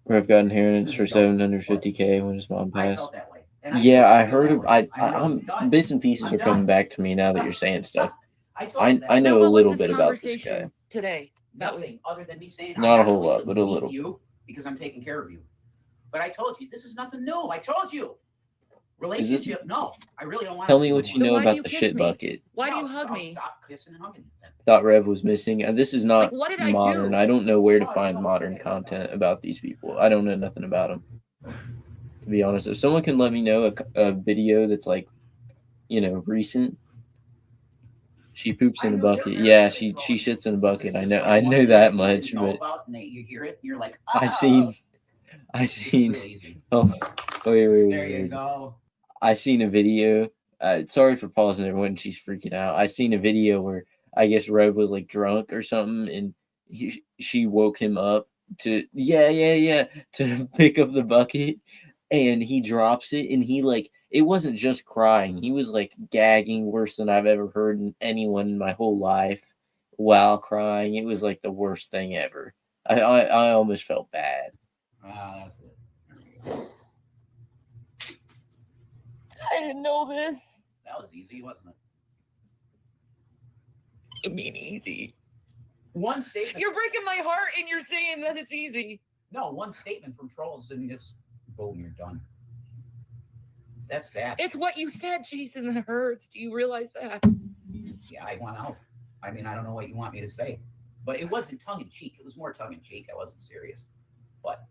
Rev got inheritance for 750K when his mom I passed. felt that way. Yeah, I heard of. I'm bits and pieces are coming back to me now that you're saying stuff. I know a little bit about this guy. Today. Nothing other than me saying Not I a whole gotta lot, but a leave little. you because I'm taking care of you. But I told you this is nothing new. I told you. Relationship? No, I really don't want. Tell me what you know about the shit bucket. Why do you hug I'll me? stop kissing and hugging you then. Thought Rev was missing. And this is not what did I modern. do? I don't know where to find modern content about these people. I don't know nothing about them. To be honest, if someone can let me know a video that's like, recent. She poops in a bucket. Yeah, she shits in a bucket. I know that much, but You hear it, you're like, I seen. Oh, wait. There you go. I seen a video. Sorry for pausing everyone. She's freaking out. I seen a video where I guess Rev was like drunk or something, and she woke him up to to pick up the bucket, and he drops it, and he it wasn't just crying. He was like gagging worse than I've ever heard in anyone in my whole life while crying. It was like the worst thing ever. I almost felt bad. That's it. I didn't know this. That was easy, wasn't it? You mean easy? One statement. You're breaking my heart and you're saying that it's easy. No, one statement from trolls and it's boom, you're done. That's sad. It's what you said, Jason, that hurts. Do you realize that? Yeah, I want out. I mean, I don't know what you want me to say. But it wasn't tongue-in-cheek. It was more tongue-in-cheek. I wasn't serious. But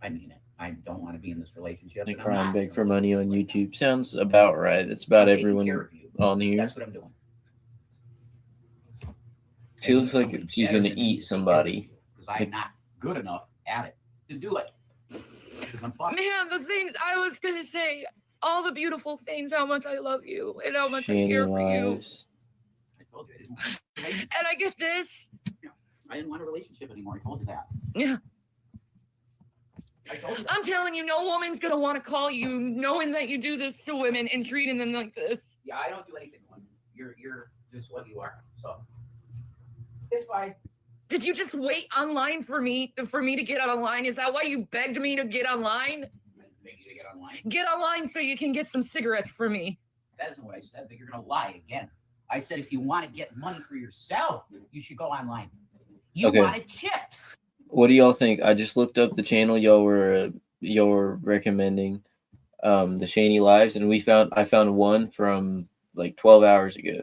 I mean it. I don't want to be in this relationship. They crying big for money on YouTube. Sounds about right. It's about everyone on here. That's what I'm doing. She looks like she's going to eat somebody. Because I'm not good enough at it to do it. Because I'm fucked. Man, the things I was going to say, all the beautiful things, how much I love you and how much I care for you. I told you I didn't want and I get this. Yeah, I didn't want a relationship anymore. I told you that. Yeah. I told you that. I'm telling you, no woman's going to want to call you knowing that you do this to women and treating them like this. Yeah, I don't do anything to women. You're just what you are. So it's fine. Did you just wait online for me to get online? Is that why you begged me to get online? I didn't beg you to get online. Get online so you can get some cigarettes for me. That isn't what I said, but you're going to lie again. I said if you want to get money for yourself, you should go online. You wanted chips. What do y'all think? I just looked up the channel y'all were recommending, the Shaney Lives, and I found one from like 12 hours ago.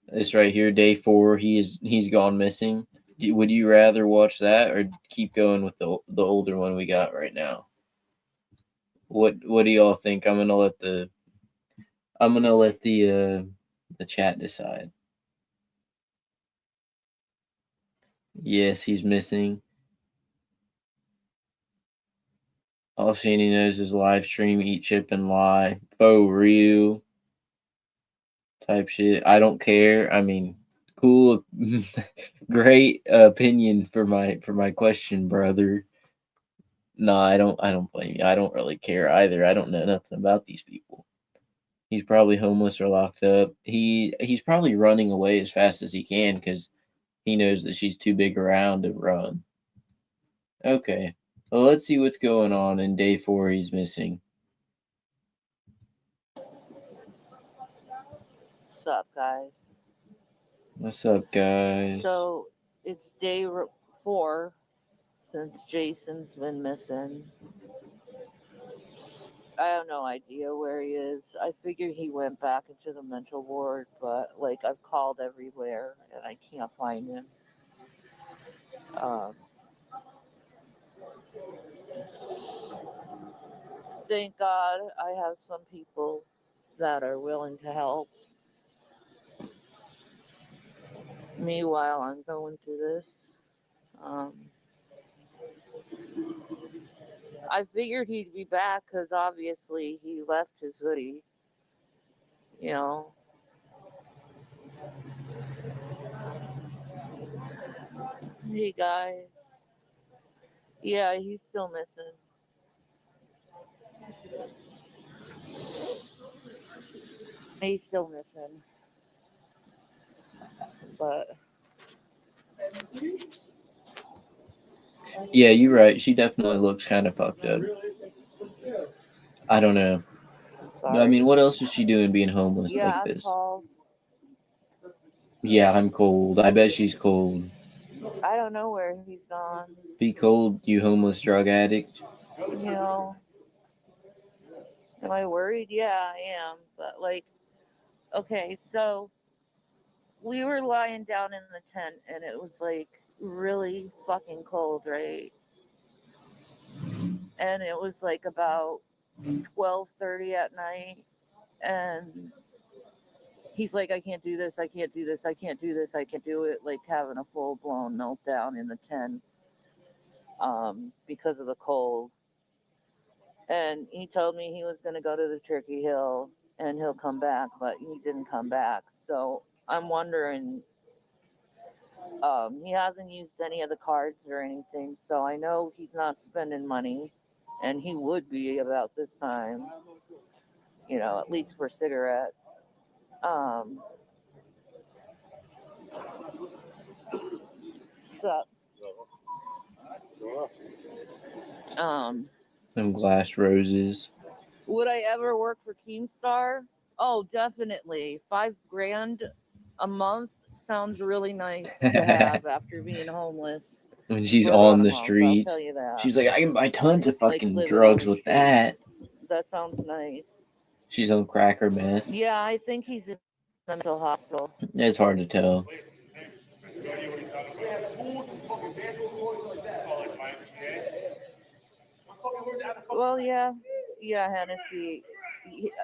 This right here, day 4. He's gone missing. Would you rather watch that or keep going with the older one we got right now? What do y'all think? I'm gonna let the chat decide. Yes, he's missing. All Shaney knows is live stream, eat, chip, and lie. Faux real type shit. I don't care. I mean, cool. Great opinion for my question, brother. No, I don't blame you. I don't really care either. I don't know nothing about these people. He's probably homeless or locked up. He's probably running away as fast as he can because he knows that she's too big around to run. Okay. Well, let's see what's going on in day 4. He's missing. What's up, guys? What's up, guys? So it's day 4 since Jason's been missing. I have no idea where he is. I figured he went back into the mental ward, but I've called everywhere and I can't find him. Thank God I have some people that are willing to help me while I'm going through this. I figured he'd be back because obviously he left his hoodie, Hey guys. Yeah, he's still missing. He's still missing. But Yeah, you're right. She definitely looks kind of fucked up. I don't know. sorry. I mean, what else is she doing being homeless Yeah, like I'm this? cold. Yeah, I'm cold. I bet she's cold. I don't know where he's gone. Be cold, you homeless drug addict. You know. Am I worried? Yeah, I am. But like, okay, so we were lying down in the tent and it was like really fucking cold, right? And it was like about 12:30 at night, and he's like, I can't do this, I can't do this, I can't do this, I can't do it, like having a full-blown meltdown in the tent because of the cold. And he told me he was going to go to the Turkey Hill and he'll come back, but he didn't come back. So I'm wondering, he hasn't used any of the cards or anything, so I know he's not spending money, and he would be about this time, you know, at least for cigarettes. What's up? Some glass roses. Would I ever work for Keemstar? Oh, definitely. $5,000 a month sounds really nice to have after being homeless. When she's for about on a the month, I'll streets, tell you that. she's like, I can buy tons of Like fucking living on drugs the with streets. that. That sounds nice. She's on crack or meth. Yeah, I think he's in the mental hospital. It's hard to tell. Well, yeah, Hennessy.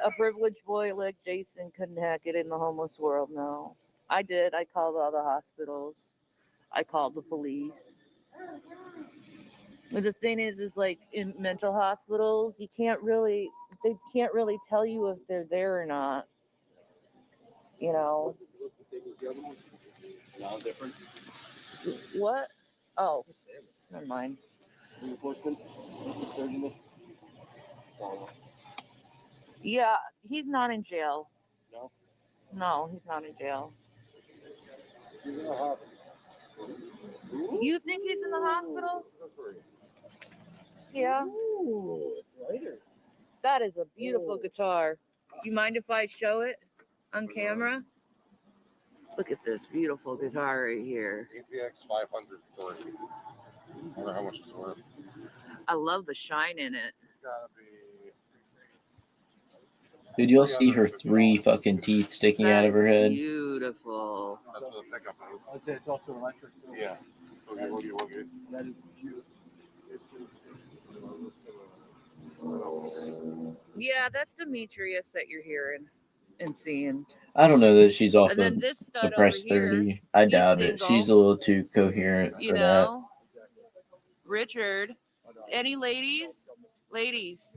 A privileged boy like Jason couldn't hack it in the homeless world. No, I did. I called all the hospitals. I called the police. But the thing is like in mental hospitals, they can't really tell you if they're there or not. You know. What? Oh, never mind. Yeah, he's not in jail. No? No, he's not in jail. You think he's in the hospital? Yeah. That is a beautiful guitar. Do you mind if I show it on camera? Look at this beautiful guitar right here. APX 503. I wonder how much it's worth. I love the shine in it. It's gotta be. Dude, you'll see her 3 fucking teeth sticking out of her head. Beautiful. That's what the pickup is. I'd say it's also electric too. Yeah. Woogie. That is beautiful. Yeah, that's Demetrius that you're hearing and seeing. I don't know that she's off And then of this stud the press over here, 30. I he's doubt it. single. She's a little too coherent You for know, Richard. Any ladies? Ladies,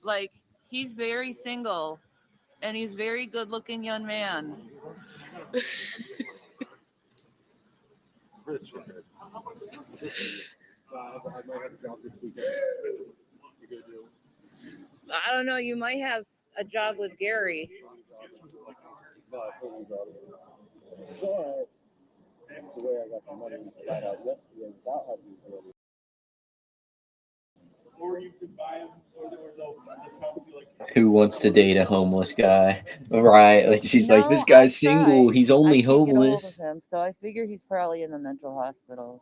like he's very single, and he's very good-looking young man. Richard. I might have a job this weekend. You gonna do? I don't know. You might have a job with Gary. No, I fully got it. But the way I got the money flat out yesterday without having to do it. Or you could buy them, or they'll like. Who wants to date a homeless guy? Right? Like she's like, this No, guy's I single. tried. He's I only can't get a hold homeless. of him, so I figure he's probably in the mental hospital.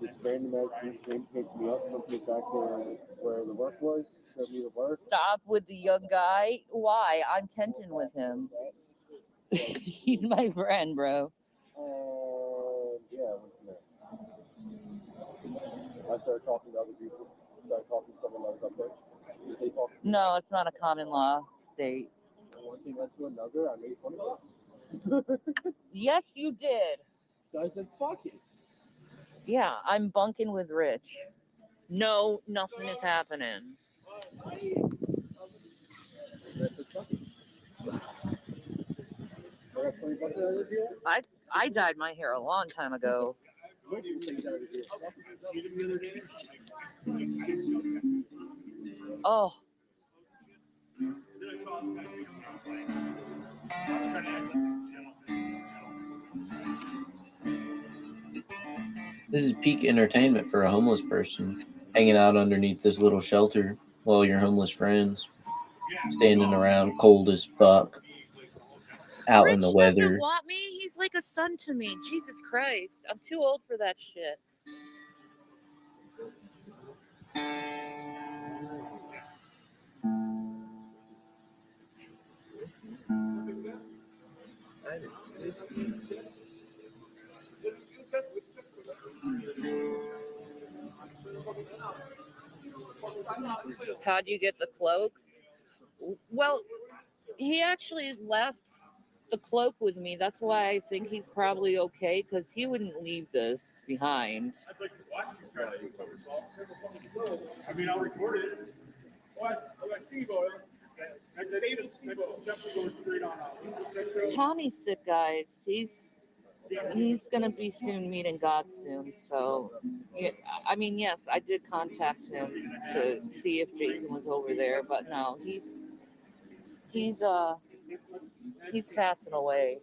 This random ass dude came, picked me up, took me back to where the work was, showed me the work. Stop with the young guy. Why? I'm tenting with him. He's my friend, bro. Yeah, I went from there. I started talking to other people. Started talking to someone else up there. Did they talk? No, it's not a common law state. One thing led to another. I made fun of it. Yes, you did. So I said, fuck it. Yeah, I'm bunking with Rich. No, nothing is happening. I dyed my hair a long time ago. Oh. This is peak entertainment for a homeless person, hanging out underneath this little shelter while your homeless friends standing around cold as fuck, out in the Rich weather. doesn't want me. He's like a son to me. Jesus Christ. I'm too old for that shit. How'd you get the cloak? Well, he actually left the cloak with me. That's why I think he's probably okay, because he wouldn't leave this behind. I mean, I'll record it. What? I got Steve on. Tommy's sick, guys. He's gonna be soon meeting God soon. So, yeah, I mean, yes, I did contact him to see if Jason was over there, but no, he's passing away.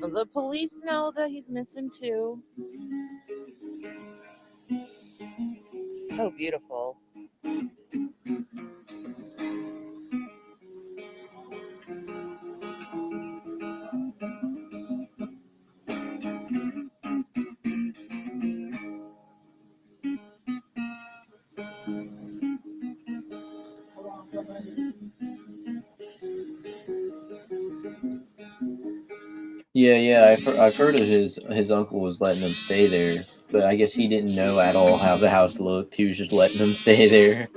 The police know that he's missing too. So beautiful. Yeah. I've heard of his uncle was letting him stay there, but I guess he didn't know at all how the house looked. He was just letting him stay there.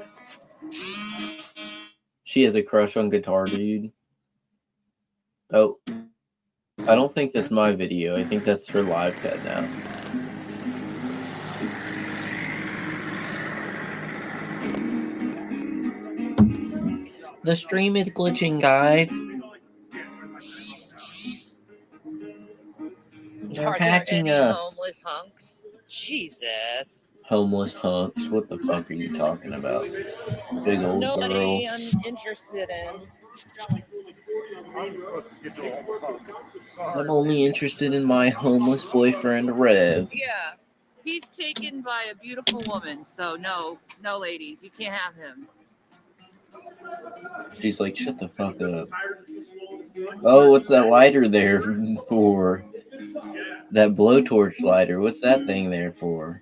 She has a crush on Guitar Dude. Oh, I don't think that's my video. I think that's her live cut now. The stream is glitching, guys. They're hacking us. Homeless hunks? Jesus. Homeless hunks? What the fuck are you talking about? Big old Nobody girls. I'm interested in. I'm only interested in my homeless boyfriend, Rev. Yeah. He's taken by a beautiful woman, so no, ladies, you can't have him. She's like, shut the fuck up. Oh, what's that lighter there for? That blowtorch lighter. What's that thing there for?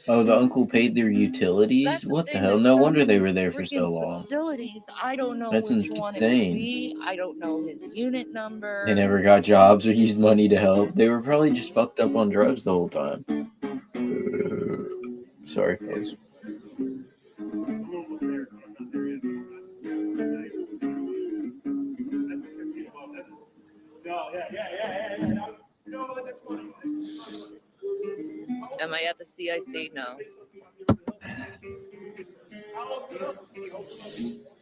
Oh, the uncle paid their utilities? What the hell? No wonder they were there for so long. Facilities. I don't know That's which one it would be. I don't know his unit number. They never got jobs or used money to help. They were probably just fucked up on drugs the whole time. Sorry, folks. Am I at the CIC? No.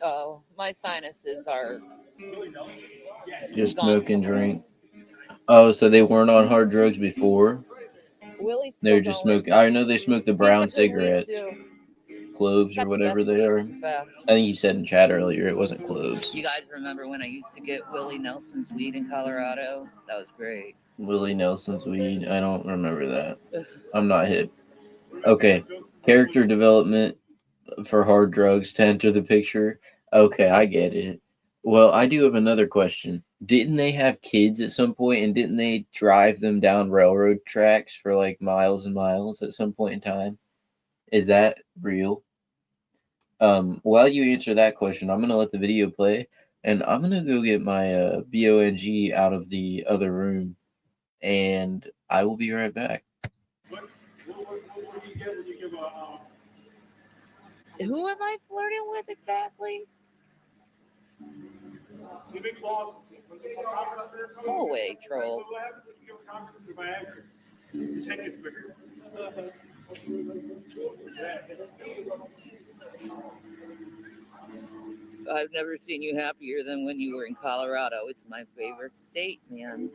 Oh, my sinuses are just smoke and drink. Oh, so they weren't on hard drugs before? They were just smoking. I know they smoked the brown cigarettes. Cloves or whatever they are. I think you said in chat earlier it wasn't cloves. You guys remember when I used to get Willie Nelson's weed in Colorado? That was great. Willie Nelson's weed? I don't remember that. I'm not hip. Okay. Character development for hard drugs to enter the picture. Okay, I get it. Well, I do have another question. Didn't they have kids at some point, and didn't they drive them down railroad tracks for like miles and miles at some point in time? Is that real? While you answer that question, I'm gonna let the video play, and I'm gonna go get my BONG out of the other room, and I will be right back. Who am I flirting with exactly? Go away, troll. I've never seen you happier than when you were in Colorado. It's my favorite state, man.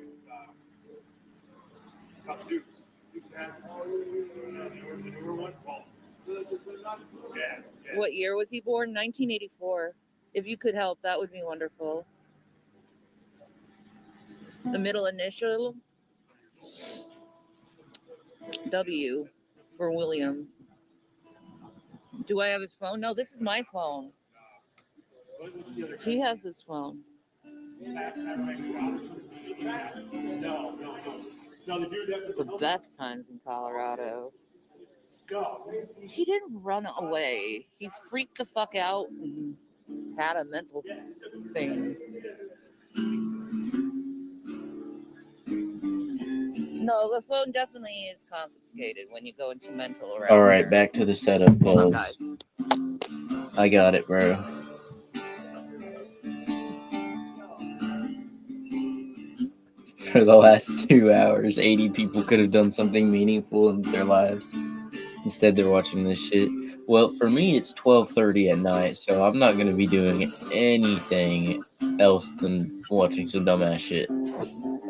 What year was he born? 1984. If you could help, that would be wonderful. The middle initial? W for William. Do I have his phone? No, this is my phone. He has his phone. The best times in Colorado. He didn't run away. He freaked the fuck out and had a mental thing. No, the phone definitely is confiscated when you go into mental around. All right, back to the setup, Hold on, fellas. guys. I got it, bro. For the last 2 hours, 80 people could have done something meaningful in their lives. Instead, they're watching this shit. Well, for me, it's 12:30 at night, so I'm not going to be doing anything else than watching some dumbass shit.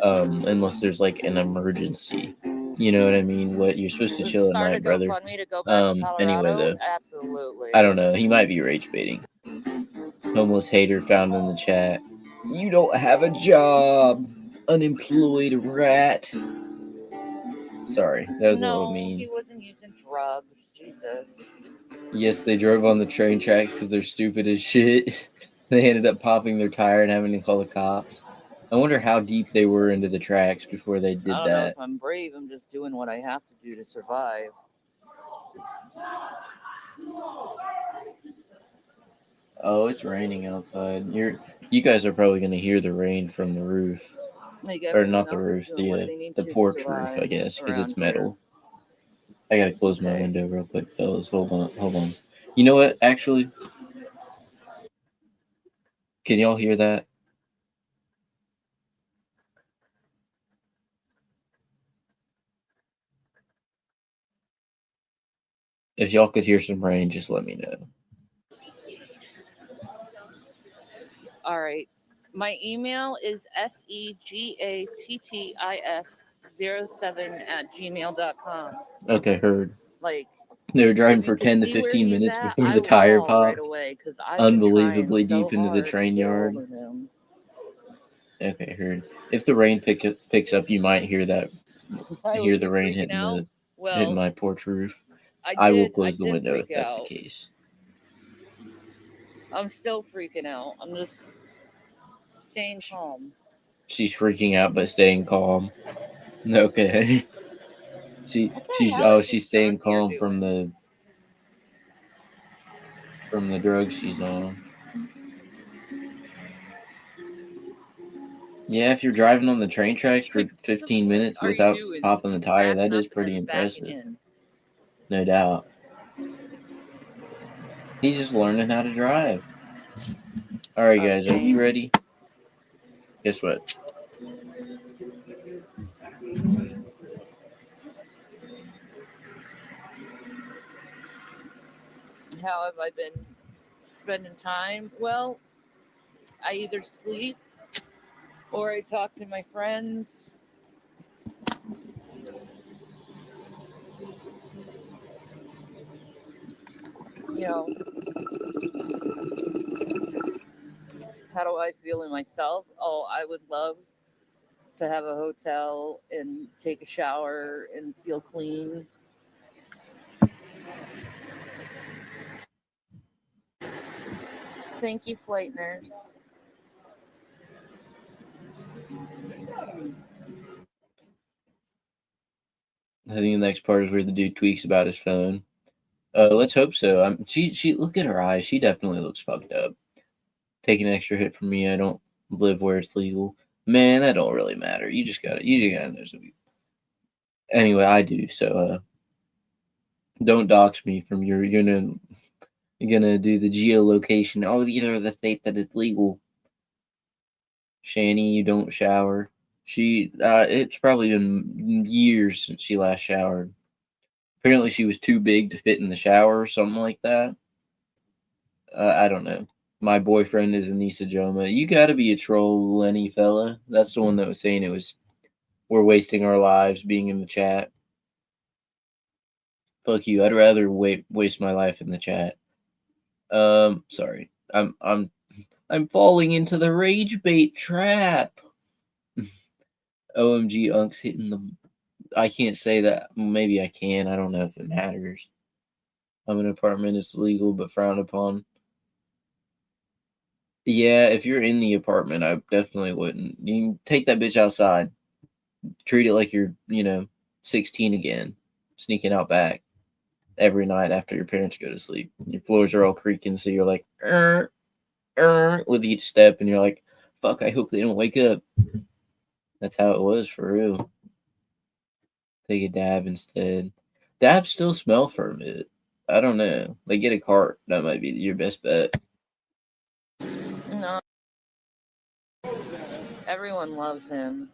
Unless there's like an emergency. You know what I mean? What you're supposed to chill at night, brother. Anyway, though. Absolutely. I don't know. He might be rage baiting. Homeless hater found in the chat. You don't have a job. Unemployed rat. Sorry, that was a little mean. He wasn't using drugs. Jesus. Yes, they drove on the train tracks because they're stupid as shit. They ended up popping their tire and having to call the cops. I wonder how deep they were into the tracks before they did I don't know that. if I'm brave. I'm just doing what I have to do to survive. Oh, it's raining outside. You guys are probably gonna hear the rain from the roof, Like or not the roof, the porch roof, I guess, because it's metal. I gotta close my window real quick, fellas. Hold on. You know what? Actually, can y'all hear that? If y'all could hear some rain, just let me know. All right. My email is segattis07@gmail.com. Okay, heard. Like, they were driving for 10 to 15 minutes before the tire popped. Unbelievably deep into the train yard. Okay, heard. If the rain picks up, you might hear that. Hear the rain hitting my porch roof. I will close the window if that's the case. I'm still freaking out. I'm just staying calm. She's freaking out but staying calm. Okay. She's staying calm from the drugs she's on. Yeah, if you're driving on the train tracks for 15 minutes without popping the tire, that is pretty impressive. No doubt. He's just learning how to drive. All right, guys, are you ready? Guess what? How have I been spending time? Well, I either sleep or I talk to my friends. You know, how do I feel in myself? Oh, I would love to have a hotel and take a shower and feel clean. Thank you, flight nurse. I think the next part is where the dude tweaks about his phone. Let's hope so. She look at her eyes. She definitely looks fucked up. Take an extra hit from me. I don't live where it's legal. Man, that don't really matter. You just gotta know some people. Anyway, I do. So don't dox me from you're gonna do the geolocation. Oh, these are the state that it's legal. Shani, you don't shower. It's probably been years since she last showered. Apparently she was too big to fit in the shower or something like that. I don't know. My boyfriend is Anissa Joma. You gotta be a troll, Lenny fella. That's the one that was saying we're wasting our lives being in the chat. Fuck you. I'd rather waste my life in the chat. Sorry. I'm falling into the rage bait trap. OMG, Unk's hitting the. I can't say that. Maybe I can. I don't know if it matters. I'm in an apartment. It's legal but frowned upon. Yeah, if you're in the apartment, I definitely wouldn't. You can take that bitch outside. Treat it like you're, 16 again, sneaking out back every night after your parents go to sleep. Your floors are all creaking, so you're like, with each step, and you're like, fuck, I hope they don't wake up. That's how it was for real. Take a dab instead. Dabs still smell for a bit. I don't know. Like, get a cart. That might be your best bet. No. Everyone loves him.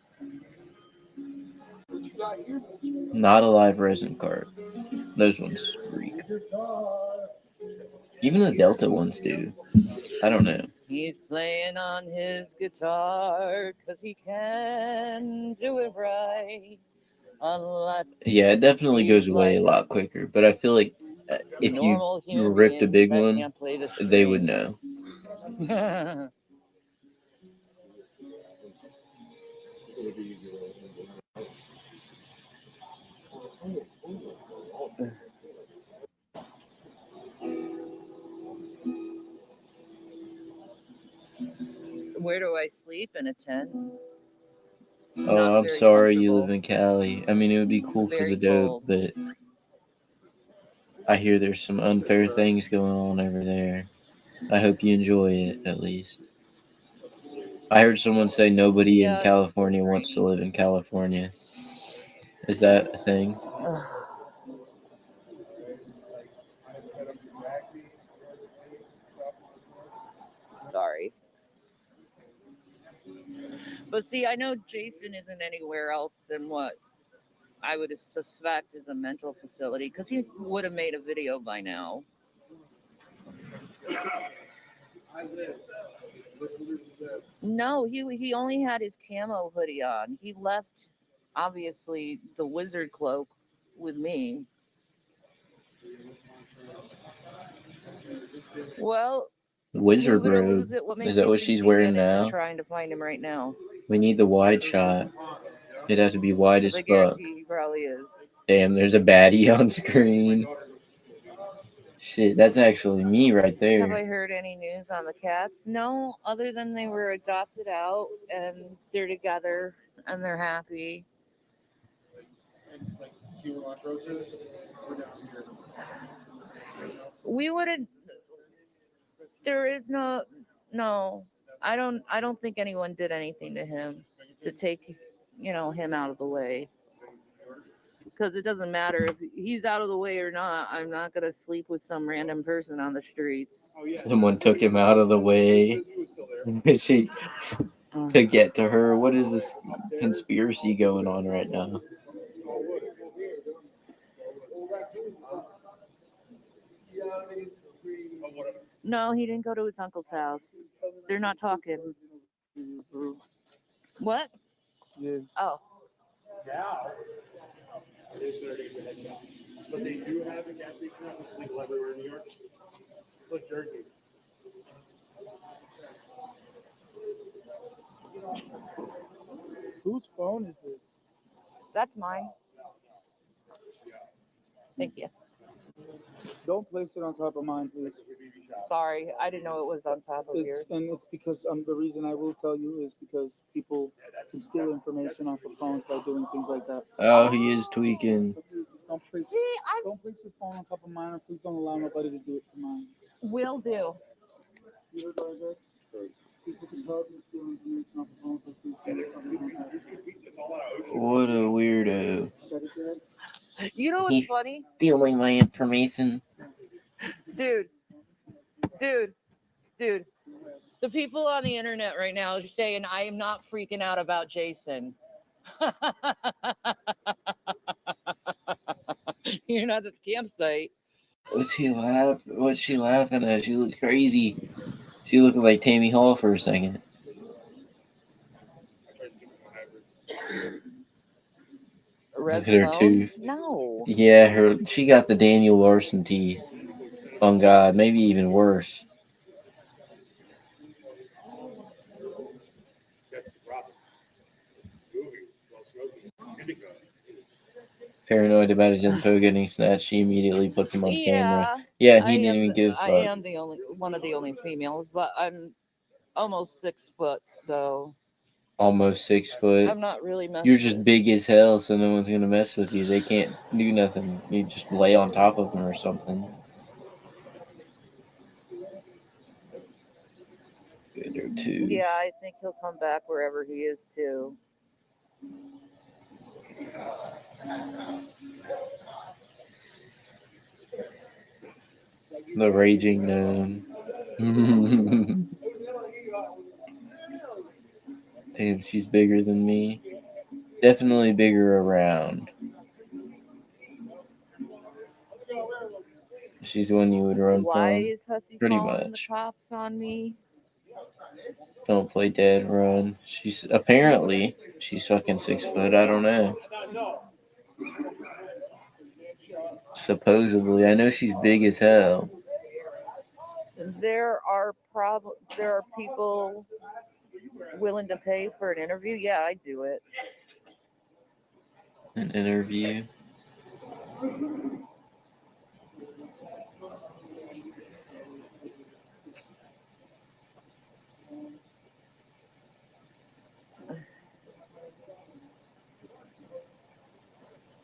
Not a live resin cart. Those ones reek. Even the Delta ones do. I don't know. He's playing on his guitar because he can do it right. Unless yeah, it definitely goes away a lot quicker. But I feel like if you ripped a big one, they would know. Where do I sleep? In a tent? Oh, I'm sorry you live in Cali. I mean, it would be cool for the dope, but I hear there's some unfair things going on over there. I hope you enjoy it, at least. I heard someone say nobody in California wants to live in California. Is that a thing? Sorry. But see, I know Jason isn't anywhere else than what I would suspect is a mental facility, because he would have made a video by now. No, he only had his camo hoodie on. He left, obviously, the wizard cloak with me. Well, Wizard robe. Is that what she's wearing now? I'm trying to find him right now. We need the wide shot. It'd have to be wide as I fuck. guarantee he probably is. Damn, there's a baddie on screen. Shit, that's actually me right there. Have I heard any news on the cats? No, other than they were adopted out and they're together and they're happy. We wouldn't. There is no. I don't think anyone did anything to him to take, him out of the way. Because it doesn't matter if he's out of the way or not. I'm not gonna sleep with some random person on the streets. Someone took him out of the way. To get to her. What is this conspiracy going on right now? No, he didn't go to his uncle's house. They're not talking. What? Yes. Oh. But they do have a gas station that's legal everywhere in New York. It's like Jersey. Whose phone is this? That's mine. Thank you. Don't place it on top of mine, please. Sorry, I didn't know it was on top of yours. And it's because the reason I will tell you is because people can steal information off of phones by doing things like that. Oh, he is tweaking. Don't place your phone on top of mine, or please don't allow nobody to do it to mine. Will do. You heard what I said? People can tell me stealing information off of phones, so please do it. What a weirdo. You know what's funny? Stealing my information. Dude. The people on the internet right now are saying I am not freaking out about Jason. You're not at the campsite. What's she laughing at? She looked crazy. She looked like Tammy Hall for a second. Red Look at her phone? tooth. No. Yeah, she got the Daniel Larson teeth. On God, maybe even worse. Paranoid about his info getting snatched, she immediately puts him on camera. Yeah, he didn't even give a fuck. I am one of the only females, but I'm almost 6 foot, so Almost 6 foot. I'm not really messing. You're just big as hell, so no one's gonna mess with you. They can't do nothing. You just lay on top of them or something. Yeah, I think he'll come back wherever he is too. The raging gnome. Damn, she's bigger than me. Definitely bigger around. She's the one you would run Why from. is Hussy Pretty calling much. the cops on me? Don't play dead, run. She's apparently she's fucking 6 foot. I don't know. Supposedly, I know she's big as hell. There are people willing to pay for an interview. Yeah, I'd do it. An interview.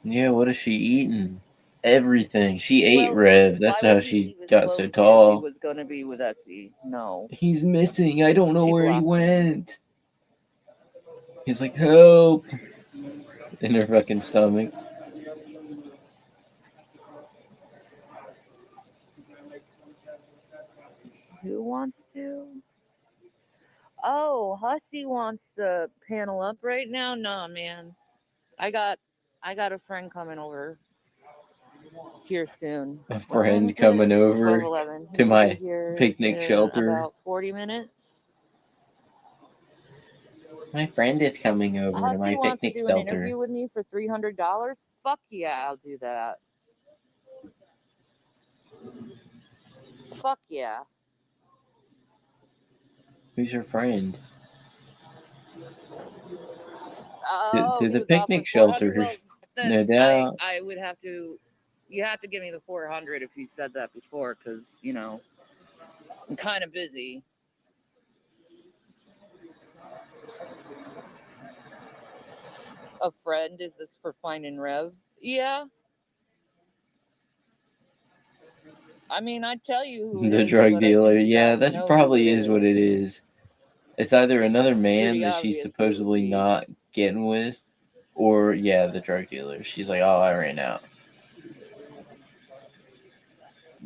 Yeah, what is she eating? Everything. She ate Rev. That's how she got so tall. He was going to be with Essie. No. He's missing. I don't know where he went. He's like, help. In her fucking stomach. Who wants to? Oh, Hussy wants to panel up right now? Nah, man. I got a friend coming over here soon. A friend coming over 12:11. to my Here picnic in shelter. about 40 minutes. My friend is coming over to my Hussy wants to picnic do an shelter. interview with me for $300. Fuck yeah, I'll do that. Fuck yeah. Who's your friend? Oh, to he the was picnic offering shelter. 400. Well, then No doubt. I would have to. You have to give me the 400 if you said that before, because I'm kind of busy. A friend? Is this for finding Rev? Yeah. I mean, I'd tell you who it The is, drug but I dealer. think you Yeah, gotta that know probably who it is what it is. It's either another man Pretty that she's obvious who it supposedly would be. not getting with, or yeah, the drug dealer. She's like, oh, I ran out.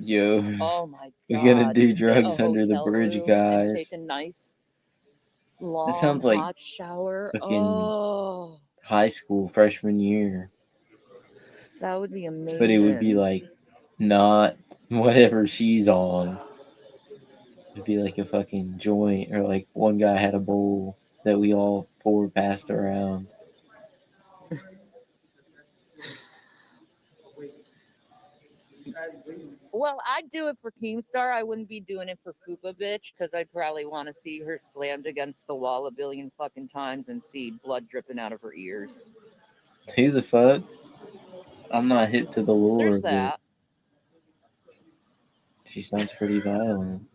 Yo, Oh my we're gonna God. do A drugs under the hotel bridge, room and guys. take a nice long sounds like hot shower. fucking Oh, high school freshman year. that would be amazing. But it would be like not whatever she's on. It'd be like a fucking joint, or like one guy had a bowl that we all passed around. Well, I'd do it for Keemstar. I wouldn't be doing it for Fupa Bitch, because I'd probably want to see her slammed against the wall a billion fucking times and see blood dripping out of her ears. Who the fuck? I'm not hip to the lore. There's that. She sounds pretty violent.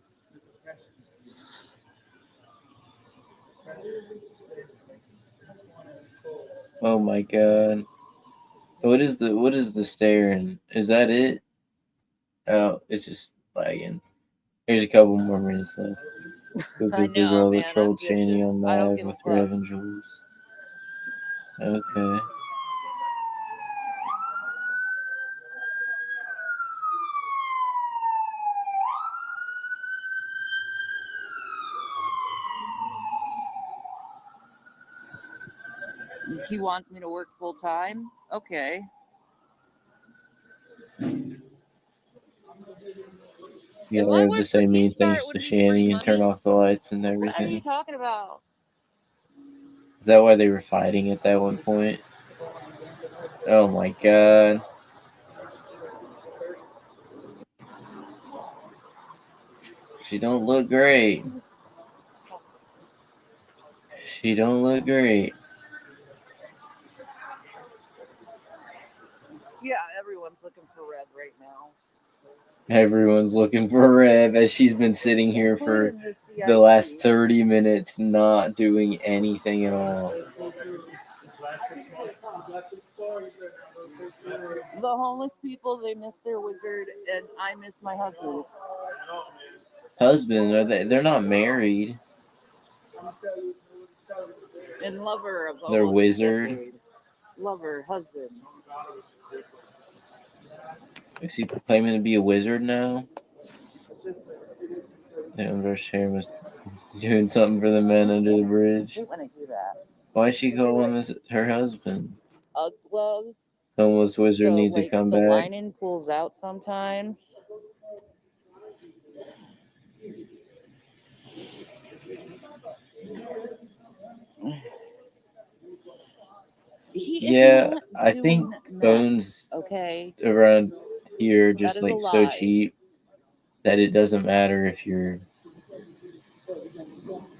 Oh my god. What is the staring? Is that it? Oh, it's just lagging. Here's a couple more minutes left. Because the girl that trolled Shani on live with Rev and Jules. Okay. He wants me to work full time. Okay. You gotta have to say mean things to Shanny and turn off the lights and What are you everything. talking about? Is that why they were fighting at that one point? Oh my god. She don't look great. She don't look great. Yeah, everyone's looking for Rev right now. Everyone's looking for Rev as she's been sitting here for Including the the last CIC. 30 minutes not doing anything at all. The homeless people, they miss their wizard, and I miss my husband. Husband, are they? They're not married. And lover of They're almost a wizard. decade. Lover, husband. Is he claiming to be a wizard now? Damn, Rush Hair was doing something for the men under the bridge. I hate when I do that. Why is she calling this her husband? Ugg gloves. Homeless wizard So, needs to like, come the back. lining pulls out sometimes. Yeah, I think phones around here are just like so cheap that it doesn't matter if you're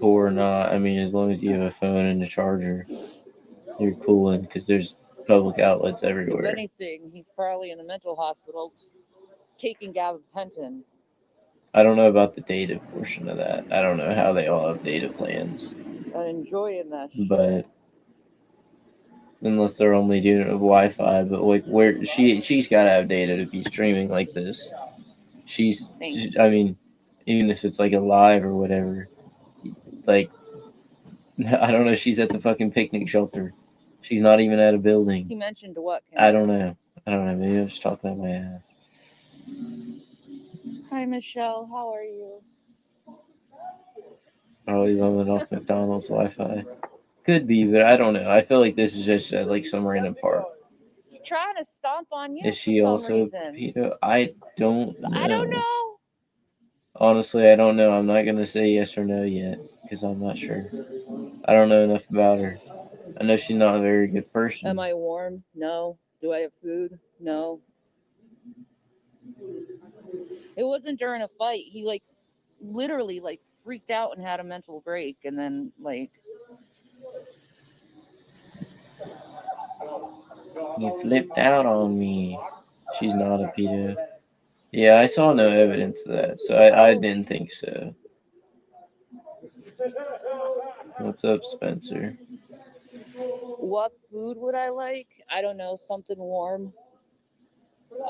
poor or not. I mean, as long as you have a phone and a charger, you're cool because there's public outlets If everywhere. anything, he's probably in a mental hospital taking gabapentin. I don't know about the data portion of that. I don't know how they all have data plans, And enjoying that shit. but unless they're only doing it with Wi-Fi. But like, where she's got to have data to be streaming like this. I mean, even if it's like a live or whatever, like, I don't know. She's at the fucking picnic shelter. She's not even at a building. He mentioned what? I don't know. Maybe I'm just talking out my ass. Hi, Michelle. How are you? Probably loaded off McDonald's Wi-Fi. Could be, but I don't know. I feel like this is just at like some random park. He's trying to stomp on you. Is she for also some a reason. pedo? I don't know. I don't know. Honestly, I don't know. I'm not gonna say yes or no yet because I'm not sure. I don't know enough about her. I know she's not a very good person. Am I warm? No. Do I have food? No. It wasn't during a fight. He like literally like freaked out and had a mental break, and then like. You flipped out on me. She's not a pedo. Yeah, I saw no evidence of that, so I didn't think so. What's up, Spencer? What food would I like? I don't know, something warm.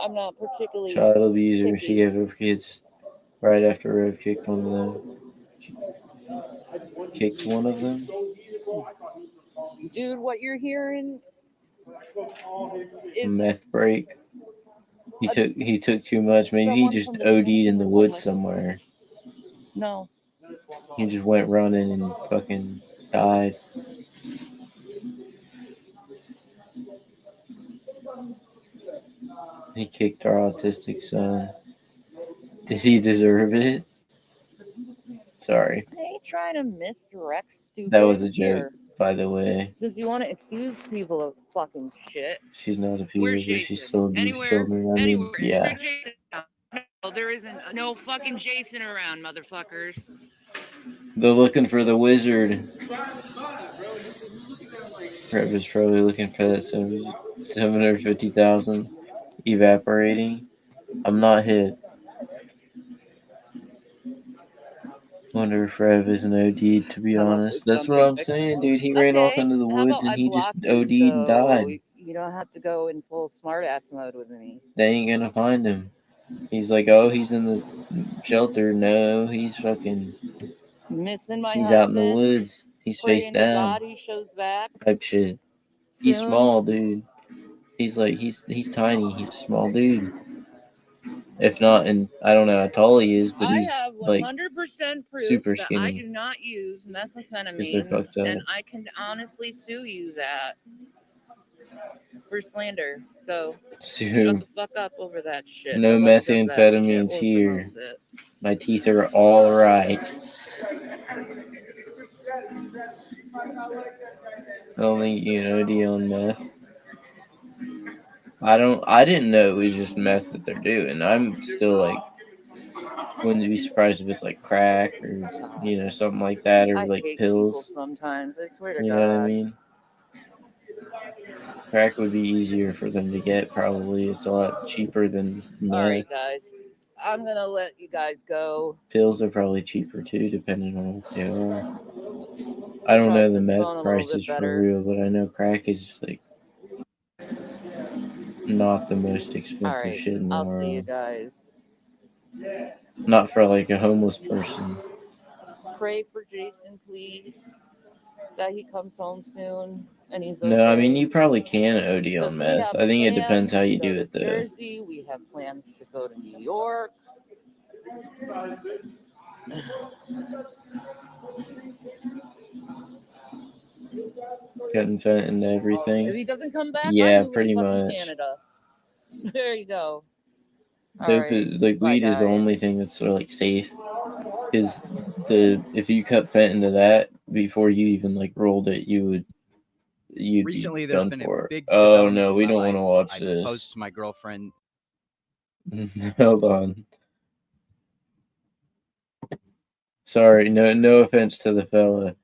I'm not particularly Child abuser. picky. She gave her kids right after Rev kicked one of them. Kicked one of them? Dude, what you're hearing is Meth break. He took too much. Maybe he just OD'd in the woods somewhere. No. He just went running and fucking died. He kicked our autistic son. Did he deserve it? Sorry. I ain't trying to misdirect stupid. That was a joke, Here. by the way. Since you want to accuse people of fucking shit. She's not a pedo, but she's still abused children. I mean, yeah. No, there isn't no fucking Jason around, motherfuckers. They're looking for the wizard. Rev is probably looking for that 750,000 evaporating. I'm not hit. Wonder if Rev is an OD, to be honest. That's what I'm saying, dude. He ran off into the woods and he just OD'd and died. You don't have to go in full smartass mode with me. They ain't gonna find him. He's like, oh, he's in the shelter. No, he's fucking... Missing my He's husband. out in the woods. He's face down. Body shows back. Type shit. He's small, dude. He's like, he's tiny. He's a small dude. If not, and I don't know how tall he is, but I he's have like 100% proof super that I skinny. do not use they're methamphetamines, fucked up. and I can honestly sue you that for slander. So shut the fuck up over that shit. No Nobody does that shit methamphetamines or here. promotes it. My teeth are all right. I don't think you can OD on meth. I didn't know it was just meth that they're doing. I'm still like, wouldn't be surprised if it's like crack or, you know, something like that, or I like hate pills. people sometimes. I swear to You God. know what I mean? Crack would be easier for them to get, probably. It's a lot cheaper than meth. All right, guys. I'm gonna let you guys go. Pills are probably cheaper too, depending on what they are. I don't know the meth prices for real, but I know crack is like not the most expensive All right, shit in the I'll world. see you guys. Not for like a homeless person. Pray for Jason, please, that he comes home soon and he's okay. No, I mean you probably can OD Because on we meth. have I think it depends how plans you to do go it to though. Jersey. We have plans to go to New York. Cutting fat into everything. If he doesn't come back, yeah, I'm moving pretty to fucking much. Canada. There you go. All Dope right. is, like Bye, weed is the guys. only thing that's sort of like safe. Because if you cut fat into that before you even like rolled it, you'd Recently, be there's done been a for. big Oh development no, in we my don't want to life. watch I this. proposed to my girlfriend. Hold on. Sorry, no offense to the fella.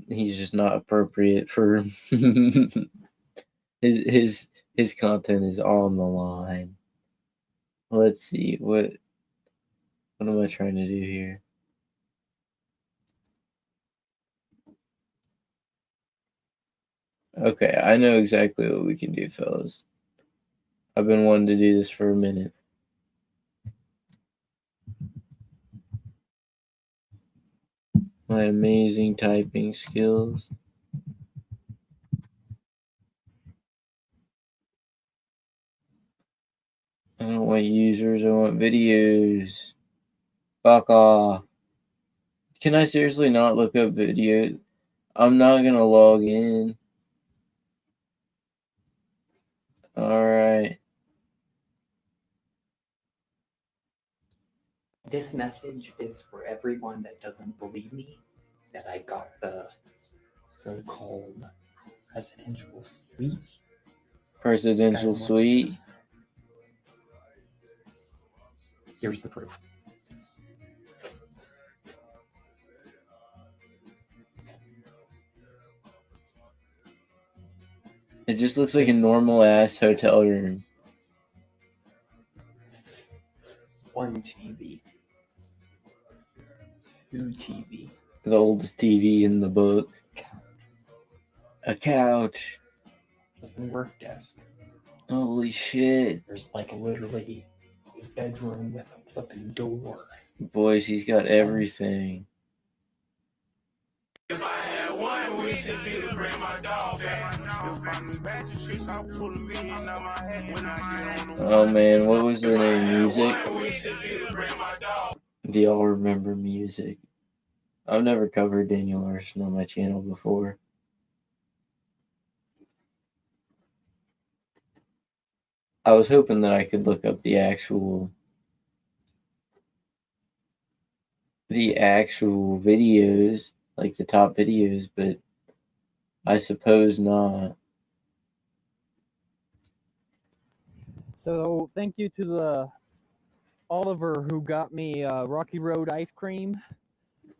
He's just not appropriate for his content is on the line. Let's see what am I trying to do here? Okay, I know exactly what we can do, fellas. I've been wanting to do this for a minute. My amazing typing skills. I don't want users, I want videos. Fuck off. Can I seriously not look up videos? I'm not gonna log in. Alright. This message is for everyone that doesn't believe me that I got the so-called presidential suite. Presidential suite. Here's the proof. It just looks like a normal ass hotel room. One TV. Two TV. The oldest TV in the book. A couch. A work desk. Holy shit. There's like literally a bedroom with a flipping door. Boys, he's got everything. Oh man, what was their name? Music? Do y'all remember Music? I've never covered Daniel Larson on my channel before. I was hoping that I could look up the actual videos, like the top videos, but I suppose not. So thank you to the Oliver who got me Rocky Road ice cream.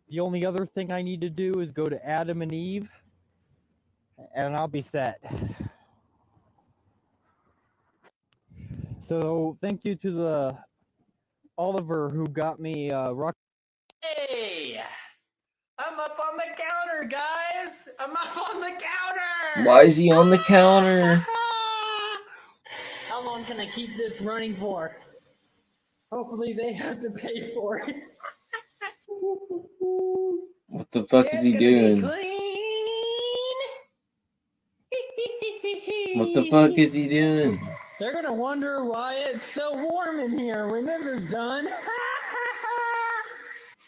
The only other thing I need to do is go to Adam and Eve, and I'll be set. So thank you to the Oliver who got me Rocky. Hey! I'm up on the counter, guys! I'm up on the counter! Why is he on the counter? How long can I keep this running for? Hopefully they have to pay for it. What the fuck is he doing? Clean. What the fuck is he doing? They're gonna wonder why it's so warm in here when this is done.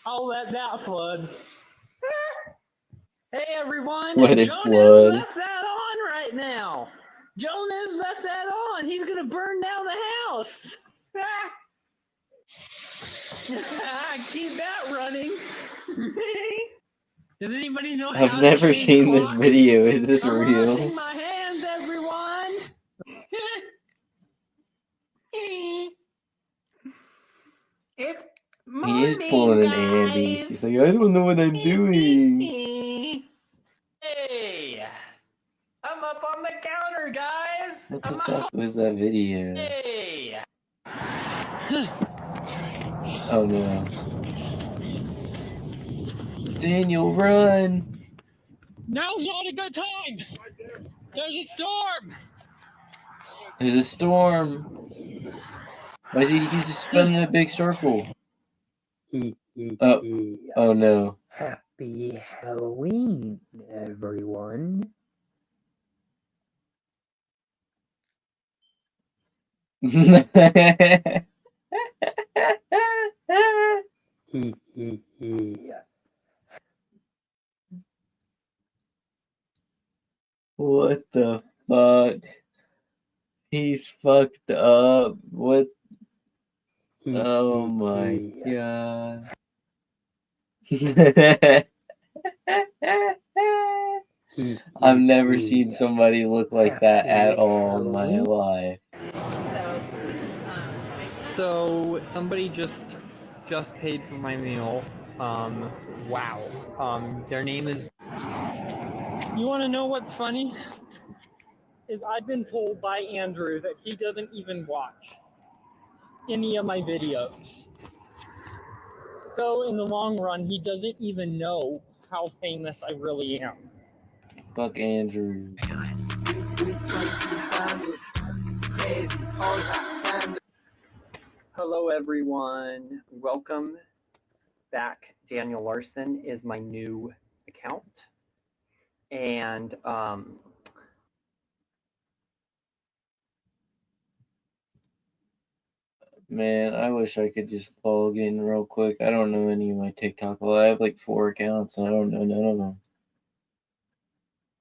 I'll let that flood. Hey everyone, Let it Jonas flood. left that on right now. Jonas left that on. He's gonna burn down the house. Keep that running. Does anybody know how I've to never change seen this clocks? video. Is this I'm real? washing my hands, everyone. It's He is morning, pulling an guys. Andy. He's like, I don't know what I'm doing. Hey, I'm up on the counter, guys. What the fuck was that video? Hey. Oh no. Daniel, run! Now's not a good time. There's a storm. There's a storm. Why is he's just spinning a big circle? Oh no. Happy Halloween, everyone. What the fuck? He's fucked up. What? Oh my god. I've never seen somebody look like that at all in my life. So somebody just paid for my meal. Wow. Their name is. You want to know what's funny? Is I've been told by Andrew that he doesn't even watch any of my videos. So in the long run, he doesn't even know how famous I really am. Fuck Andrew. Hello everyone, welcome back. Daniel Larson is my new account. And Man, I wish I could just log in real quick. I don't know any of my TikTok. Well, I have like 4 accounts and I don't know none of them.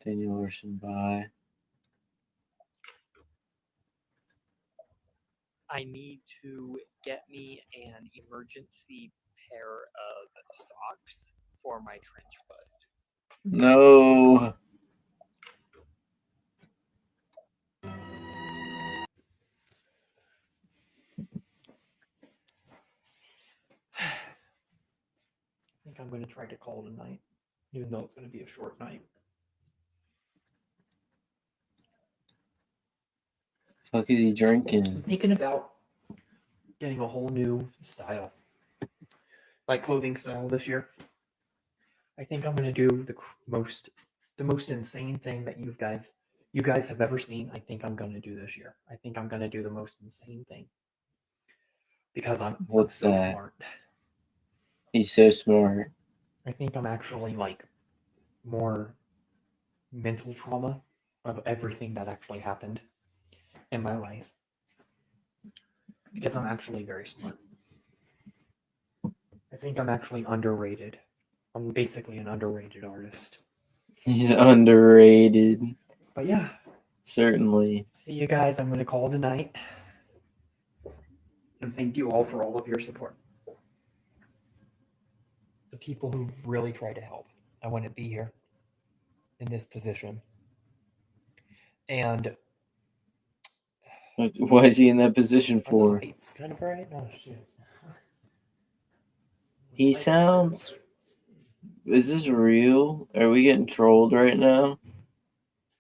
Daniel Larson, bye. I need to get me an emergency pair of socks for my trench foot. No. I think I'm going to try to call tonight, even though it's going to be a short night. Fuck is he drinking? I'm thinking about getting a whole new style, like clothing style this year. I think I'm going to do the most insane thing that you guys have ever seen. I think I'm going to do this year. I think I'm going to do the most insane thing because I'm so smart. He's so smart. I think I'm actually like more mental trauma of everything that actually happened in my life because I'm actually very smart. I think I'm actually underrated. I'm basically an underrated artist. He's underrated. But yeah. Certainly. See you guys. I'm going to call tonight. And thank you all for all of your support. The people who really tried to help. I wouldn't be here in this position. And why is he in that position for? It's kind of bright. Oh shit. He sounds. Is this real? Are we getting trolled right now?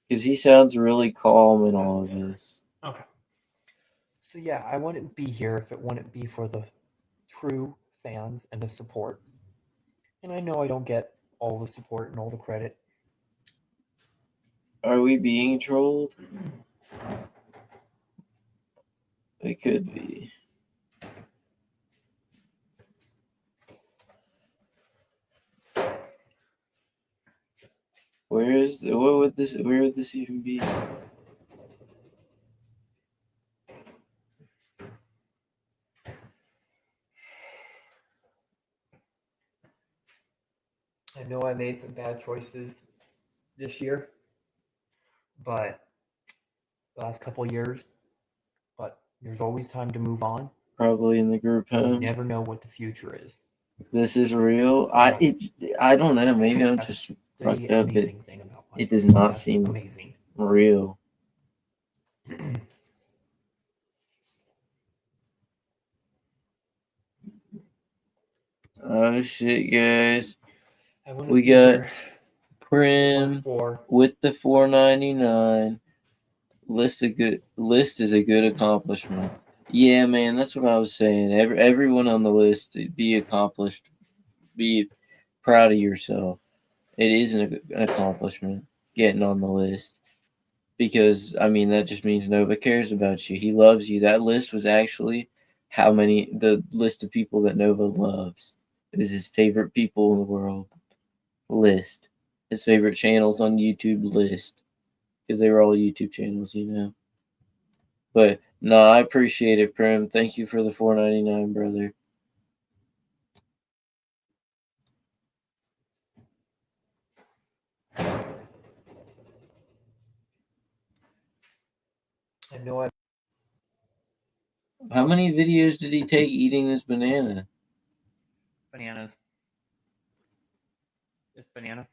Because he sounds really calm in all of this. Okay. So yeah, I wouldn't be here if it wouldn't be for the true fans and the support. And I know I don't get all the support and all the credit. Are we being trolled? We could be. Where would this even be? I know I made some bad choices this year, but the last couple years, but there's always time to move on. Probably in the group You home. never know what the future is. This is real. I don't know. Maybe I'm just fucked up, but it does not seem amazing. real. Oh shit, guys! We got Prim with the $4.99. List is a good accomplishment. Yeah, man, that's what I was saying. Everyone on the list, be accomplished. Be proud of yourself. It is an accomplishment getting on the list. Because, I mean, that just means Nova cares about you. He loves you. That list was actually the list of people that Nova loves. It was his favorite people in the world list. His favorite channels on YouTube list. Because they were all YouTube channels, you know. But, no, I appreciate it, Prim. Thank you for the $4.99, brother. I know How many videos did he take eating this banana? Bananas. This banana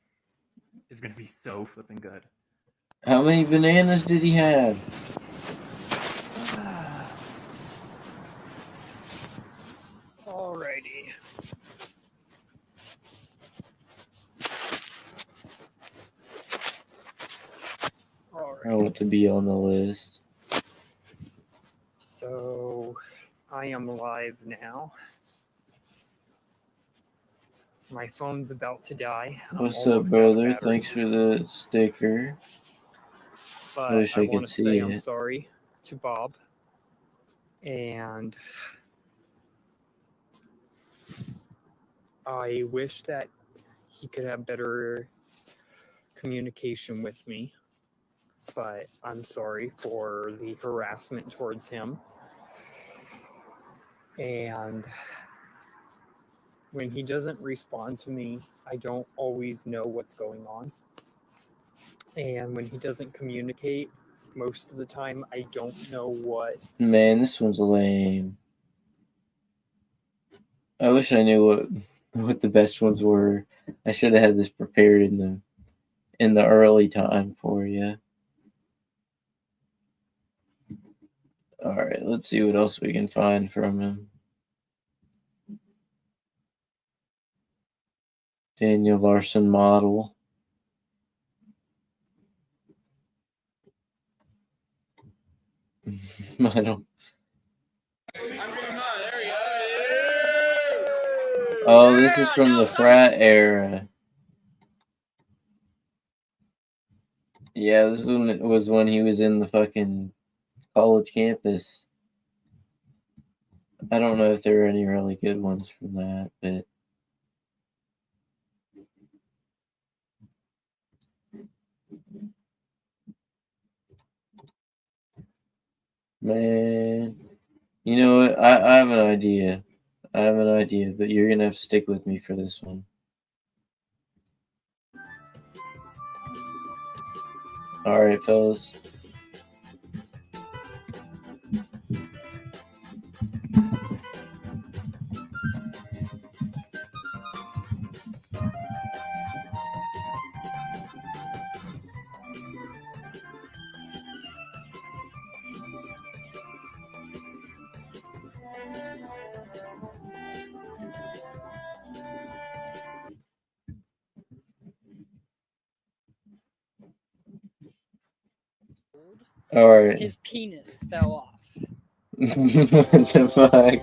is gonna be so flipping good. How many bananas did he have? Alrighty. I want to be on the list. So I am live now. My phone's about to die. What's up, brother? Thanks for the sticker. But I wish I want could to see say it. I'm sorry to Bob. And I wish that he could have better communication with me. But I'm sorry for the harassment towards him. And when he doesn't respond to me, I don't always know what's going on. And when he doesn't communicate, most of the time I don't know what. Man, this one's lame. I wish I knew what the best ones were. I should have had this prepared in the early time for you. All right, let's see what else we can find from him. Daniel Larson model. I don't. Oh, this is from the frat era. Yeah, this one was when he was in the fucking college campus. I don't know if there are any really good ones from that, but man, you know what? I have an idea. I have an idea, but you're gonna have to stick with me for this one. All right, fellas. All right. His penis fell off. What the fuck?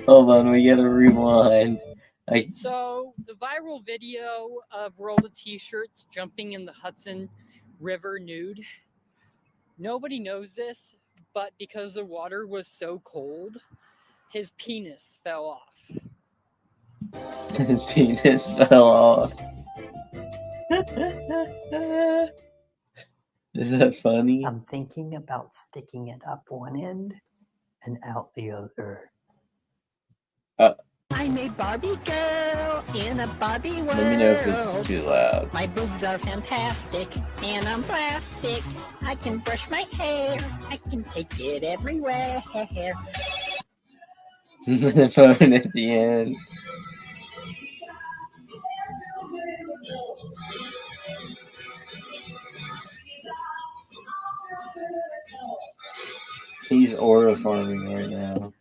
Hold on, we gotta rewind. So the viral video of rolled t-shirts jumping in the Hudson River nude. Nobody knows this, but because the water was so cold, his penis fell off. His penis fell off. Is that funny? I'm thinking about sticking it up one end and out the other. I I'm a Barbie girl in a Barbie world. Let me know if this is too loud. My boobs are fantastic, and I'm plastic. I can brush my hair. I can take it everywhere. The phone at the end. He's aura farming right now.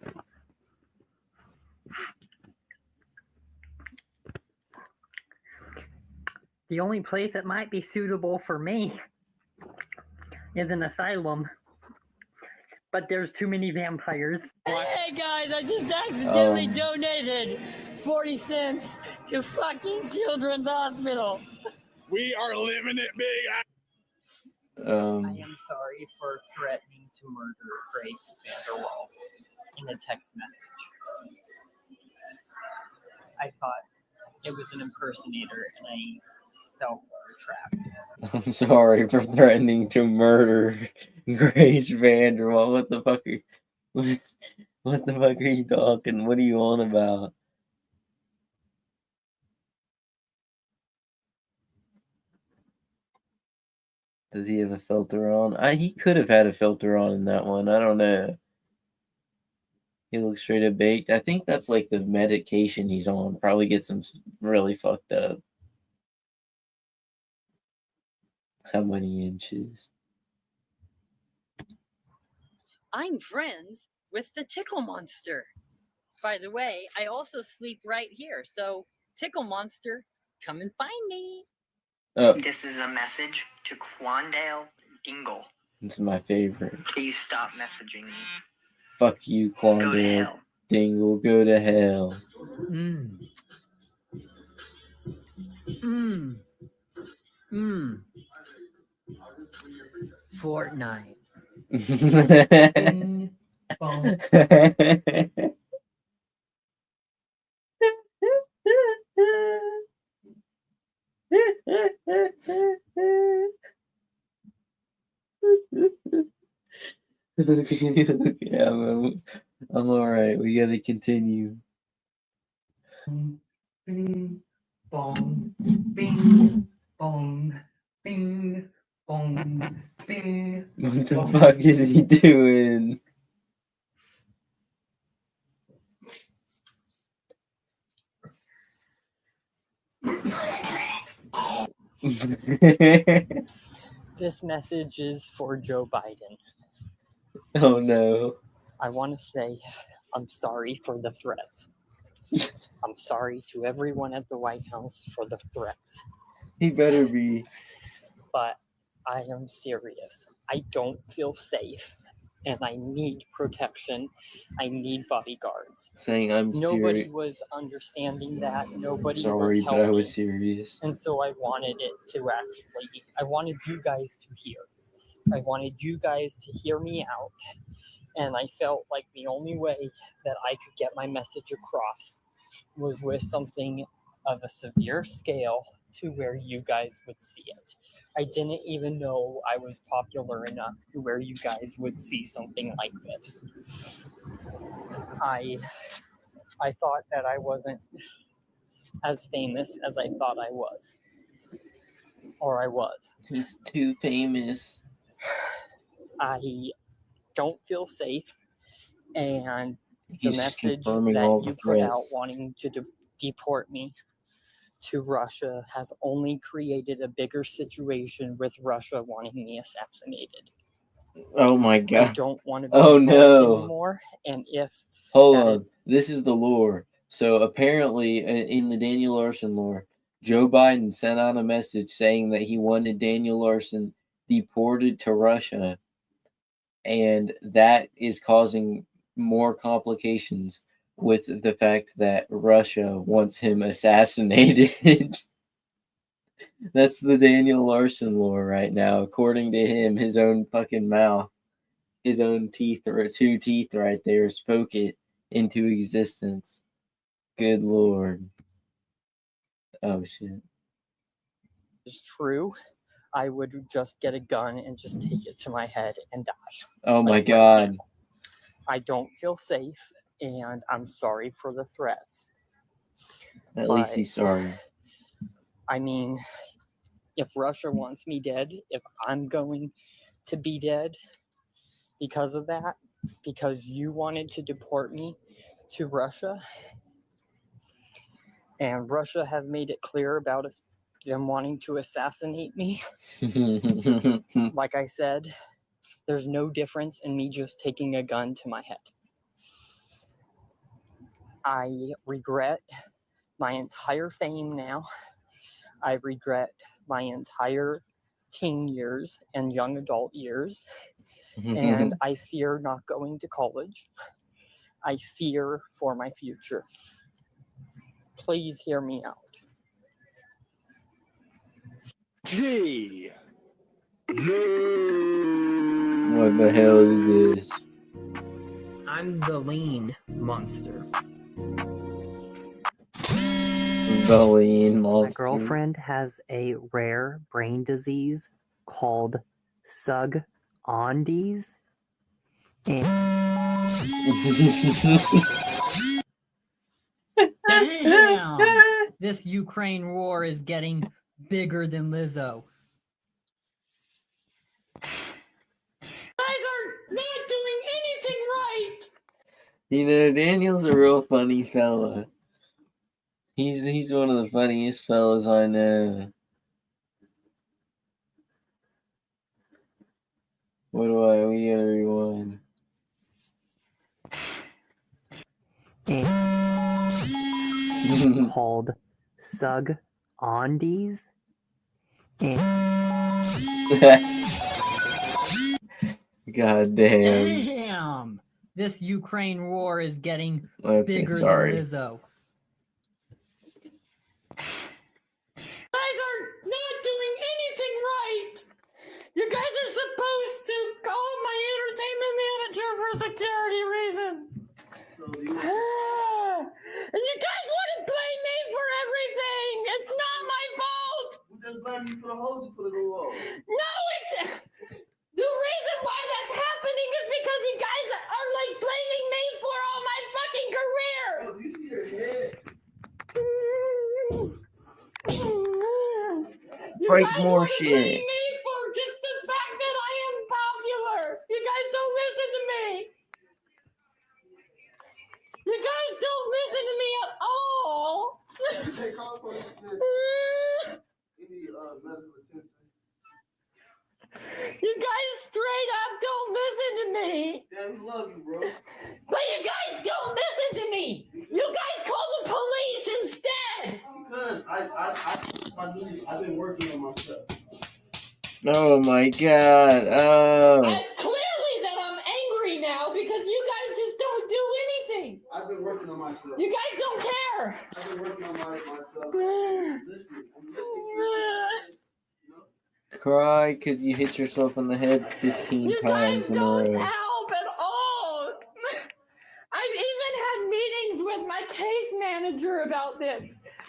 The only place that might be suitable for me is an asylum. But there's too many vampires. Hey guys, I just accidentally donated 40 cents to fucking Children's Hospital. We are living it big. I am sorry for threatening to murder Grace Vanderwall in a text message. I thought it was an impersonator and I felt trapped. I'm sorry for threatening to murder Grace Vanderwall. What the fuck are what the fuck are you talking? What are you on about? Does he have a filter on? He could have had a filter on in that one. I don't know. He looks straight up baked. I think that's like the medication he's on. Probably gets him really fucked up. How many inches? I'm friends with the Tickle Monster. By the way, I also sleep right here, so Tickle Monster, come and find me. Oh. This is a message to Quandale Dingle. This is my favorite. Please stop messaging me. Fuck you, Quandale Dingle. Go to hell. Fortnite. Bing, bong. Yeah, I'm all right. We gotta continue. Bing, bong, bing, bong, bing, bong, bing. What the fuck is he doing? This message is for Joe Biden. Oh no. I want to say I'm sorry for the threats. I'm sorry to everyone at the White House for the threats. He better be. But I am serious. I don't feel safe. And I need protection. I need bodyguards. Saying I'm Nobody serious. was understanding that. Nobody Sorry, was but helping. I was serious. And so I wanted it to actually, I wanted you guys to hear. I wanted you guys to hear me out. And I felt like the only way that I could get my message across was with something of a severe scale to where you guys would see it. I didn't even know I was popular enough to where you guys would see something like this. I thought that I wasn't as famous as I thought I was. Or I was. He's too famous. I don't feel safe, and He's the message confirming that all you the put out threats. wanting to deport me to Russia has only created a bigger situation with Russia wanting me assassinated. Oh my god. I don't want to be Oh involved no. anymore, and if Hold that on. This is the lore. So apparently, in the Daniel Larson lore, Joe Biden sent out a message saying that he wanted Daniel Larson deported to Russia, and that is causing more complications with the fact that Russia wants him assassinated. That's the Daniel Larson lore right now, according to him, his own fucking mouth, his own teeth, or two teeth right there, spoke it into existence. Good lord. Oh shit. is true, I would just get a gun and just take it to my head and die. Oh my Like, right god. now. I don't feel safe, and I'm sorry for the threats. At least he's sorry. I mean, if Russia wants me dead, if I'm going to be dead because of that, because you wanted to deport me to Russia, and Russia has made it clear about them wanting to assassinate me, like I said, there's no difference in me just taking a gun to my head. I regret my entire fame now. I regret my entire teen years and young adult years. And I fear not going to college. I fear for my future. Please hear me out. Gee. What the hell is this? I'm the lean monster. The lean monster. My girlfriend has a rare brain disease called Sug-Ondies. Damn! This Ukraine war is getting bigger than Lizzo. Guys are not doing anything right! You know, Daniel's a real funny fella. He's one of the funniest fellas I know. What do I owe you, everyone? Called Sug-Ondies. God damn. Damn! This Ukraine war is getting bigger sorry. than Lizzo. Guys are not doing anything right! You guys are supposed to call my entertainment manager for security reasons. And you guys want to blame me for everything! It's not my fault! We just blame you for the holes you put in the wall. No, it's... The reason why that's happening is because you guys are like blaming me for all my fucking career! Oh, do you see your head? Break guys more wanna shit. blame me for just the fact that I am popular. You guys don't listen to me. You guys don't listen to me at all. They call for you. You need medical attention. You guys straight up don't listen to me. Damn, we love you, bro. But you guys don't listen to me. You guys call the police instead. Because I knew I've been working on myself. Oh my god. Oh. It's clearly that I'm angry now because you guys just don't do anything. I've been working on myself. You guys don't care. I've been working on myself. I'm listening to you. Cry because you hit yourself in the head 15 times in a row. Help at all. I've even had meetings with my case manager about this.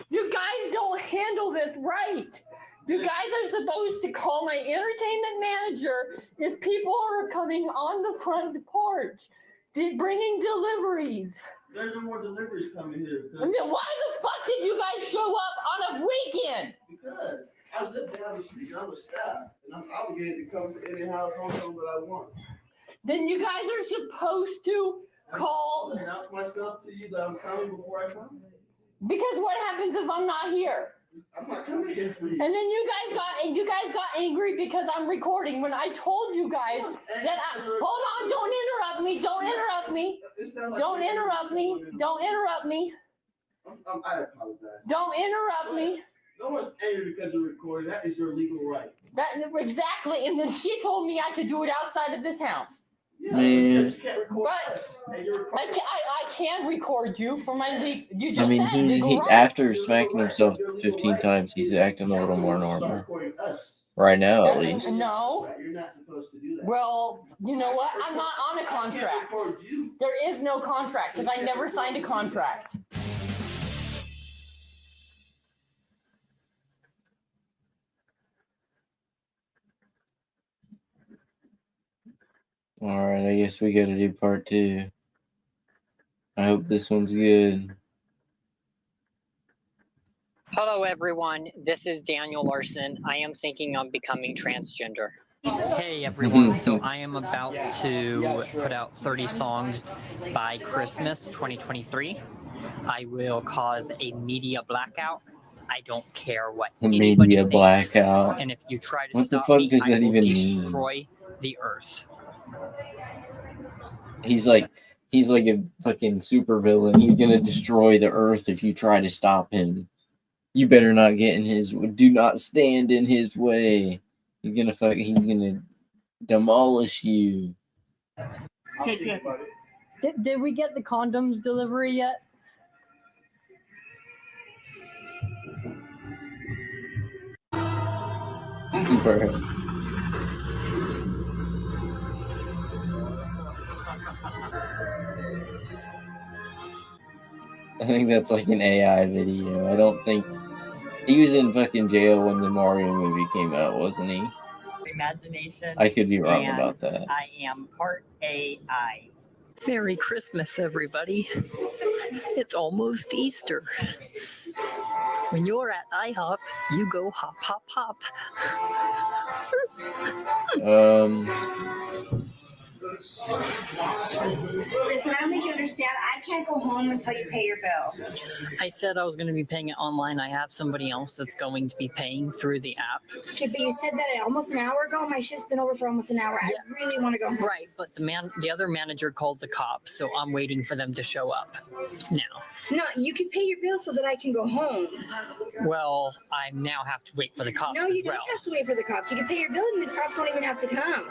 You guys don't handle this right. You guys are supposed to call my entertainment manager if people are coming on the front porch, bringing deliveries. There's no more deliveries coming here. And then why the fuck did you guys show up on a weekend? Because I live down the street, I'm a staff, and I'm obligated to come to any house home that I want. Then you guys are supposed to call. Announce myself to you that I'm coming before I come. Because what happens if I'm not here? I'm not coming here for you. And then you guys got angry because I'm recording when I told you guys that hold on, don't interrupt me. Don't interrupt me. Don't interrupt me. Don't interrupt me. I apologize. Don't interrupt me. No one's angry because you're recording. That is your legal right. That exactly. And then she told me I could do it outside of this house. Yeah, Man. you can't record us. And you're recording. I can record you for my legal. You just I mean, said he legal right. after smacking himself 15 times, he's acting a little more normal. Right now, at least. No. You're not supposed to do that. Well, you know what? I'm not on a contract. There is no contract because I never signed a contract. Alright, I guess we gotta do part 2. I hope this one's good. Hello, everyone. This is Daniel Larson. I am thinking of becoming transgender. Hey, everyone. So I am about to put out 30 songs by Christmas 2023. I will cause a media blackout. I don't care what anybody Media thinks. blackout. And if you try to What the stop fuck me, does I that will even mean? destroy the earth. He's like a fucking supervillain. He's gonna destroy the earth if you try to stop him. You better not get in his. Do not stand in his way. He's gonna demolish you. Okay, good. Did we get the condoms delivery yet? Bro. I think that's like an AI video. I don't think he was in fucking jail when the Mario movie came out, wasn't he? Imagination. I could be wrong about that. I am part AI. Merry Christmas, everybody. It's almost Easter. When you're at IHOP, you go hop, hop, hop. Listen, I don't think you understand. I can't go home until you pay your bill. I said I was going to be paying it online. I have somebody else that's going to be paying through the app. Okay, but you said that almost an hour ago. My shift's been over for almost an hour. Yeah. I really want to go home. Right, but the other manager called the cops, so I'm waiting for them to show up now. No, you can pay your bill so that I can go home. Well, I now have to wait for the cops No, as you well. don't have to wait for the cops. You can pay your bill and the cops don't even have to come.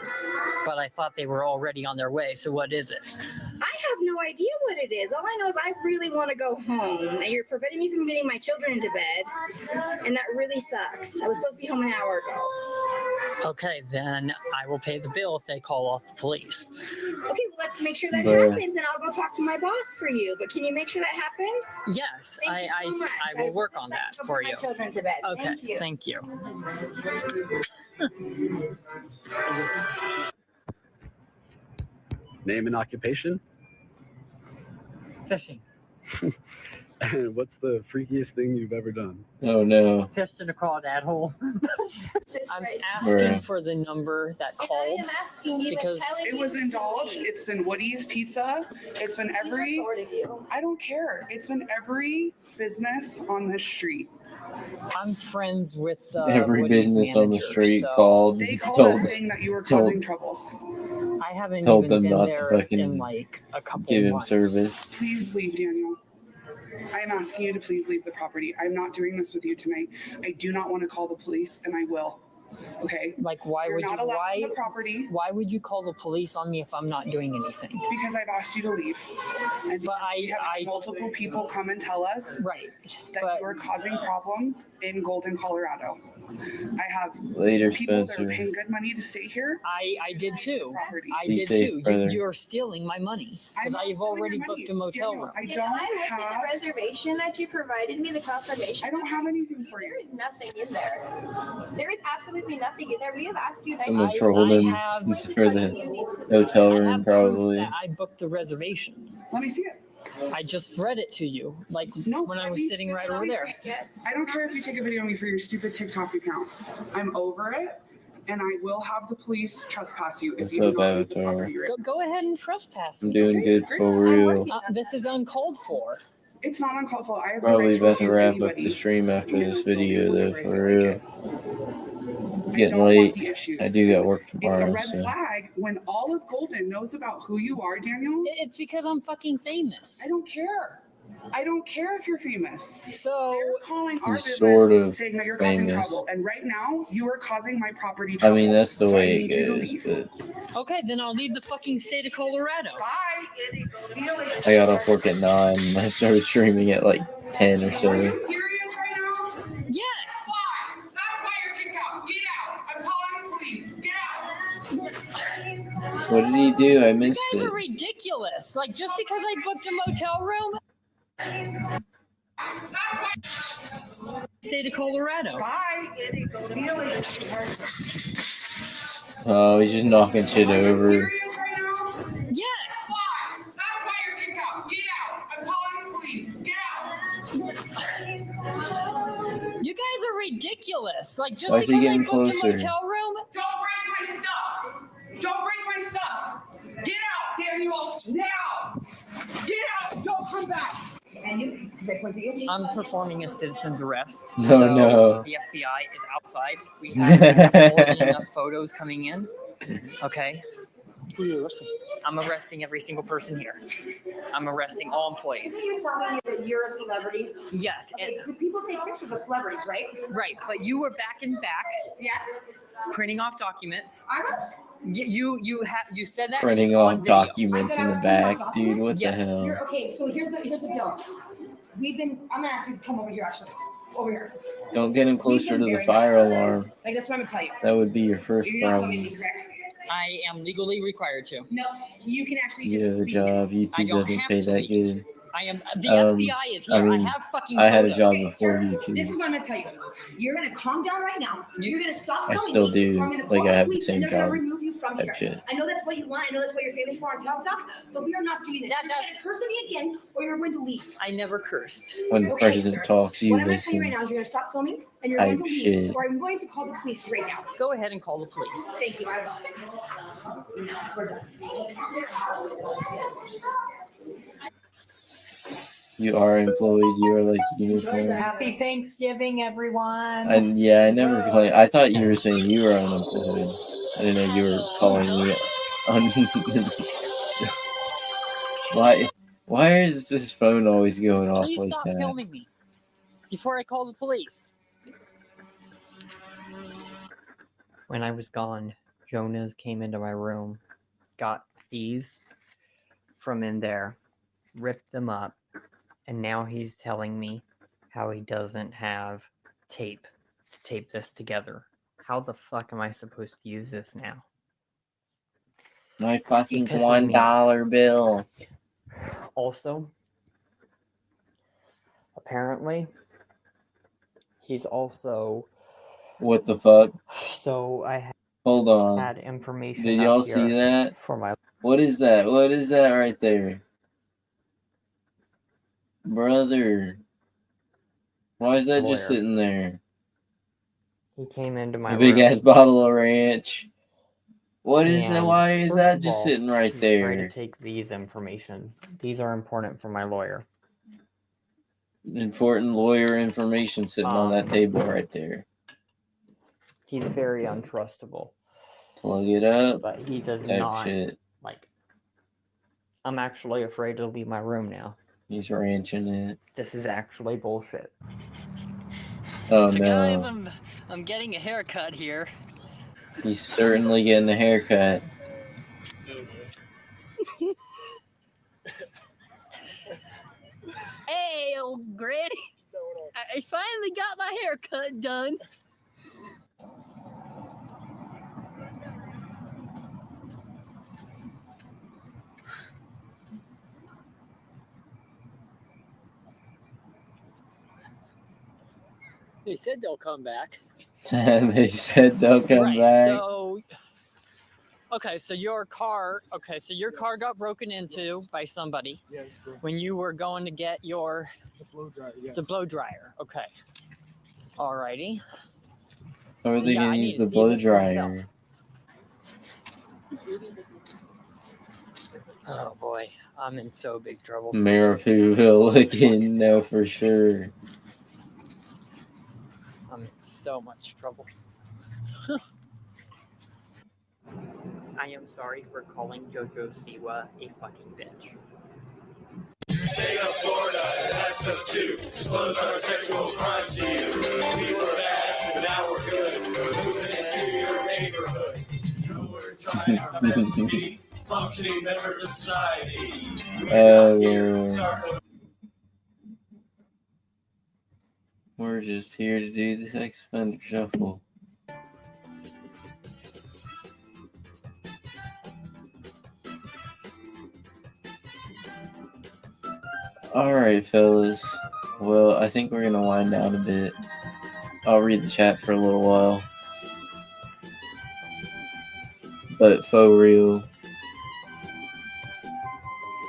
But I thought they were already on their way, so what is it? I have no idea what it is. All I know is I really want to go home, and you're preventing me from getting my children into bed, and that really sucks. I was supposed to be home an hour ago. Okay, then I will pay the bill if they call off the police. Okay, well, let's make sure that Bruh. happens, and I'll go talk to my boss for you. But can you make sure that happens? Yes, Thank you so much. I will work on that Go for put you. my children to bed. Okay, Thank you. Name and occupation? Fishing. And what's the freakiest thing you've ever done? Oh no. Fished in a crawdad hole. I'm asking for the number that called I'm asking you, because It was indulged. It's been Woody's Pizza. It's been every. I don't care. It's been every business on this street. I'm friends with Every Woody's business on the manager, street so called. They called told, us saying that you were told, causing troubles. I haven't told even them been not there to fucking in like a couple give him months. service. Please leave, Daniel. I am asking you to please leave the property. I'm not doing this with you tonight. I do not want to call the police, and I will. Okay? Like, why You're would not you? allowed Why? on the property Why would you call the police on me if I'm not doing anything? because I've asked you to leave. And But we have had multiple people come and tell us that you are causing problems in Golden, Colorado. I have Later, people that are Spencer. paying good money to stay here. I did too. I Be did safe, too. brother. You're stealing my money because I've already booked a motel room. I Did don't I look have. at the reservation that you provided me, the confirmation? I don't have anything for you. There is nothing in there. There is absolutely nothing in there. We have asked you I'm gonna troll him for the hotel room, probably. That I booked the reservation. Let me see it. I just read it to you, like when I was sitting right over there. Yes. I don't care if you take a video of me for your stupid TikTok account. I'm over it, and I will have the police trespass you if What's you do up, not leave the Avatar? property. Go ahead and trespass I'm me. doing good for real. This is uncalled for. It's not uncalled for. I have Probably the right to about to refuse wrap up anybody. the stream after this video, though, for real. I Getting don't late. want the issues. I do got work It's a tomorrow, red so. flag when all of Golden knows about who you are, Daniel. It's because I'm fucking famous. I don't care. I don't care if you're famous. So they're calling our He's business sort of saying that you're causing famous. trouble, and right now you are causing my property I trouble. mean, that's the So I way it need you to goes, leave. but okay, then I'll leave the fucking state of Colorado. Bye. See you later. I got off work at 9 and I started streaming at like 10 or so. Are you serious right now? Yes. Why? That's why you're kicked out. Get out. I'm calling the police. Get out. What did he do? I missed You guys it. are ridiculous. Like, just because I booked a motel room? State of Colorado. Bye. See you later. Oh, he's just knocking shit over. Serious right now? Yes. Why? That's why you're kicked out. Get out. I'm calling the police. Get out. ridiculous. Like, just Why is he because I getting booked a closer? motel room. Don't break my stuff! Don't break my stuff! Get out, Daniel! Now! Get out! Don't come back! And you, they point to you? I'm performing a citizen's arrest. No, so no. The FBI is outside. We have more than enough photos coming in. Okay. Who are you arresting? I'm arresting every single person here. I'm arresting all employees. You're telling me that you're a celebrity? Yes. Okay, do people take pictures of celebrities, right? Right, but you were back in back. Yes. Printing off documents. I was. You said that. Printing off documents in the back, dude. What the hell? Okay, so here's the deal. I'm gonna ask you to come over here, actually. Over here. Don't get him closer to the fire alarm. Like, that's what I'm gonna tell you. That would be your first You're not problem. filming me, correct? I am legally required to. No, you can actually You just have a leave. job. I YouTube don't doesn't have pay to that leave. good. I am. The FBI is here. I mean, have fucking. I had a photos. job Okay, before sir, YouTube. This is what I'm gonna tell you. You're gonna calm down right now. You're gonna stop I filming still me, do. or I'm gonna Like, call I the have the police, same and they're gonna job remove you from type here. shit. I know that's what you want. I know that's what you're famous for on TikTok, but we are not doing this. You're gonna curse at me again, or you're going to leave. I never cursed. When the president talks, you What I'm gonna tell you right listen. now is you're gonna stop filming, and you're going to Type leave, shit. or I'm going to call the police right now. Go ahead and call the police. Thank you. We're done. You are employed. You are like uniform. Happy Thanksgiving, everyone. And yeah, I never claimed. I thought you were saying you were unemployed. I didn't know you were calling me. Why is this phone always going off Please like stop that? filming me before I call the police. When I was gone, Jonas came into my room, got these from in there, ripped them up, and now he's telling me how he doesn't have tape to tape this together. How the fuck am I supposed to use this now? My fucking Pisses me $1 bill. Also, apparently, he's also. What the fuck? So I Hold on. had information. Did up y'all here see that? For my. What is that? What is that right there? Brother. Why is that just Lawyer. sitting there? He came into my A big room. ass bottle of ranch. What is that? And Why is first that of just all, sitting right he's trying there? to take these information. These are important for my lawyer. Important lawyer information sitting on that table right there. He's very untrustable. Plug it up. But he does Type not shit. like. I'm actually afraid to leave my room now. He's ranching it. This is actually bullshit. Oh So guys, no. I'm getting a haircut here. He's certainly getting a haircut. Hey, old granny. I finally got my haircut done. They said they'll come back. They said they'll come Right, back. so your car got broken into by somebody. Yeah, it's true. When you were going to get your blow dryer, yeah. the blow dryer. Okay. Alrighty. How are So, they yeah, gonna I use need the to see blow this for myself. dryer? Oh boy, I'm in so big trouble. Maripuville looking, no, for sure. I'm in so much trouble. I am sorry for calling JoJo Siwa a fucking bitch. State of Florida has asked us to disclose our sexual crimes to you. We were bad, but now we're good. We're moving into your neighborhood. You know we're trying our best to be functioning members of society. We're just here to do the sex offender shuffle. Alright, fellas. Well, I think we're going to wind down a bit. I'll read the chat for a little while. But for real,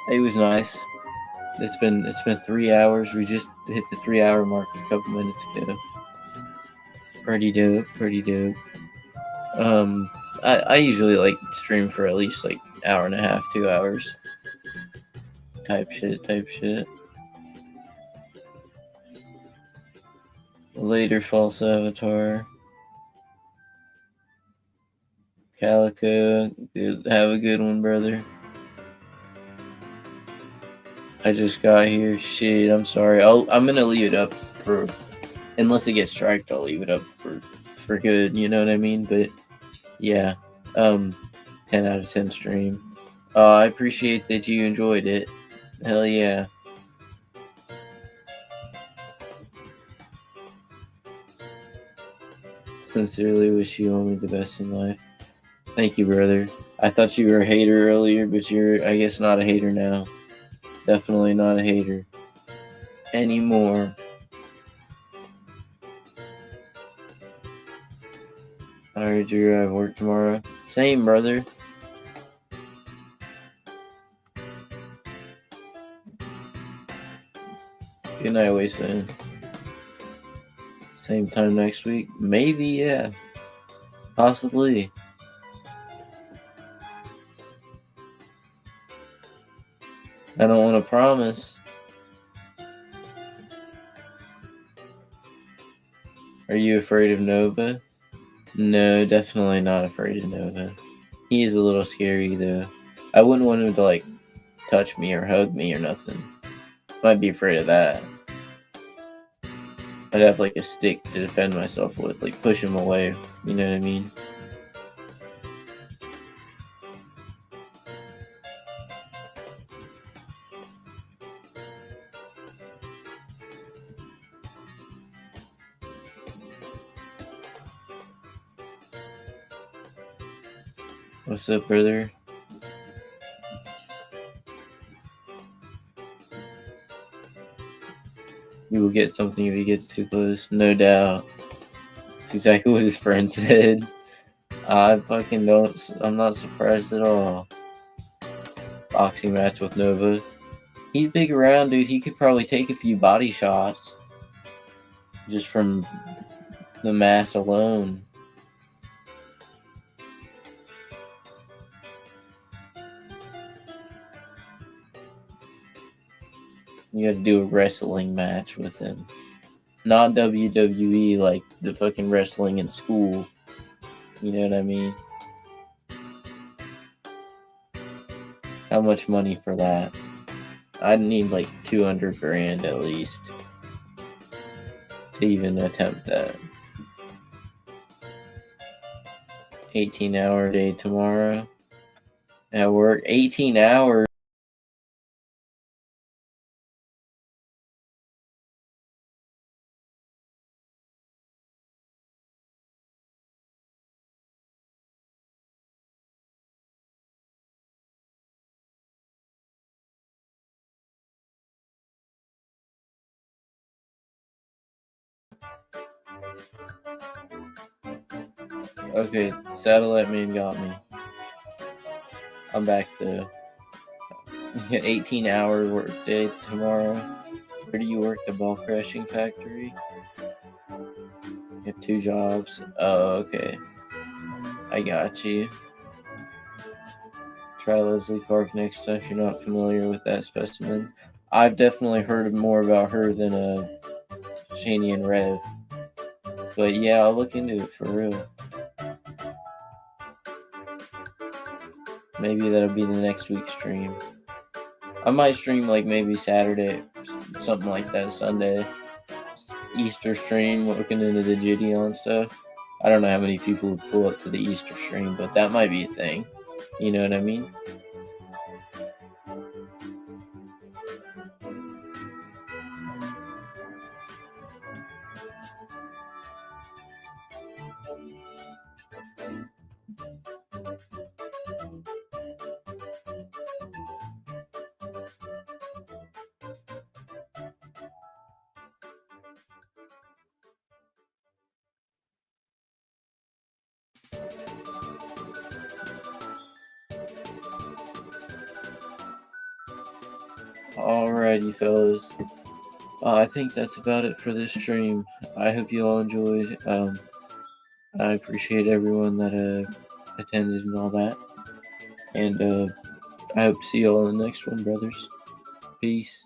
it was nice. It's been 3 hours. We just hit the 3 hour mark a couple minutes ago. Pretty dope. I usually like stream for at least like hour and a half, 2 hours. Type shit. Later, false avatar. Calico, have a good one, brother. I just got here. Shit, I'm sorry. I'm gonna leave it up for, unless it gets striked, I'll leave it up for good. You know what I mean? But yeah, 10 out of 10 stream. I appreciate that you enjoyed it. Hell yeah. Sincerely wish you only the best in life. Thank you, brother. I thought you were a hater earlier, but you're, I guess, not a hater now. Definitely not a hater anymore. I heard you have work tomorrow. Same, brother. Good night, Wasteland. Same time next week? Maybe, yeah. Possibly. I don't want to promise. Are you afraid of Nova? No, definitely not afraid of Nova. He is a little scary, though. I wouldn't want him to, like, touch me or hug me or nothing. Might be afraid of that. I'd have, like, a stick to defend myself with, like, push him away. You know what I mean? What's up, brother? You will get something if he gets too close, no doubt. That's exactly what his friend said. I fucking don't. I'm not surprised at all. Boxing match with Nova. He's big around, dude. He could probably take a few body shots just from the mass alone. You got to do a wrestling match with him. Not WWE, like the fucking wrestling in school. You know what I mean? How much money for that? I'd need like 200 grand at least to even attempt that. 18-hour day tomorrow at work. 18 hours. Okay, Satellite Man got me. I'm back though. 18-hour work day tomorrow. Where do you work? The ball crashing factory? You have 2 jobs. Oh, okay. I got you. Try Leslie Park next time if you're not familiar with that specimen. I've definitely heard more about her than Shani and Rev. But yeah, I'll look into it for real. Maybe that'll be the next week's stream. I might stream like maybe Saturday, something like that, Sunday. Easter stream, looking into the Gideon stuff. I don't know how many people would pull up to the Easter stream, but that might be a thing. You know what I mean? Alrighty, fellas. I think that's about it for this stream. I hope you all enjoyed. I appreciate everyone that attended and all that. And I hope to see you all in the next one, brothers. Peace.